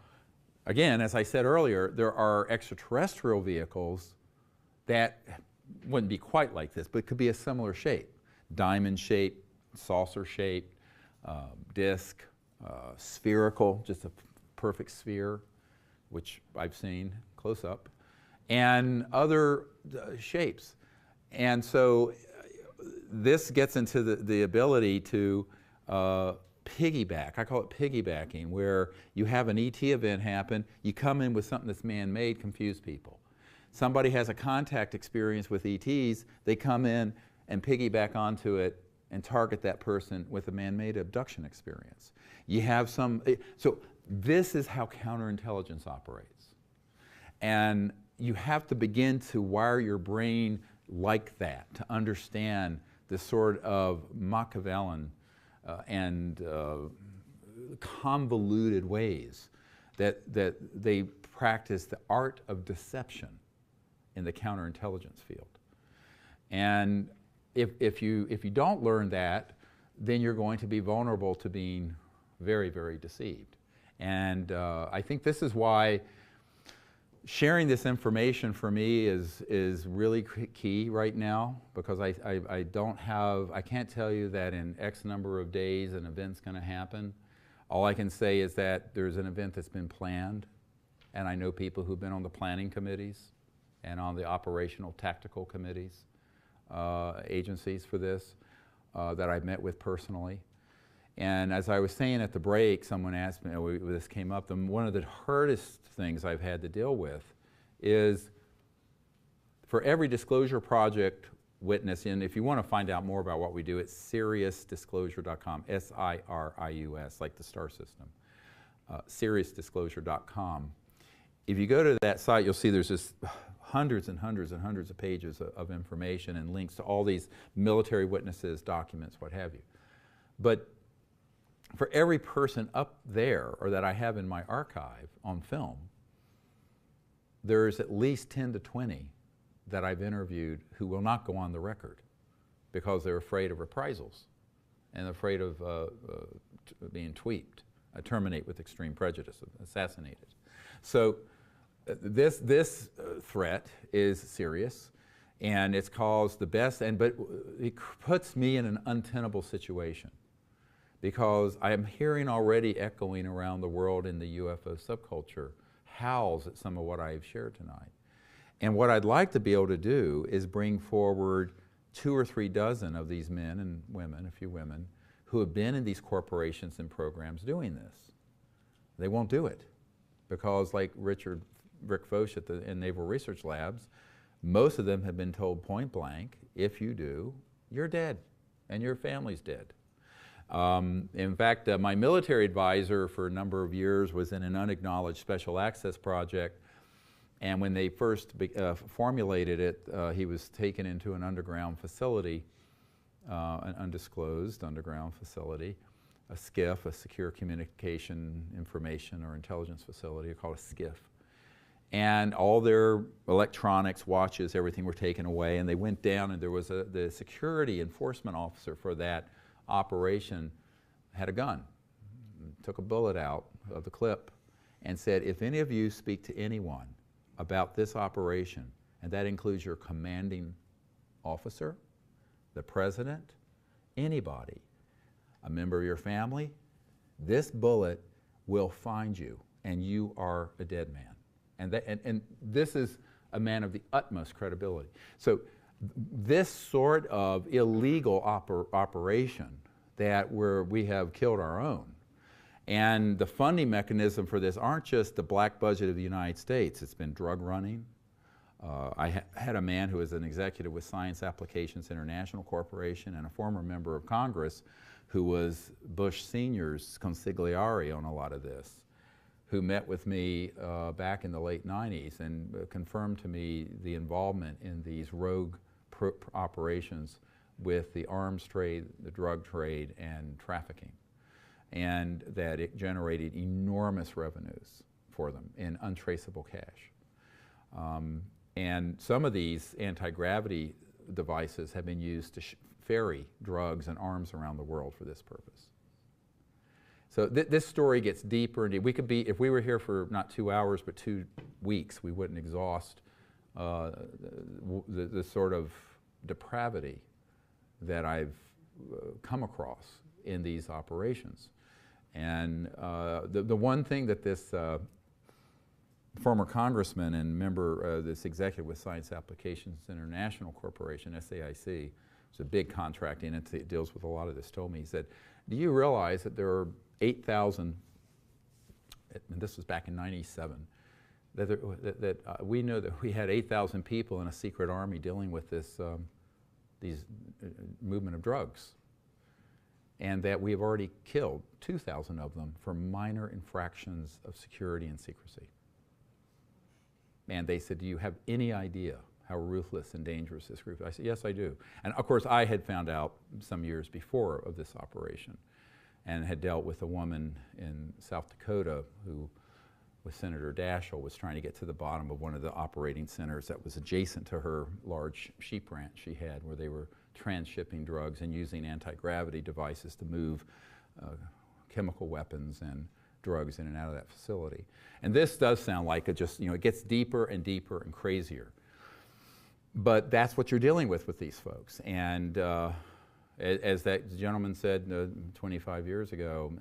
again, as I said earlier, there are extraterrestrial vehicles that wouldn't be quite like this, but could be a similar shape. Diamond shape, saucer shape, disc, spherical, just a perfect sphere, which I've seen close up, and other shapes. And so this gets into the ability to piggyback. I call it piggybacking, where you have an ET event happen, you come in with something that's man-made, confuse people. Somebody has a contact experience with ETs, they come in and piggyback onto it and target that person with a man-made abduction experience. You have some, so this is how counterintelligence operates. And you have to begin to wire your brain like that to understand the sort of Machiavellian and convoluted ways that they practice the art of deception in the counterintelligence field. And if you don't learn that, then you're going to be vulnerable to being very, very deceived. And I think this is why sharing this information for me is really key right now, because I don't have, I can't tell you that in X number of days an event's going to happen. All I can say is that there's an event that's been planned, and I know people who've been on the planning committees and on the operational tactical committees, agencies for this, that I've met with personally. And as I was saying at the break, someone asked me, this came up, one of the hardest things I've had to deal with is for every disclosure project witness, and if you want to find out more about what we do, it's SiriusDisclosure.com, S-I-R-I-U-S, like the star system, SiriusDisclosure.com. If you go to that site, you'll see there's just hundreds and hundreds and hundreds of pages of information and links to all these military witnesses, documents, what have you. But for every person up there, or that I have in my archive on film, there's at least 10 to 20 that I've interviewed who will not go on the record because they're afraid of reprisals and afraid of being tweaked, terminate with extreme prejudice, assassinated. So this threat is serious, and it's caused the best, but it puts me in an untenable situation, because I am hearing already echoing around the world in the UFO subculture howls at some of what I've shared tonight. And what I'd like to be able to do is bring forward 2 or 3 dozen of these men and women, a few women, who have been in these corporations and programs doing this. They won't do it, because like Rick Foch in Naval Research Labs, most of them have been told point blank, if you do, you're dead, and your family's dead. In fact, my military advisor for a number of years was in an Unacknowledged Special Access Project, and when they first formulated it, he was taken into an underground facility, an undisclosed underground facility, a SCIF, a Secure Communication Information or Intelligence Facility, called a SCIF. And all their electronics, watches, everything were taken away, and they went down, and there was the security enforcement officer for that operation had a gun, took a bullet out of the clip, and said, if any of you speak to anyone about this operation, and that includes your commanding officer, the president, anybody, a member of your family, this bullet will find you, and you are a dead man. And this is a man of the utmost credibility. So this sort of illegal operation that we have killed our own, and the funding mechanism for this aren't just the black budget of the United States. It's been drug running. I had a man who was an executive with Science Applications International Corporation and a former member of Congress who was Bush Sr.'s consigliere on a lot of this, who met with me back in the late 90s and confirmed to me the involvement in these rogue operations with the arms trade, the drug trade, and trafficking, and that it generated enormous revenues for them in untraceable cash. And some of these anti-gravity devices have been used to ferry drugs and arms around the world for this purpose. So this story gets deeper and deeper. We could be, if we were here for not 2 hours but 2 weeks, we wouldn't exhaust the sort of depravity that I've come across in these operations. And the one thing that this former congressman and member, this executive with Science Applications International Corporation, SAIC, it's a big contracting entity that deals with a lot of this, told me, he said, do you realize that there are 8,000, and this was back in '97, we know that we had 8,000 people in a secret army dealing with this these movement of drugs, and that we have already killed 2,000 of them for minor infractions of security and secrecy. And they said, do you have any idea how ruthless and dangerous this group is? I said, yes, I do. And of course, I had found out some years before of this operation and had dealt with a woman in South Dakota who, with Senator Daschle, was trying to get to the bottom of one of the operating centers that was adjacent to her large sheep ranch she had, where they were transshipping drugs and using anti-gravity devices to move chemical weapons and drugs in and out of that facility. And this does sound like it gets deeper and deeper and crazier. But that's what you're dealing with these folks. And as that gentleman said 25 years ago,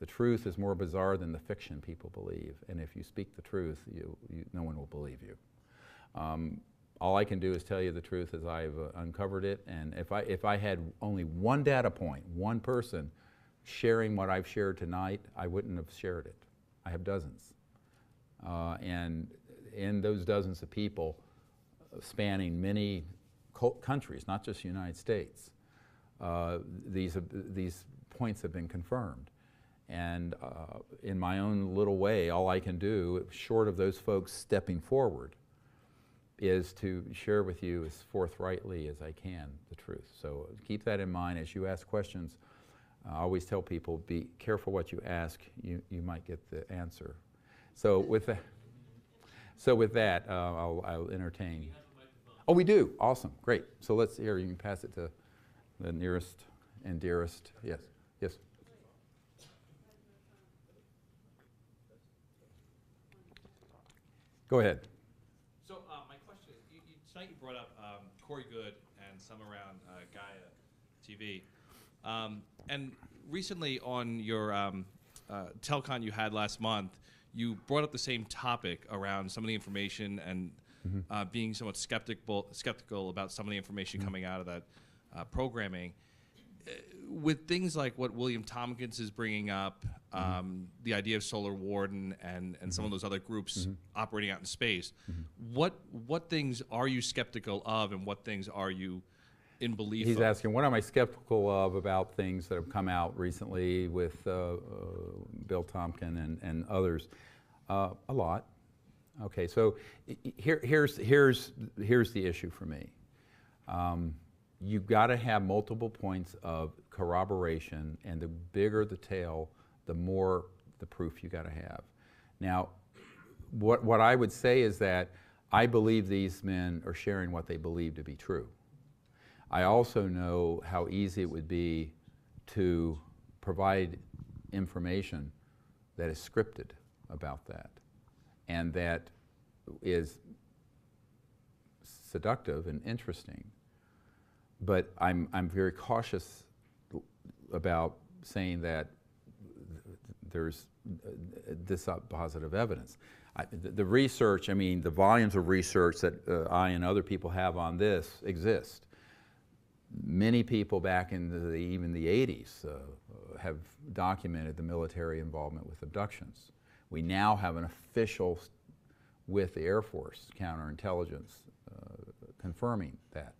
the truth is more bizarre than the fiction people believe. And if you speak the truth, no one will believe you. All I can do is tell you the truth as I've uncovered it. And if I had only one data point, one person sharing what I've shared tonight, I wouldn't have shared it. I have dozens. And in those dozens of people spanning many countries, not just the United States, these points have been confirmed. And in my own little way, all I can do, short of those folks stepping forward, is to share with you as forthrightly as I can the truth. So keep that in mind as you ask questions. I always tell people, be careful what you ask, you might get the answer. So with that, I'll entertain. Oh, we do? Awesome, great. So let's hear, you can pass it to the nearest and dearest. Yes, yes. Go ahead. So my question is, tonight you brought up Corey Good and some around Gaia TV. And recently on your telecon you had last month, you brought up the same topic around some of the information and being somewhat skeptical about some of the information coming out of that programming. With things like what William Tompkins is bringing up, the idea of Solar Warden and some of those other groups operating out in space, what things are you skeptical of and what things are you in belief He's of? asking, what am I skeptical of about things that have come out recently with Bill Tompkins and others? A lot. Okay, so here's the issue for me. You've got to have multiple points of corroboration, and the bigger the tale, the more the proof you got to have. Now, what I would say is that I believe these men are sharing what they believe to be true. I also know how easy it would be to provide information that is scripted about that, and that is seductive and interesting. But I'm very cautious about saying that there's dispositive evidence. The research, I mean, the volumes of research that I and other people have on this exist. Many people back in even the 80s have documented the military involvement with abductions. We now have an official with the Air Force counterintelligence confirming that.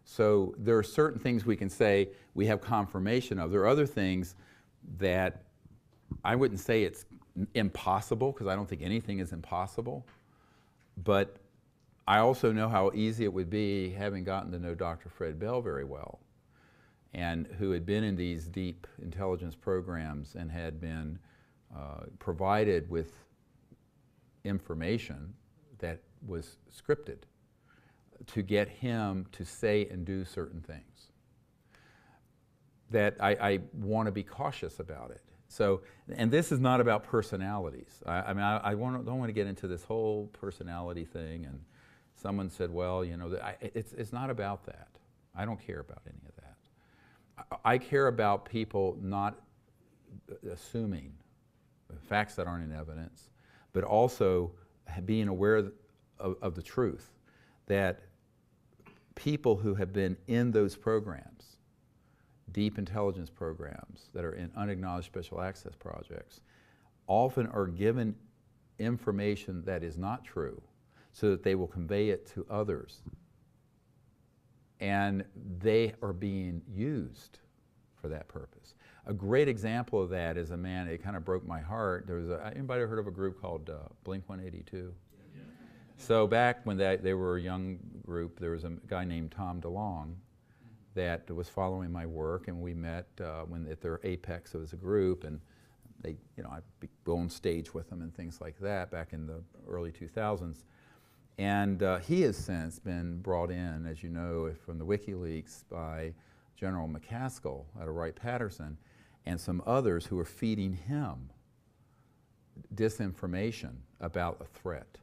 So there are certain things we can say we have confirmation of. There are other things that I wouldn't say it's impossible, because I don't think anything is impossible, but I also know how easy it would be, having gotten to know Dr. Fred Bell very well, and who had been in these deep intelligence programs and had been provided with information that was scripted, to get him to say and do certain things. That I want to be cautious about it. So, and this is not about personalities. I mean, I don't want to get into this whole personality thing. And someone said, well, you know, it's not about that. I don't care about any of that. I care about people not assuming facts that aren't in evidence, but also being aware of the truth. That people who have been in those programs, deep intelligence programs that are in unacknowledged special access projects, often are given information that is not true so that they will convey it to others. And they are being used for that purpose. A great example of that is a man, it kind of broke my heart. There was anybody heard of a group called Blink-182? So back when they were a young group, there was a guy named Tom DeLonge that was following my work, and we met at their apex as a group, and they, you know, I'd go on stage with them and things like that back in the early 2000s. And he has since been brought in, as you know, from the WikiLeaks by General McCaskill out of Wright-Patterson, and some others who are feeding him disinformation about a threat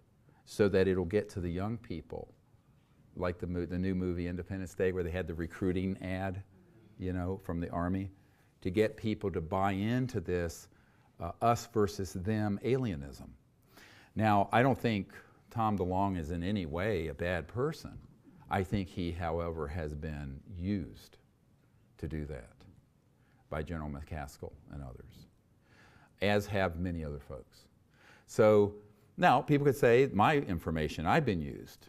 so that it'll get to the young people, like the new movie Independence Day, where they had the recruiting ad, you know, from the Army, to get people to buy into this us versus them alienism. Now, I don't think Tom DeLonge is in any way a bad person. I think he, however, has been used to do that by General McCaskill and others, as have many other folks. So now people could say, my information, I've been used.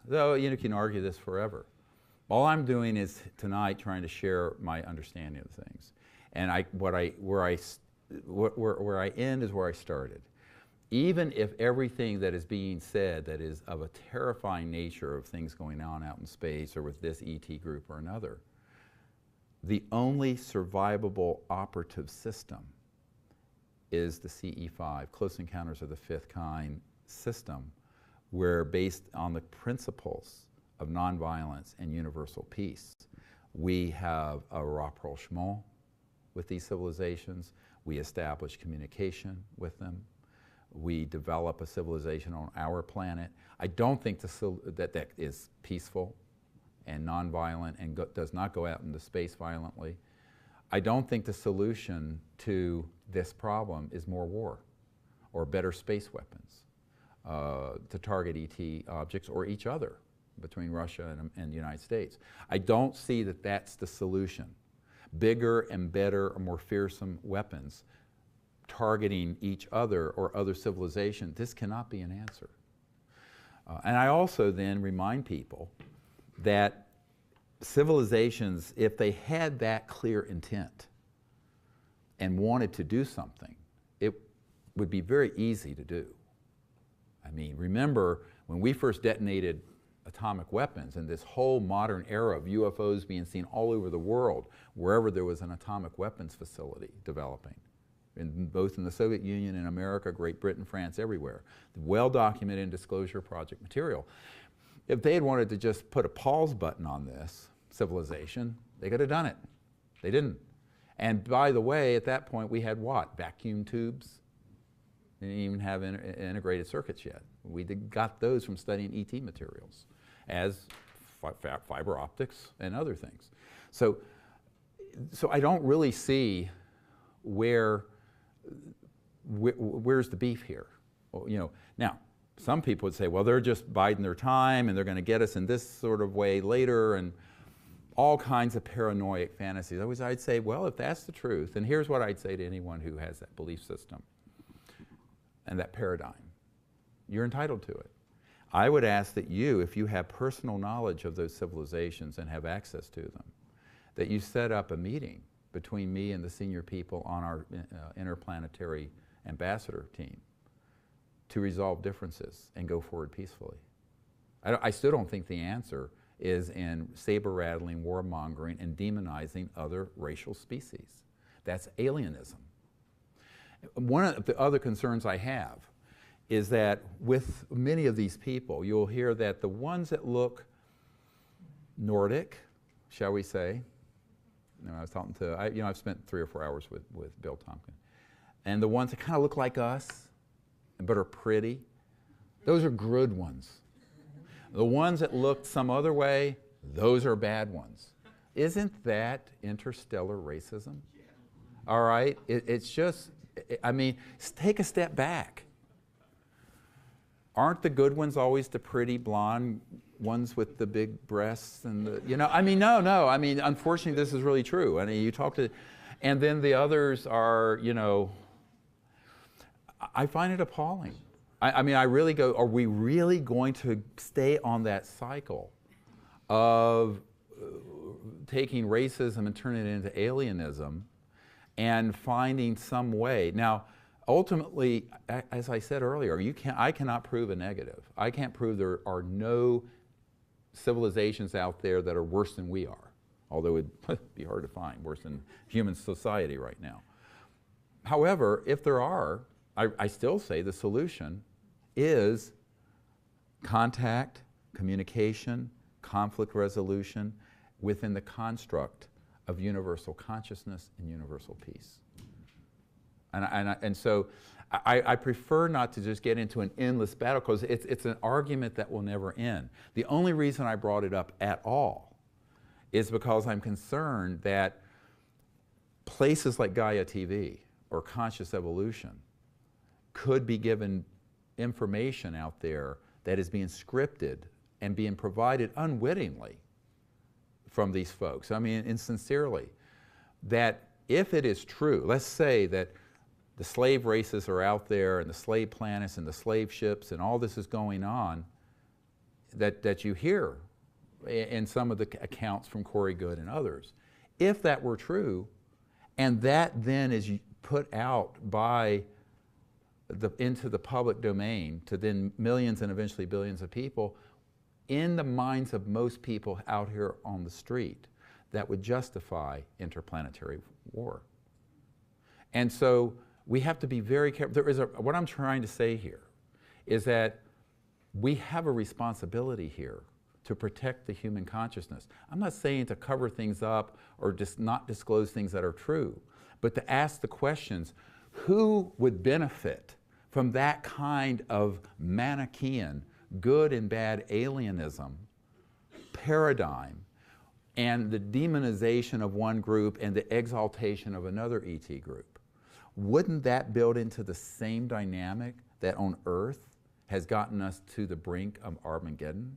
Though you can argue this forever. All I'm doing is tonight trying to share my understanding of things. And where I end is where I started. Even if everything that is being said that is of a terrifying nature of things going on out in space or with this ET group or another, the only survivable operative system is the CE5, Close Encounters of the Fifth Kind system, where based on the principles of nonviolence and universal peace, we have a rapprochement with these civilizations, we establish communication with them, we develop a civilization on our planet. I don't think that is peaceful and nonviolent and does not go out into space violently. I don't think the solution to this problem is more war or better space weapons to target ET objects or each other between Russia and the United States. I don't see that that's the solution. Bigger and better or more fearsome weapons targeting each other or other civilization, this cannot be an answer. And I also then remind people that civilizations, if they had that clear intent and wanted to do something, it would be very easy to do. I mean, remember when we first detonated atomic weapons and this whole modern era of UFOs being seen all over the world, wherever there was an atomic weapons facility developing, both in the Soviet Union and America, Great Britain, France, everywhere. Well-documented in Disclosure Project material. If they had wanted to just put a pause button on this civilization, they could have done it. They didn't. And by the way, at that point, we had what? Vacuum tubes? They didn't even have integrated circuits yet. We got those from studying ET materials, as fiber optics and other things. So I don't really see where's the beef here. Well, you know, now, some people would say, well, they're just biding their time and they're going to get us in this sort of way later, and all kinds of paranoid fantasies. I'd say, well, if that's the truth, and here's what I'd say to anyone who has that belief system and that paradigm. You're entitled to it. I would ask that you, if you have personal knowledge of those civilizations and have access to them, that you set up a meeting between me and the senior people on our interplanetary ambassador team to resolve differences and go forward peacefully. I still don't think the answer is in saber-rattling, warmongering, and demonizing other racial species. That's alienism. One of the other concerns I have is that with many of these people, you'll hear that the ones that look Nordic, shall we say, I was talking to, I've spent 3 or 4 hours with Bill Tompkin, and the ones that kind of look like us, but are pretty, those are good ones. The ones that look some other way, those are bad ones. Isn't that interstellar racism? All right? It's just, I mean, take a step back. Aren't the good ones always the pretty blonde ones with the big breasts and the, no, I mean, unfortunately, this is really true. I mean, you talk to, and then the others are, I find it appalling. I mean, I really go, are we really going to stay on that cycle of taking racism and turning it into alienism and finding some way? Now, ultimately, as I said earlier, I cannot prove a negative. I can't prove there are no civilizations out there that are worse than we are, although it would be hard to find worse than human society right now. However, if there are, I still say the solution is contact, communication, conflict resolution within the construct of universal consciousness and universal peace. And so I prefer not to just get into an endless battle, because it's an argument that will never end. The only reason I brought it up at all is because I'm concerned that places like Gaia TV or Conscious Evolution could be given information out there that is being scripted and being provided unwittingly from these folks. I mean, and sincerely, that if it is true, let's say that the slave races are out there and the slave planets and the slave ships and all this is going on, that you hear in some of the accounts from Corey Goode and others. If that were true, and that then is put out by into the public domain to then millions and eventually billions of people, in the minds of most people out here on the street, that would justify interplanetary war. And so we have to be very careful. What I'm trying to say here is that we have a responsibility here to protect the human consciousness. I'm not saying to cover things up or just not disclose things that are true, but to ask the questions, who would benefit from that kind of Manichaean, good and bad alienism paradigm, and the demonization of one group and the exaltation of another ET group? Wouldn't that build into the same dynamic that on Earth has gotten us to the brink of Armageddon?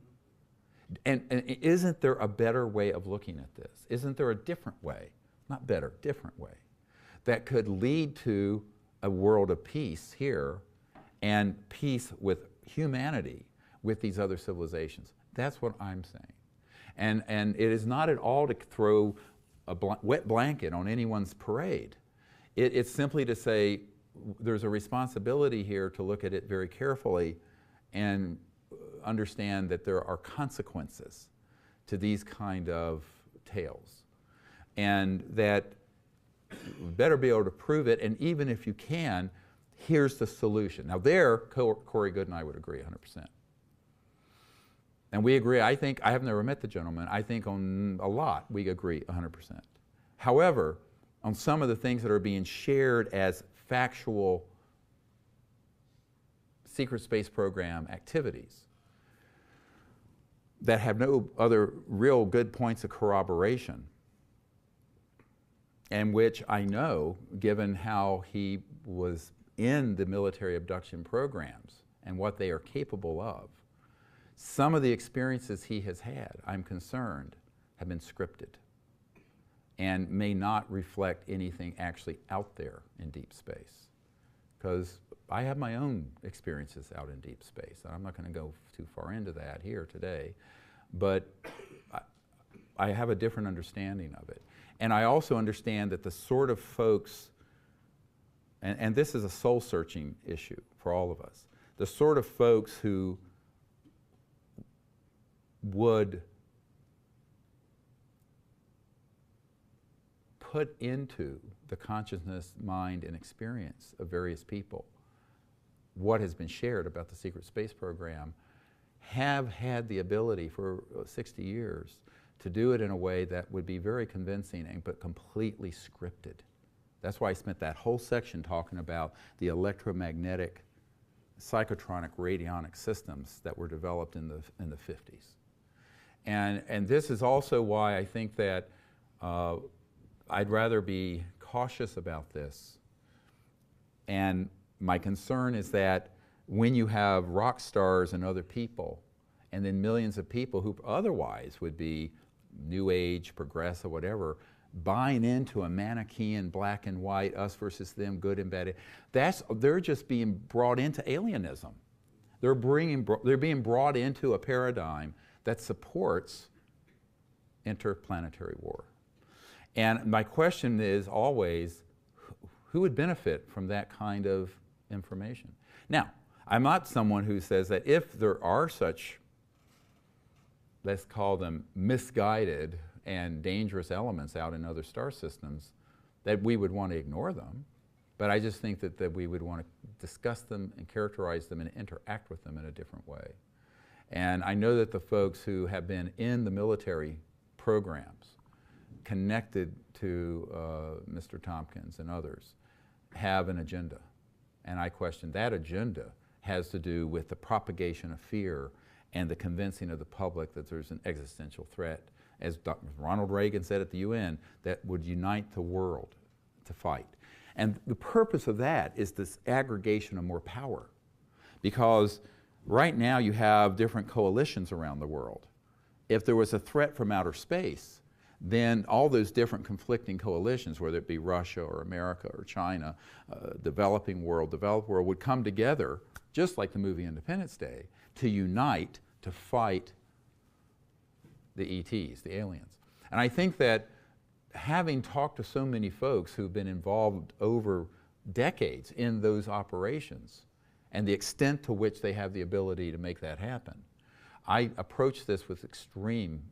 And isn't there a better way of looking at this? Isn't there a different way, not better, different way, that could lead to a world of peace here and peace with humanity, with these other civilizations? That's what I'm saying. And it is not at all to throw a wet blanket on anyone's parade. It's simply to say there's a responsibility here to look at it very carefully and understand that there are consequences to these kind of tales, and that we better be able to prove it, and even if you can, here's the solution. Now there, Corey Goode and I would agree 100%. And we agree, I think, I have never met the gentleman, I think on a lot we agree 100%. However, on some of the things that are being shared as factual secret space program activities that have no other real good points of corroboration, and which I know, given how he was in the military abduction programs and what they are capable of, some of the experiences he has had, I'm concerned, have been scripted and may not reflect anything actually out there in deep space. Because I have my own experiences out in deep space. I'm not going to go too far into that here today, but I have a different understanding of it. And I also understand that the sort of folks, and this is a soul-searching issue for all of us, the sort of folks who would put into the consciousness, mind, and experience of various people what has been shared about the secret space program have had the ability for 60 years to do it in a way that would be very convincing but completely scripted. That's why I spent that whole section talking about the electromagnetic psychotronic radionic systems that were developed in the 50s. And this is also why I think that I'd rather be cautious about this. And my concern is that when you have rock stars and other people, and then millions of people who otherwise would be New Age, progressive, whatever, buying into a Manichaean black and white, us versus them, good and bad, they're just being brought into alienism. They're being brought into a paradigm that supports interplanetary war. And my question is always, who would benefit from that kind of information? Now, I'm not someone who says that if there are such, let's call them misguided and dangerous elements out in other star systems, that we would want to ignore them. But I just think that we would want to discuss them and characterize them and interact with them in a different way. And I know that the folks who have been in the military programs connected to Mr. Tompkins and others have an agenda. And I question that agenda has to do with the propagation of fear and the convincing of the public that there's an existential threat, as Ronald Reagan said at the UN, that would unite the world to fight. And the purpose of that is this aggregation of more power. Because right now you have different coalitions around the world. If there was a threat from outer space, then all those different conflicting coalitions, whether it be Russia or America or China, developing world, developed world, would come together, just like the movie Independence Day, to unite to fight the ETs, the aliens. And I think that having talked to so many folks who've been involved over decades in those operations and the extent to which they have the ability to make that happen, I approach this with extreme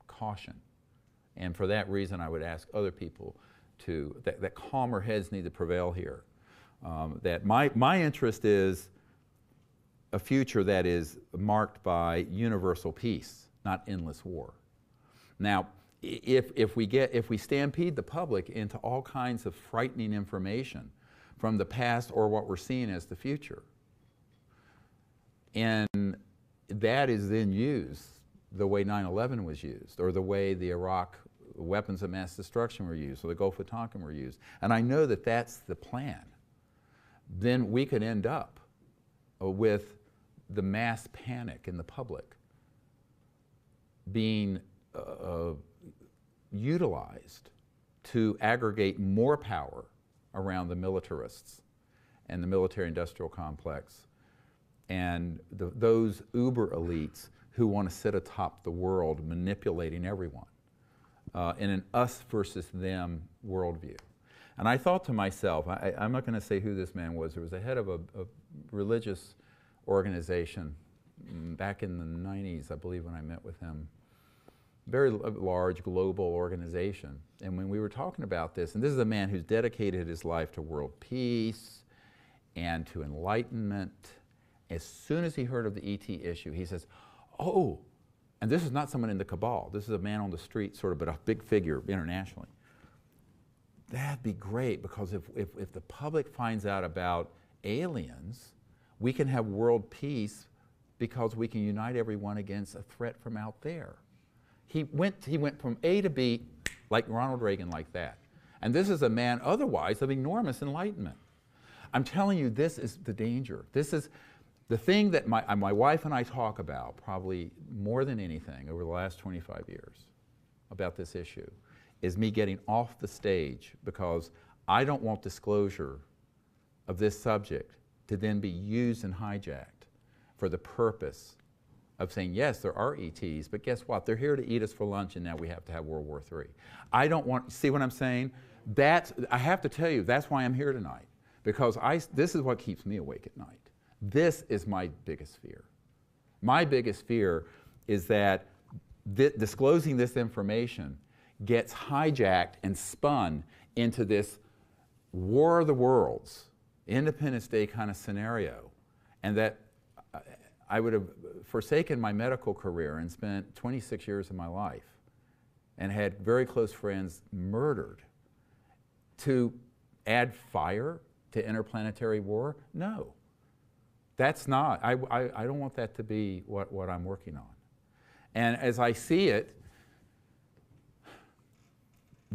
caution. And for that reason, I would ask other people to, that calmer heads need to prevail here. That my interest is a future that is marked by universal peace, not endless war. Now, if we stampede the public into all kinds of frightening information from the past or what we're seeing as the future, and that is then used the way 9/11 was used, or the way the Iraq weapons of mass destruction were used, or the Gulf of Tonkin were used, and I know that that's the plan, then we could end up with the mass panic in the public being utilized to aggregate more power around the militarists and the military-industrial complex and those uber elites who want to sit atop the world manipulating everyone in an us versus them worldview. And I thought to myself, I'm not going to say who this man was. There was a head of a religious organization back in the 90s, I believe, when I met with him. Very large global organization. And when we were talking about this, and this is a man who's dedicated his life to world peace and to enlightenment, as soon as he heard of the ET issue, he says, oh, and this is not someone in the cabal, this is a man on the street, sort of, but a big figure internationally. That'd be great, because if the public finds out about aliens, we can have world peace because we can unite everyone against a threat from out there. He went from A to B like Ronald Reagan, like that. And this is a man otherwise of enormous enlightenment. I'm telling you, this is the danger. This is the thing that my wife and I talk about probably more than anything over the last 25 years about this issue, is me getting off the stage, because I don't want disclosure of this subject to then be used and hijacked for the purpose of saying, yes, there are ETs, but guess what? They're here to eat us for lunch, and now we have to have World War III. I don't want, see what I'm saying? I have to tell you, that's why I'm here tonight, because this is what keeps me awake at night. This is my biggest fear. My biggest fear is that disclosing this information gets hijacked and spun into this War of the Worlds, Independence Day kind of scenario, and that I would have forsaken my medical career and spent 26 years of my life and had very close friends murdered to add fire to interplanetary war? No. That's not. I don't want that to be what I'm working on. And as I see it,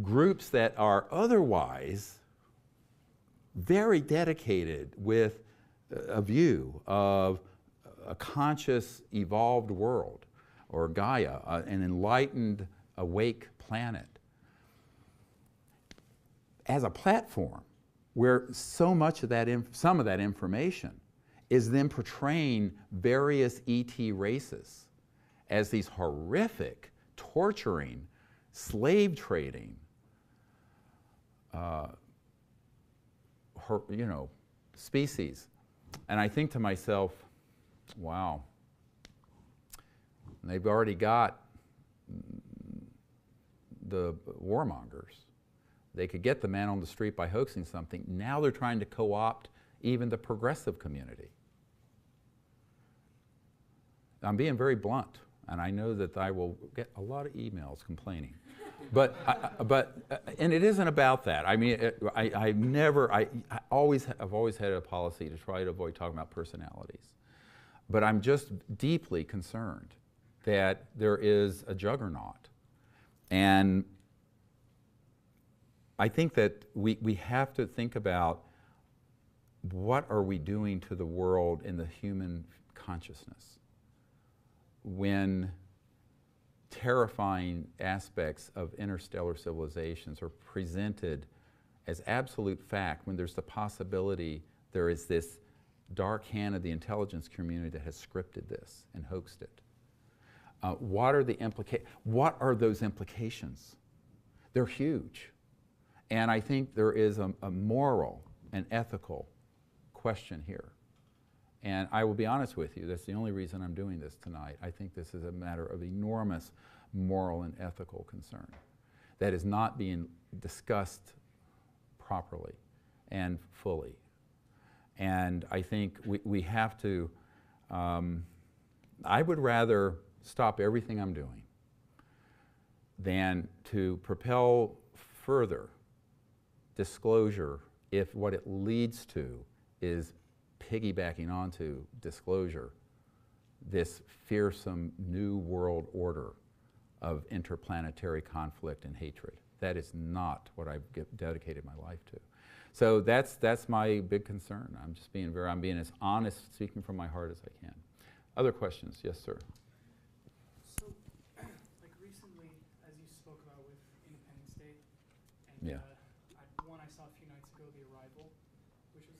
groups that are otherwise very dedicated with a view of a conscious, evolved world, or Gaia, an enlightened, awake planet, as a platform where so much of that, some of that information is then portraying various ET races as these horrific, torturing, slave trading, species. And I think to myself, wow, they've already got the warmongers. They could get the man on the street by hoaxing something. Now they're trying to co-opt even the progressive community. I'm being very blunt. and I know that I will get a lot of emails complaining. And it isn't about that. I mean, I've always had a policy to try to avoid talking about personalities. But I'm just deeply concerned that there is a juggernaut. And I think that we have to think about what are we doing to the world in the human consciousness when terrifying aspects of interstellar civilizations are presented as absolute fact, when there's the possibility there is this dark hand of the intelligence community that has scripted this and hoaxed it. What are those implications? They're huge. And I think there is a moral and ethical question here. And I will be honest with you, that's the only reason I'm doing this tonight. I think this is a matter of enormous moral and ethical concern that is not being discussed properly and fully. And I think we have to, I would rather stop everything I'm doing than to propel further disclosure if what it leads to is piggybacking onto disclosure, this fearsome new world order of interplanetary conflict and hatred. That is not what I've dedicated my life to. So that's my big concern. I'm just being I'm being as honest, speaking from my heart as I can. Other questions? Yes, sir. So, like recently, as you spoke about with Independence Day, and Yeah. One I saw a few nights ago, The Arrival, which was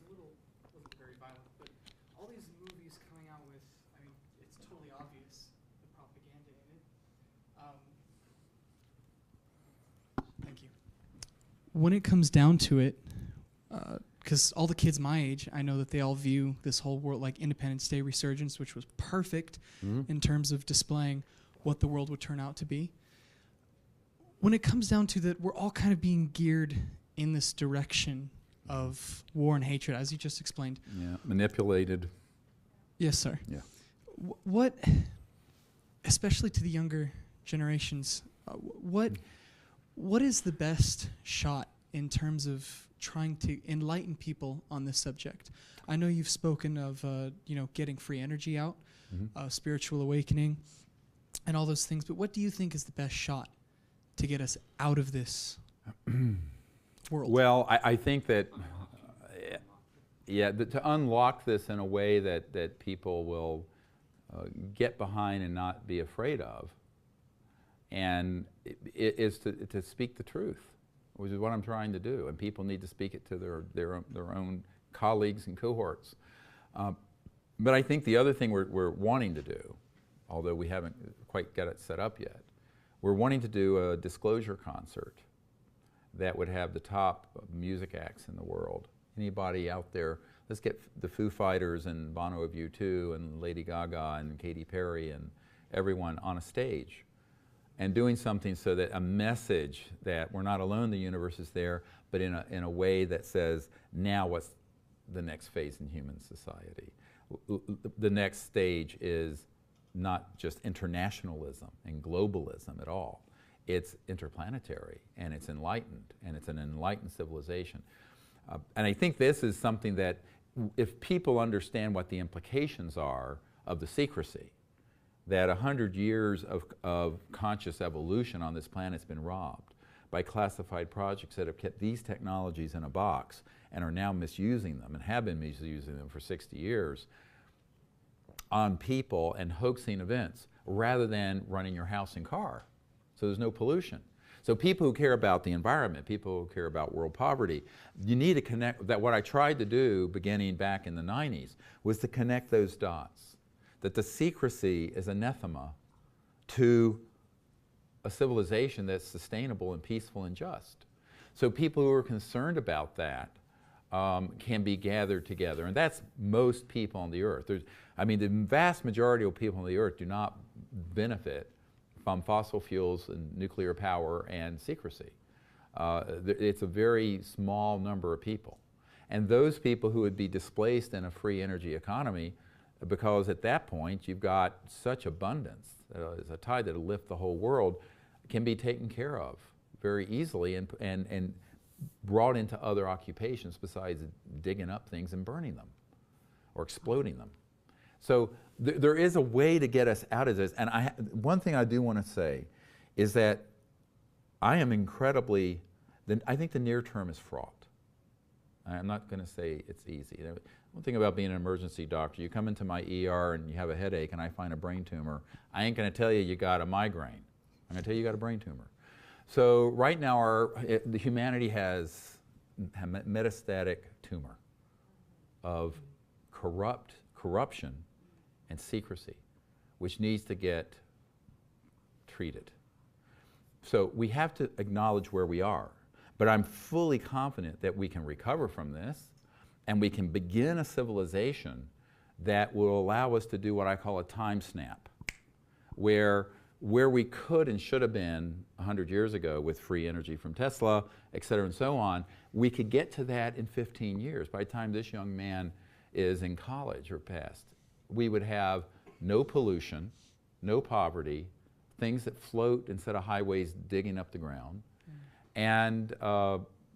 wasn't very violent, but all these movies coming out with, I mean, it's totally obvious, the propaganda in it. Thank you. When it comes down to it, because all the kids my age, I know that they all view this whole world like Independence Day Resurgence, which was perfect in terms of displaying what the world would turn out to be. When it comes down to that, we're all kind of being geared in this direction of war and hatred, as you just explained. Yeah, manipulated. Yes, sir. Yeah. What, especially to the younger generations, what is the best shot in terms of trying to enlighten people on this subject? I know you've spoken of getting free energy out, spiritual awakening, and all those things. But what do you think is the best shot to get us out of this world? Well, I think that, to unlock this in a way that people will get behind and not be afraid of, and it is to speak the truth, which is what I'm trying to do. And people need to speak it to their own colleagues and cohorts. But I think the other thing we're wanting to do, although we haven't quite got it set up yet, we're wanting to do a disclosure concert that would have the top music acts in the world. Anybody out there, let's get the Foo Fighters and Bono of U2 and Lady Gaga and Katy Perry and everyone on a stage, and doing something so that a message that we're not alone, the universe is there, but in a way that says, now what's the next phase in human society? The next stage is not just internationalism and globalism at all. It's interplanetary, and it's enlightened, and it's an enlightened civilization. And I think this is something that, if people understand what the implications are of the secrecy, that 100 years of conscious evolution on this planet has been robbed by classified projects that have kept these technologies in a box and are now misusing them and have been misusing them for 60 years on people and hoaxing events rather than running your house and car. So there's no pollution. So people who care about the environment, people who care about world poverty, you need to connect that. What I tried to do beginning back in the 90s was to connect those dots, that the secrecy is anathema to a civilization that's sustainable and peaceful and just. So people who are concerned about that can be gathered together. And that's most people on the earth. The vast majority of people on the earth do not benefit from fossil fuels and nuclear power and secrecy. It's a very small number of people. And those people who would be displaced in a free energy economy, because at that point you've got such abundance is a tide that will lift the whole world, can be taken care of very easily and brought into other occupations besides digging up things and burning them or exploding them. So there is a way to get us out of this. And one thing I do want to say is that I am I think the near term is fraught. I'm not going to say it's easy. One thing about being an emergency doctor, you come into my ER and you have a headache and I find a brain tumor, I ain't going to tell you you got a migraine. I'm going to tell you you got a brain tumor. So right now the humanity has a metastatic tumor of corruption and secrecy, which needs to get treated. So we have to acknowledge where we are. But I'm fully confident that we can recover from this and we can begin a civilization that will allow us to do what I call a time snap, where we could and should have been 100 years ago with free energy from Tesla, et cetera, and so on, we could get to that in 15 years. By the time this young man is in college or past, we would have no pollution, no poverty, things that float instead of highways digging up the ground, and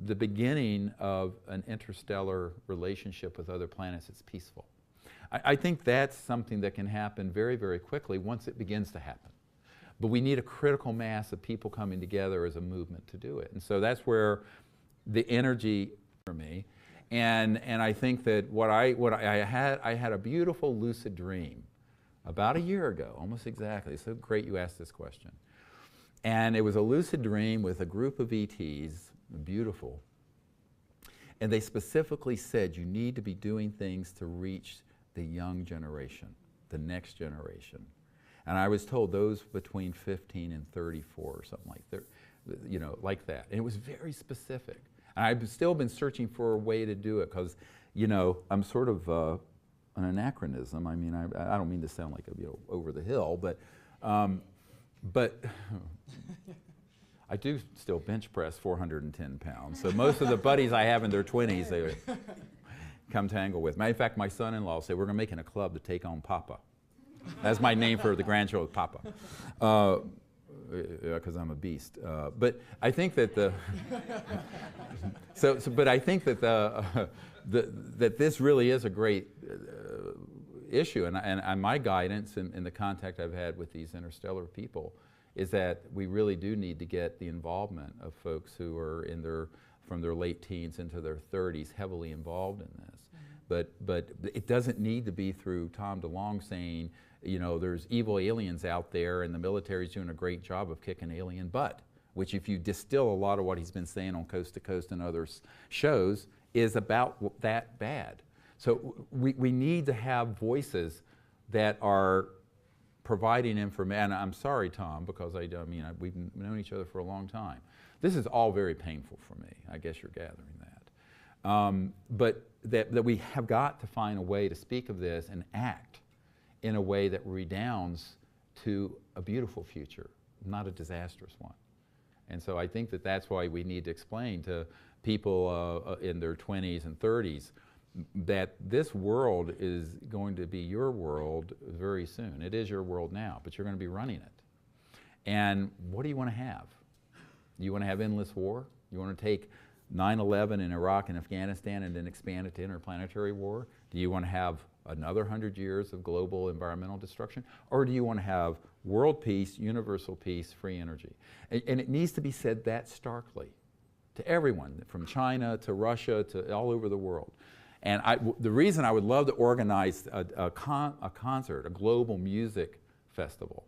the beginning of an interstellar relationship with other planets that's peaceful. I think that's something that can happen very, very quickly once it begins to happen. But we need a critical mass of people coming together as a movement to do it. And so that's where the energy for me. And I think that I had a beautiful lucid dream about a year ago, almost exactly. It's so great you asked this question. And it was a lucid dream with a group of ETs, beautiful. And they specifically said you need to be doing things to reach the young generation, the next generation. And I was told those between 15 and 34 or something like that, like that. And it was very specific. And I've still been searching for a way to do it because, I'm sort of an anachronism. I mean, I don't mean to sound like over the hill, but I do still bench press 410 pounds. So most of the buddies I have in their 20s, they come tangle with me. In fact, my son-in-law said, we're going to make a club to take on Papa. That's my name for the grandchild, Papa, because I'm a beast. But I think that but I think that that this really is a great issue, and my guidance and the contact I've had with these interstellar people is that we really do need to get the involvement of folks who are from their late teens into their 30s heavily involved in this. But it doesn't need to be through Tom DeLonge saying, there's evil aliens out there and the military's doing a great job of kicking alien butt, which if you distill a lot of what he's been saying on Coast to Coast and other shows is about that bad. So we need to have voices that are providing information. I'm sorry, Tom, because we've known each other for a long time. This is all very painful for me. I guess you're gathering that. But that we have got to find a way to speak of this and act in a way that redounds to a beautiful future, not a disastrous one. And so I think that that's why we need to explain to people in their 20s and 30s that this world is going to be your world very soon. It is your world now, but you're going to be running it. And what do you want to have? You want to have endless war? You want to take 9/11 in Iraq and Afghanistan and then expand it to interplanetary war? Do you want to have another 100 years of global environmental destruction? Or do you want to have world peace, universal peace, free energy? And it needs to be said that starkly to everyone, from China to Russia to all over the world. And the reason I would love to organize a concert, a global music festival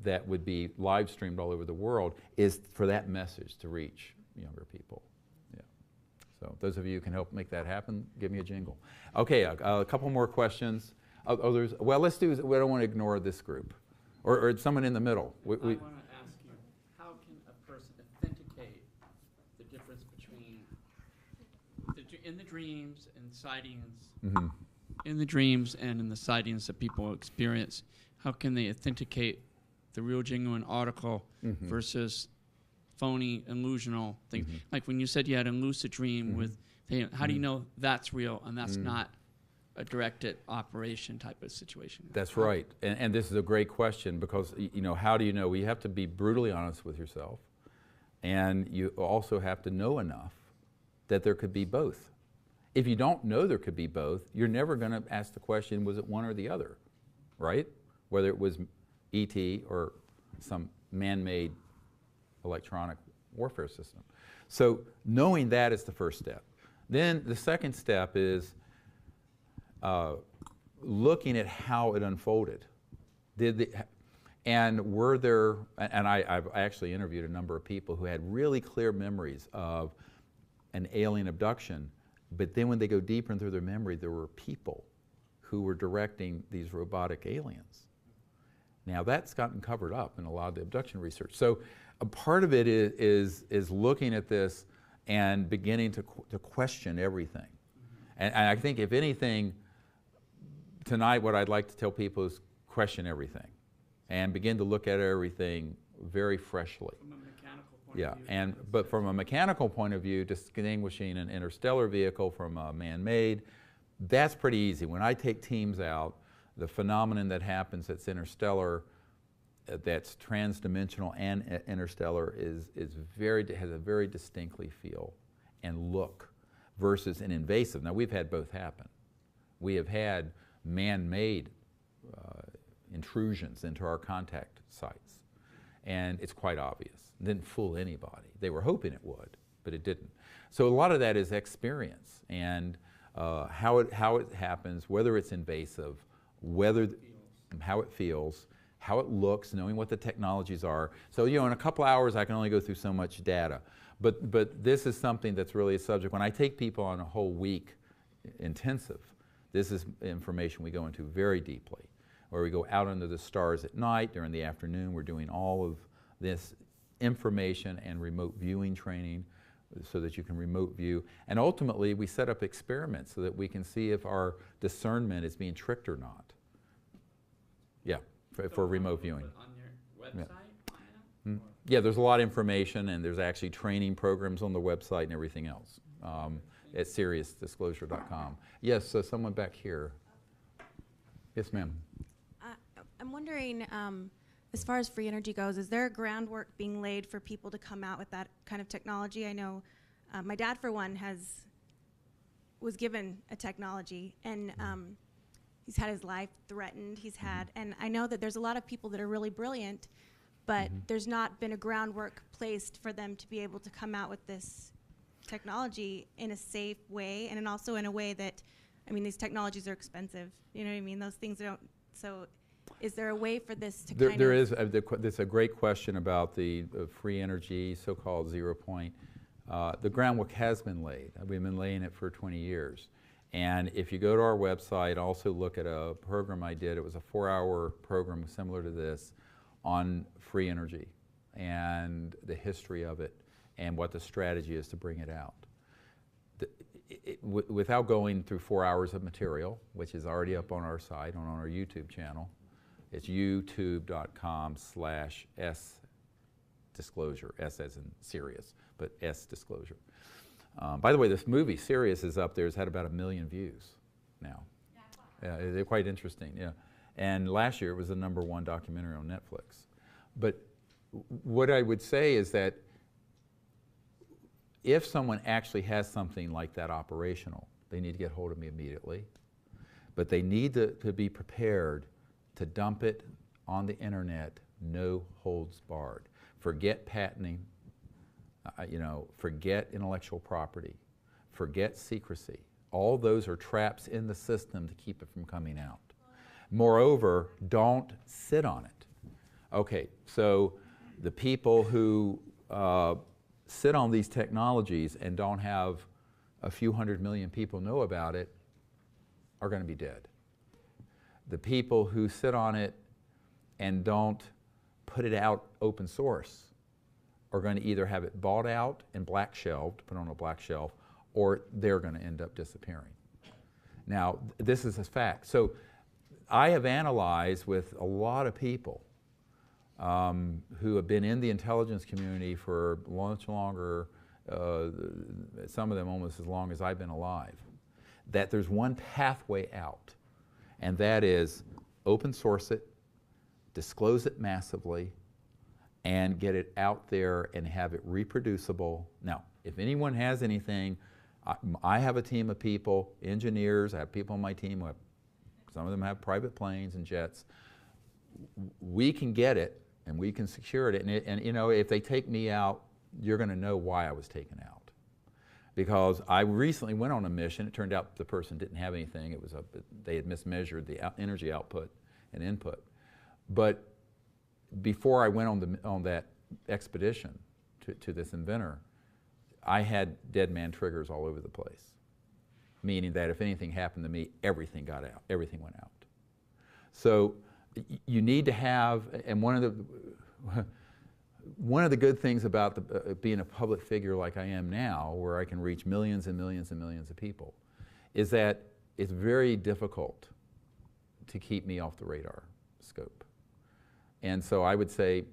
that would be live streamed all over the world is for that message to reach younger people. Yeah. So those of you who can help make that happen, give me a jingle. Okay, a couple more questions. Well, let's do, we don't want to ignore this group. Or someone in the middle. I want to ask you, how can a person authenticate the difference between in the dreams and sightings, in the dreams and in the sightings that people experience, how can they authenticate the real genuine article versus phony, illusional things? Like when you said you had a lucid dream with, how do you know that's real and that's not a directed operation type of situation? That's right. And this is a great question because, how do you know? Well, you have to be brutally honest with yourself. And you also have to know enough that there could be both. If you don't know there could be both, you're never going to ask the question, was it one or the other, right? Whether it was ET or some man-made electronic warfare system. So knowing that is the first step. Then the second step is looking at how it unfolded. Were there, and I've actually interviewed a number of people who had really clear memories of an alien abduction, but then when they go deeper into their memory, there were people who were directing these robotic aliens. Now that's gotten covered up in a lot of the abduction research. So a part of it is looking at this and beginning to question everything. And I think if anything, tonight what I'd like to tell people is question everything and begin to look at everything very freshly. From a mechanical point of view. But from a mechanical point of view, distinguishing an interstellar vehicle from a man-made, that's pretty easy. When I take teams out, the phenomenon that happens that's interstellar, that's transdimensional and interstellar has a very distinctly feel and look versus an invasive. Now we've had both happen. We have had man-made intrusions into our contact sites, and it's quite obvious. It didn't fool anybody. They were hoping it would, but it didn't. So a lot of that is experience and how it happens, whether it's invasive, how it feels, how it looks, knowing what the technologies are. So in a couple hours I can only go through so much data, but this is something that's really a subject. When I take people on a whole week intensive, this is information we go into very deeply, where we go out under the stars at night. During the afternoon we're doing all of this information and remote viewing training so that you can remote view. And ultimately we set up experiments so that we can see if our discernment is being tricked or not. Yeah, for remote viewing. On your website? Yeah. Yeah, there's a lot of information, and there's actually training programs on the website and everything else at seriousdisclosure.com. Yes, so someone back here. Yes, ma'am. I'm wondering, as far as free energy goes, is there a groundwork being laid for people to come out with that kind of technology? I know my dad, for one, was given a technology, and he's had his life threatened. And I know that there's a lot of people that are really brilliant, but there's not been a groundwork placed for them to be able to come out with this technology in a safe way, and also in a way that, these technologies are expensive. You know what I mean? Those things don't. So, is there a way for this to That's a great question about the free energy, so-called 0 point. The groundwork has been laid. We've been laying it for 20 years. And if you go to our website, also look at a program I did. It was a 4-hour program similar to this on free energy and the history of it and what the strategy is to bring it out. Without going through 4 hours of material, which is already up on our site, on our YouTube channel, it's youtube.com/S-disclosure, S as in serious, but S-disclosure. By the way, this movie, Sirius, is up there. It's had about 1 million views now. Yeah, they're quite interesting, yeah. And last year it was the #1 documentary on Netflix. But what I would say is that if someone actually has something like that operational, they need to get hold of me immediately. But they need to be prepared to dump it on the internet, no holds barred. Forget patenting. Forget intellectual property, forget secrecy. All those are traps in the system to keep it from coming out. Moreover, don't sit on it. Okay, so the people who sit on these technologies and don't have a few 100 million people know about it are going to be dead. The people who sit on it and don't put it out open source are going to either have it bought out and black shelved, put on a black shelf, or they're going to end up disappearing. Now, this is a fact. So I have analyzed with a lot of people who have been in the intelligence community for much longer, some of them almost as long as I've been alive. that there's one pathway out, and that is open source it, disclose it massively, and get it out there and have it reproducible. Now, if anyone has anything, I have a team of people, engineers, I have people on my team, who have, some of them have private planes and jets. We can get it and we can secure it, and you know, if they take me out, you're going to know why I was taken out. Because I recently went on a mission. It turned out the person didn't have anything. It was they had mismeasured the energy output and input. But before I went on that expedition to this inventor, I had dead man triggers all over the place, meaning that if anything happened to me, everything got out, everything went out. So you need to have, and one of the good things about being a public figure like I am now, where I can reach millions and millions and millions of people, is that it's very difficult to keep me off the radar scope. And so I would say,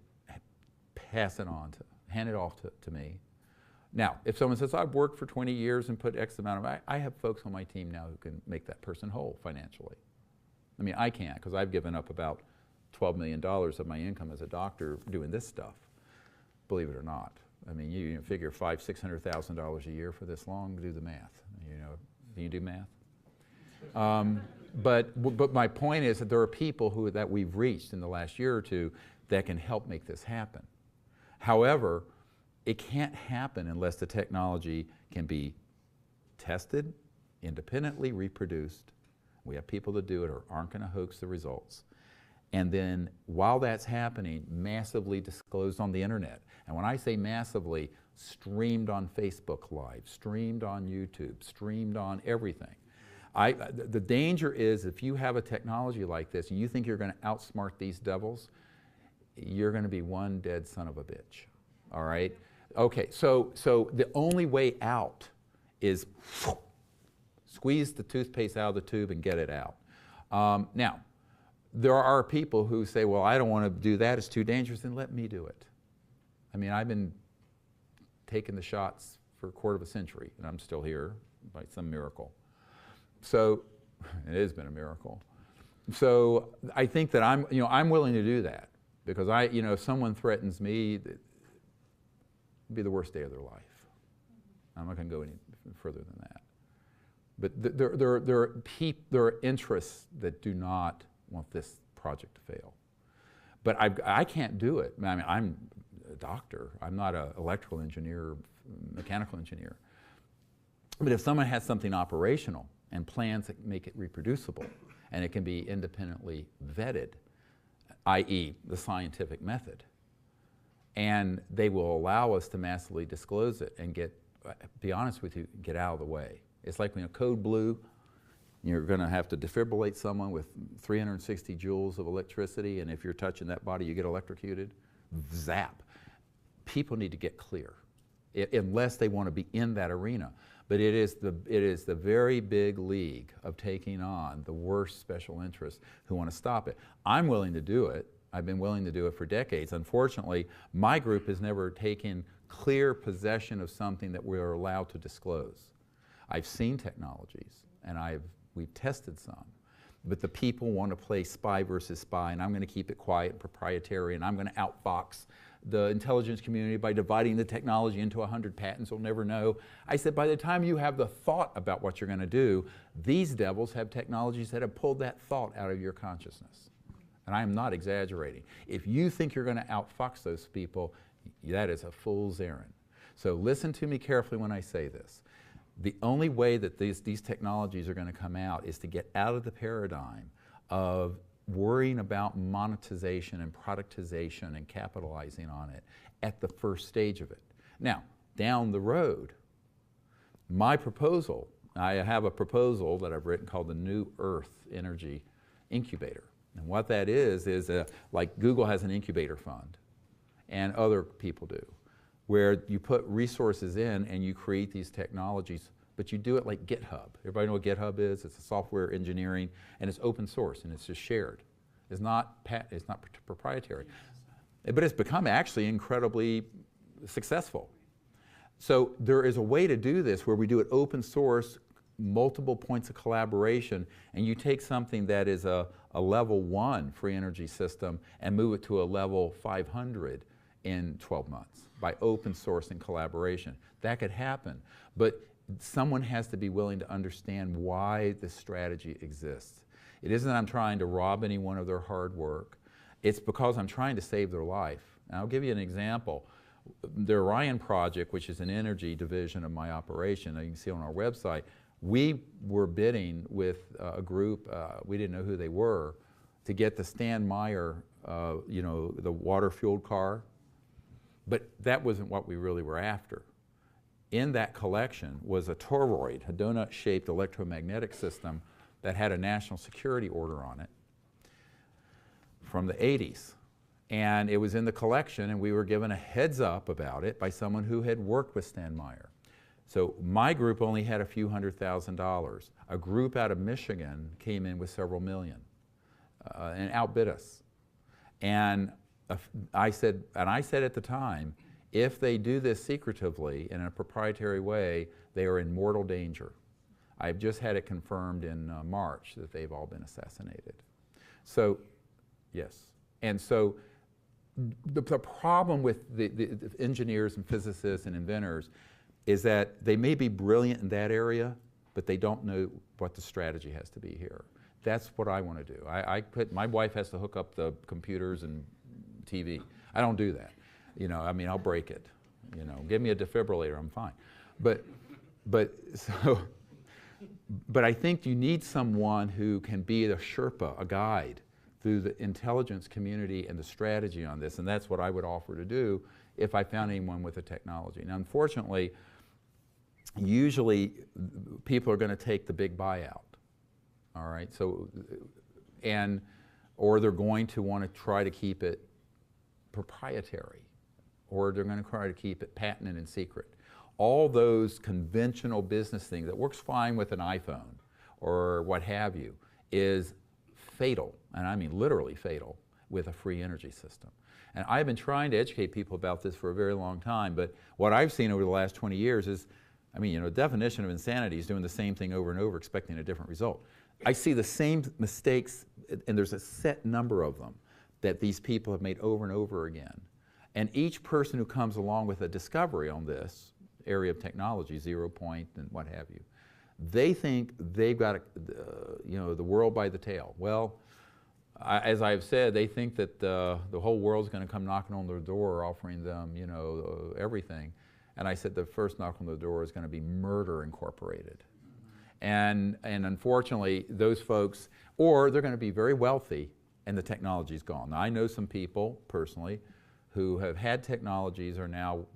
pass it on, hand it off to me. Now, if someone says, I've worked for 20 years and put X amount of, I have folks on my team now who can make that person whole financially. I mean, I can't, because I've given up about $12 million of my income as a doctor doing this stuff, believe it or not. I mean, you figure $500,000–600,000 a year for this long, do the math. You know, can you do math? But my point is that there are people that we've reached in the last year or two that can help make this happen. However, it can't happen unless the technology can be tested, independently reproduced. We have people to do it or aren't going to hoax the results. And then while that's happening, massively disclosed on the internet. And when I say massively, streamed on Facebook Live, streamed on YouTube, streamed on everything. The danger is if you have a technology like this and you think you're going to outsmart these devils, you're going to be one dead son of a bitch. All right? Okay, so the only way out is squeeze the toothpaste out of the tube and get it out. Now, there are people who say, well, I don't want to do that, it's too dangerous, then let me do it. I mean, I've been taking the shots for a quarter of a century, and I'm still here by some miracle. So, it has been a miracle. So, I think that I'm willing to do that, because if someone threatens me, it'd be the worst day of their life. I'm not going to go any further than that. But there are interests that do not want this project to fail. But I can't do it. I mean, I'm a doctor. I'm not an electrical engineer, mechanical engineer. But if someone has something operational and plans that make it reproducible, and it can be independently vetted, i.e. the scientific method, and they will allow us to massively disclose it and be honest with you, get out of the way. It's like when code blue, you're going to have to defibrillate someone with 360 joules of electricity, and if you're touching that body, you get electrocuted. Zap. People need to get clear, unless they want to be in that arena. But it is the very big league of taking on the worst special interests who want to stop it. I'm willing to do it. I've been willing to do it for decades. Unfortunately, my group has never taken clear possession of something that we're allowed to disclose. I've seen technologies, and we've tested some, but the people want to play spy versus spy, and I'm going to keep it quiet and proprietary, and I'm going to outfox the intelligence community by dividing the technology into 100 patents. We'll never know. I said, by the time you have the thought about what you're going to do, these devils have technologies that have pulled that thought out of your consciousness. And I am not exaggerating. If you think you're going to outfox those people, that is a fool's errand. So listen to me carefully when I say this. The only way that these technologies are going to come out is to get out of the paradigm of worrying about monetization and productization and capitalizing on it at the first stage of it. Now, down the road, my proposal, I have a proposal that I've written called the New Earth Energy Incubator. And what that is like Google has an incubator fund, and other people do, where you put resources in and you create these technologies, but you do it like GitHub. Everybody know what GitHub is? It's a software engineering, and it's open source, and it's just shared. It's not proprietary. But it's become actually incredibly successful. So there is a way to do this where we do it open source, multiple points of collaboration, and you take something that is a level 1 free energy system and move it to a level 500 in 12 months by open source and collaboration. That could happen, but someone has to be willing to understand why this strategy exists. It isn't that I'm trying to rob anyone of their hard work. It's because I'm trying to save their life. And I'll give you an example. The Orion project, which is an energy division of my operation, you can see on our website, we were bidding with a group, we didn't know who they were, to get the Stan Meyer, you know, the water-fueled car. But that wasn't what we really were after. In that collection was a toroid, a donut-shaped electromagnetic system that had a national security order on it from the 80s. And it was in the collection, and we were given a heads up about it by someone who had worked with Stan Meyer. So my group only had a few $100,000. A group out of Michigan came in with several million and outbid us. And I said at the time, if they do this secretively in a proprietary way, they are in mortal danger. I've just had it confirmed in March that they've all been assassinated. So, yes. And so the problem with the engineers and physicists and inventors is that they may be brilliant in that area, but they don't know what the strategy has to be here. That's what I want to do. My wife has to hook up the computers and TV. I don't do that. You know, I mean, I'll break it. You know, give me a defibrillator, I'm fine. But I think you need someone who can be the Sherpa, a guide, through the intelligence community and the strategy on this, and that's what I would offer to do if I found anyone with the technology. Now, unfortunately, usually people are going to take the big buyout, all right? So, or they're going to want to try to keep it proprietary, or they're going to try to keep it patented and secret. All those conventional business things that works fine with an iPhone or what have you is fatal, and I mean literally fatal, with a free energy system. And I've been trying to educate people about this for a very long time, but what I've seen over the last 20 years is, I mean, you know, the definition of insanity is doing the same thing over and over expecting a different result. I see the same mistakes, and there's a set number of them that these people have made over and over again. And each person who comes along with a discovery on this area of technology, 0 point and what have you, they think they've got you know, the world by the tail. Well, as I've said, they think that the whole world's going to come knocking on their door offering them, you know, everything. And I said the first knock on the door is going to be Murder Incorporated. And unfortunately, those folks, or they're going to be very wealthy and the technology's gone. Now, I know some people personally who have had technologies, are now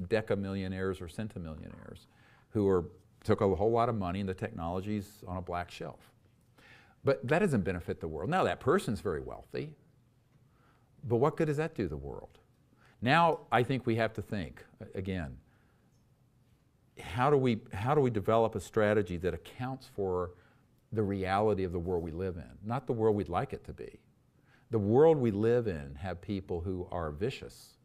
decamillionaires or centimillionaires, who took a whole lot of money and the technology's on a black shelf. But that doesn't benefit the world. Now, that person's very wealthy, but what good does that do the world? Now, I think we have to think, again, how do we develop a strategy that accounts for the reality of the world we live in, not the world we'd like it to be. The world we live in have people who are vicious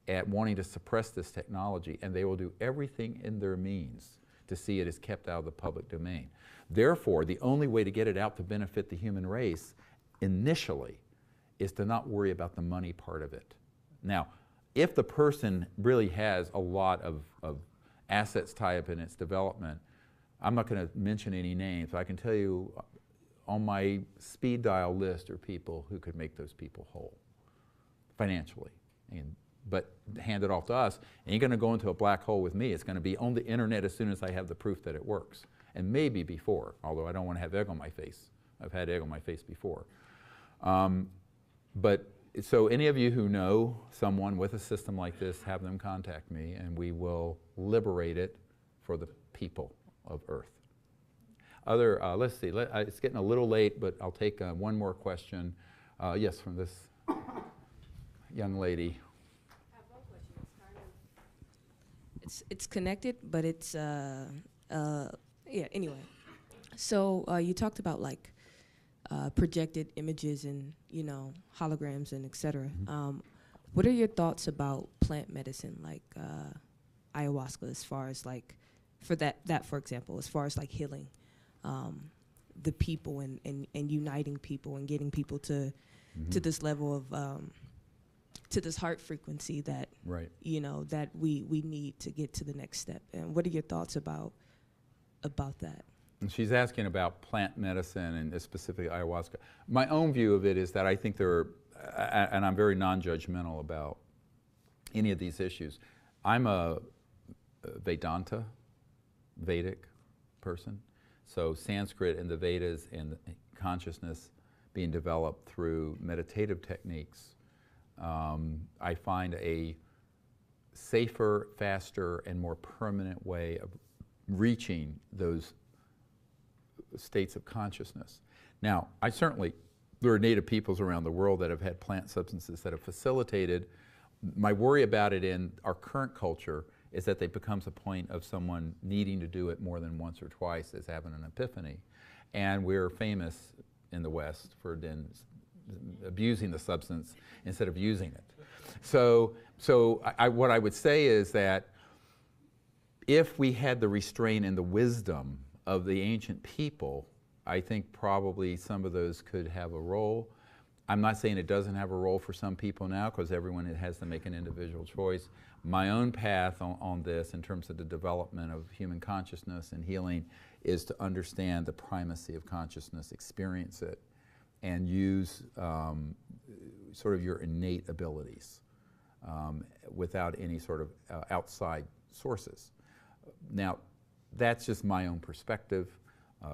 at wanting to suppress this technology, and they will do everything in their means to see it is kept out of the public domain. Therefore, the only way to get it out to benefit the human race initially is to not worry about the money part of it. Now, if the person really has a lot of assets tied up in its development, I'm not going to mention any names, but I can tell you on my speed dial list are people who could make those people whole financially. But hand it off to us, ain't going to go into a black hole with me. It's going to be on the internet as soon as I have the proof that it works. And maybe before, although I don't want to have egg on my face. I've had egg on my face before. But so any of you who know someone with a system like this, have them contact me, and we will liberate it for the people of Earth. Let's see, it's getting a little late, but I'll take one more question. Yes, from this young lady. I have one question. It's connected, but it's yeah. Anyway, so you talked about like projected images and holograms and etc. Mm-hmm. What are your thoughts about plant medicine, like ayahuasca, as far as like for that for example, as far as like healing the people and uniting people and getting people to this level of to this heart frequency that that we need to get to the next step. And what are your thoughts about that? And she's asking about plant medicine and specifically ayahuasca. My own view of it is that I think there are, and I'm very non-judgmental about any of these issues. I'm a Vedanta, Vedic person. So Sanskrit and the Vedas and consciousness being developed through meditative techniques, I find a safer, faster, and more permanent way of reaching those states of consciousness. Now, there are native peoples around the world that have had plant substances that have facilitated. My worry about it in our current culture is that it becomes a point of someone needing to do it more than once or twice as having an epiphany. And we're famous in the West for then abusing the substance instead of using it. So what I would say is that if we had the restraint and the wisdom of the ancient people, I think probably some of those could have a role. I'm not saying it doesn't have a role for some people now, because everyone has to make an individual choice. My own path on this, in terms of the development of human consciousness and healing, is to understand the primacy of consciousness, experience it, and use sort of your innate abilities without any sort of outside sources. Now, that's just my own perspective.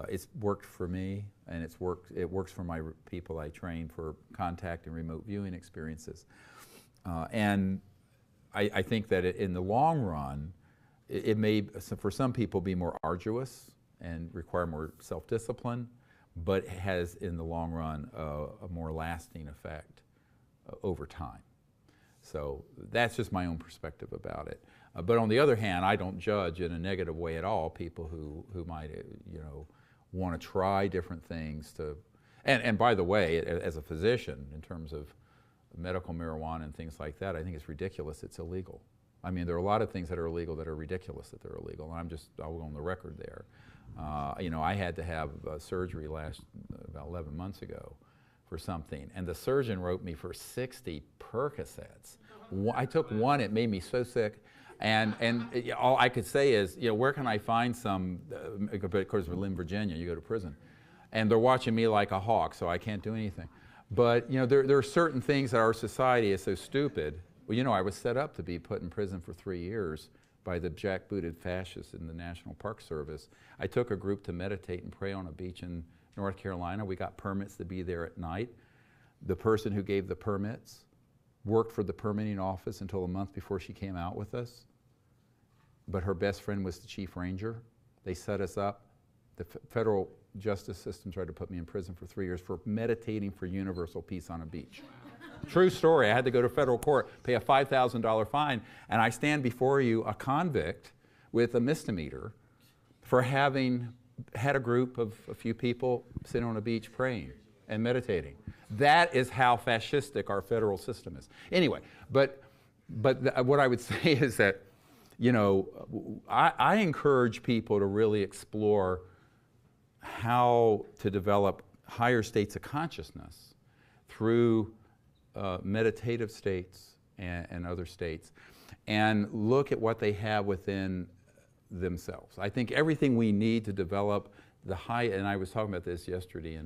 It's worked for me, and it works for my people I train for contact and remote viewing experiences. And I think that in the long run, it may, for some people, be more arduous and require more self-discipline, but has, in the long run, a more lasting effect over time. So that's just my own perspective about it. But on the other hand, I don't judge in a negative way at all people who might, want to try different things to, and by the way, as a physician, in terms of medical marijuana and things like that, I think it's ridiculous. It's illegal. I mean, there are a lot of things that are illegal that are ridiculous that they're illegal, and I'll go on the record there. I had to have surgery about 11 months ago for something, and the surgeon wrote me for 60 Percocets. I took one, it made me so sick. And all I could say is, where can I find some, of course, we live in Virginia, you go to prison. And they're watching me like a hawk, so I can't do anything. But, there are certain things that our society is so stupid. Well, I was set up to be put in prison for 3 years by the jackbooted fascists in the National Park Service. I took a group to meditate and pray on a beach in North Carolina. We got permits to be there at night. The person who gave the permits worked for the permitting office until a month before she came out with us. But her best friend was the chief ranger. They set us up. The federal justice system tried to put me in prison for 3 years for meditating for universal peace on a beach. True story. I had to go to federal court, pay a $5,000 fine, and I stand before you, a convict with a misdemeanor, for having had a group of a few people sitting on a beach praying and meditating. That is how fascistic our federal system is. Anyway, but what I would say is that, I encourage people to really explore how to develop higher states of consciousness through meditative states and other states, and look at what they have within themselves. I think everything we need to develop the high, and I was talking about this yesterday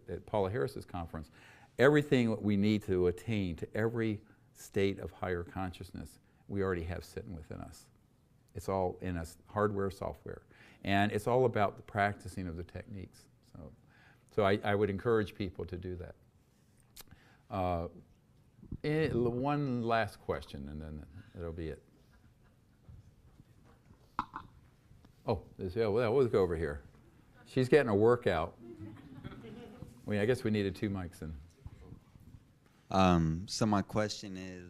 at Paula Harris's conference, everything we need to attain to every state of higher consciousness, we already have sitting within us. It's all in us, hardware, software. And it's all about the practicing of the techniques. So I would encourage people to do that. One last question, and then that'll be it. Oh, we'll go over here. She's getting a workout. I guess we needed 2 mics in. So my question is,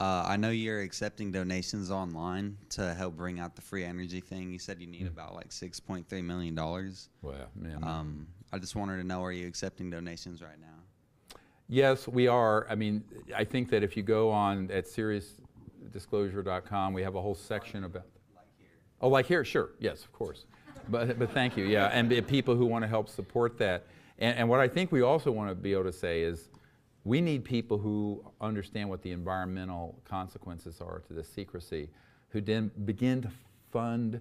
I know you're accepting donations online to help bring out the free energy thing. You said you need about like $6.3 million. Well, yeah. I just wanted to know, are you accepting donations right now? Yes, we are. I mean, I think that if you go on at the disclosure.com. We have a whole section about. Oh, like here, sure, yes, of course. But thank you, yeah, and people who want to help support that. And what I think we also want to be able to say is we need people who understand what the environmental consequences are to this secrecy, who then begin to fund,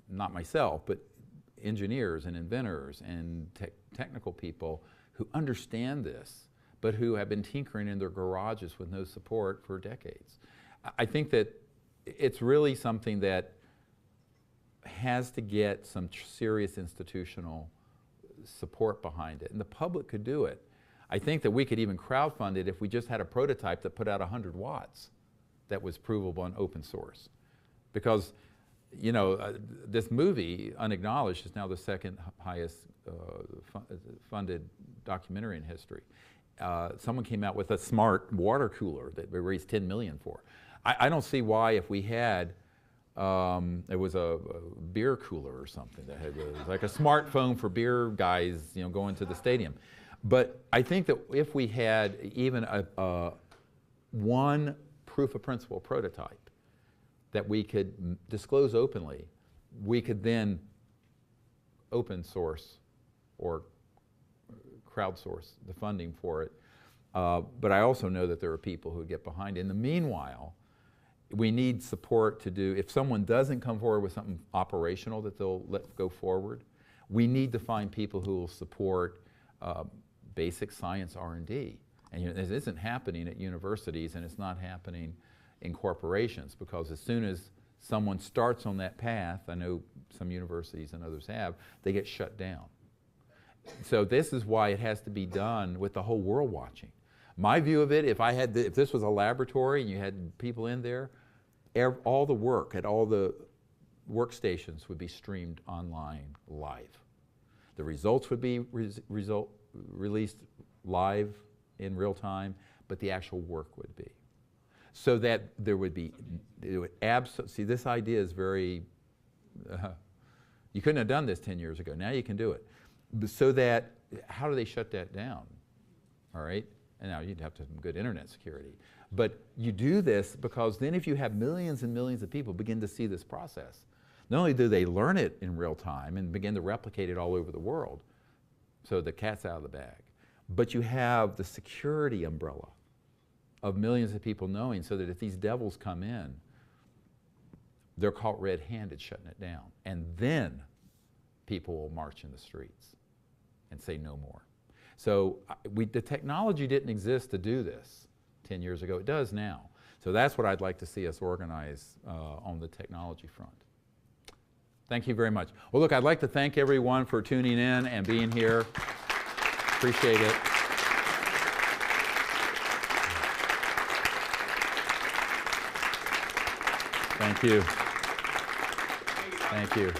not myself, but engineers and inventors and technical people who understand this, but who have been tinkering in their garages with no support for decades. I think that it's really something that has to get some serious institutional support behind it, and the public could do it. I think that we could even crowdfund it if we just had a prototype that put out 100 watts that was provable and open source. Because, you know, this movie, Unacknowledged, is now the second highest funded documentary in history. Someone came out with a smart water cooler that we raised $10 million for. I don't see why, if we had, it was a beer cooler or something that had like a smartphone for beer guys, you know, going to the stadium. But I think that if we had even one proof of principle prototype that we could disclose openly, we could then open source or crowdsource the funding for it. But I also know that there are people who get behind it. In the meanwhile, we need support to do, if someone doesn't come forward with something operational that they'll let go forward, we need to find people who will support basic science R&D. And you know, this isn't happening at universities, and it's not happening in corporations, because as soon as someone starts on that path, I know some universities and others have, they get shut down. So this is why it has to be done with the whole world watching. My view of it, if this was a laboratory and you had people in there, all the work at all the workstations would be streamed online live. The results would be released live in real time, but the actual work would be. So that there would be, see, this idea is very, you couldn't have done this 10 years ago. Now you can do it. So that, how do they shut that down? All right? And now you'd have to have some good internet security. But you do this because then if you have millions and millions of people begin to see this process, not only do they learn it in real time and begin to replicate it all over the world, so the cat's out of the bag, but you have the security umbrella of millions of people knowing, so that if these devils come in, they're caught red-handed shutting it down. And then people will march in the streets and say no more. So the technology didn't exist to do this 10 years ago. It does now. So that's what I'd like to see us organize on the technology front. Thank you very much. Well, look, I'd like to thank everyone for tuning in and being here. Appreciate it. Thank you. Thank you.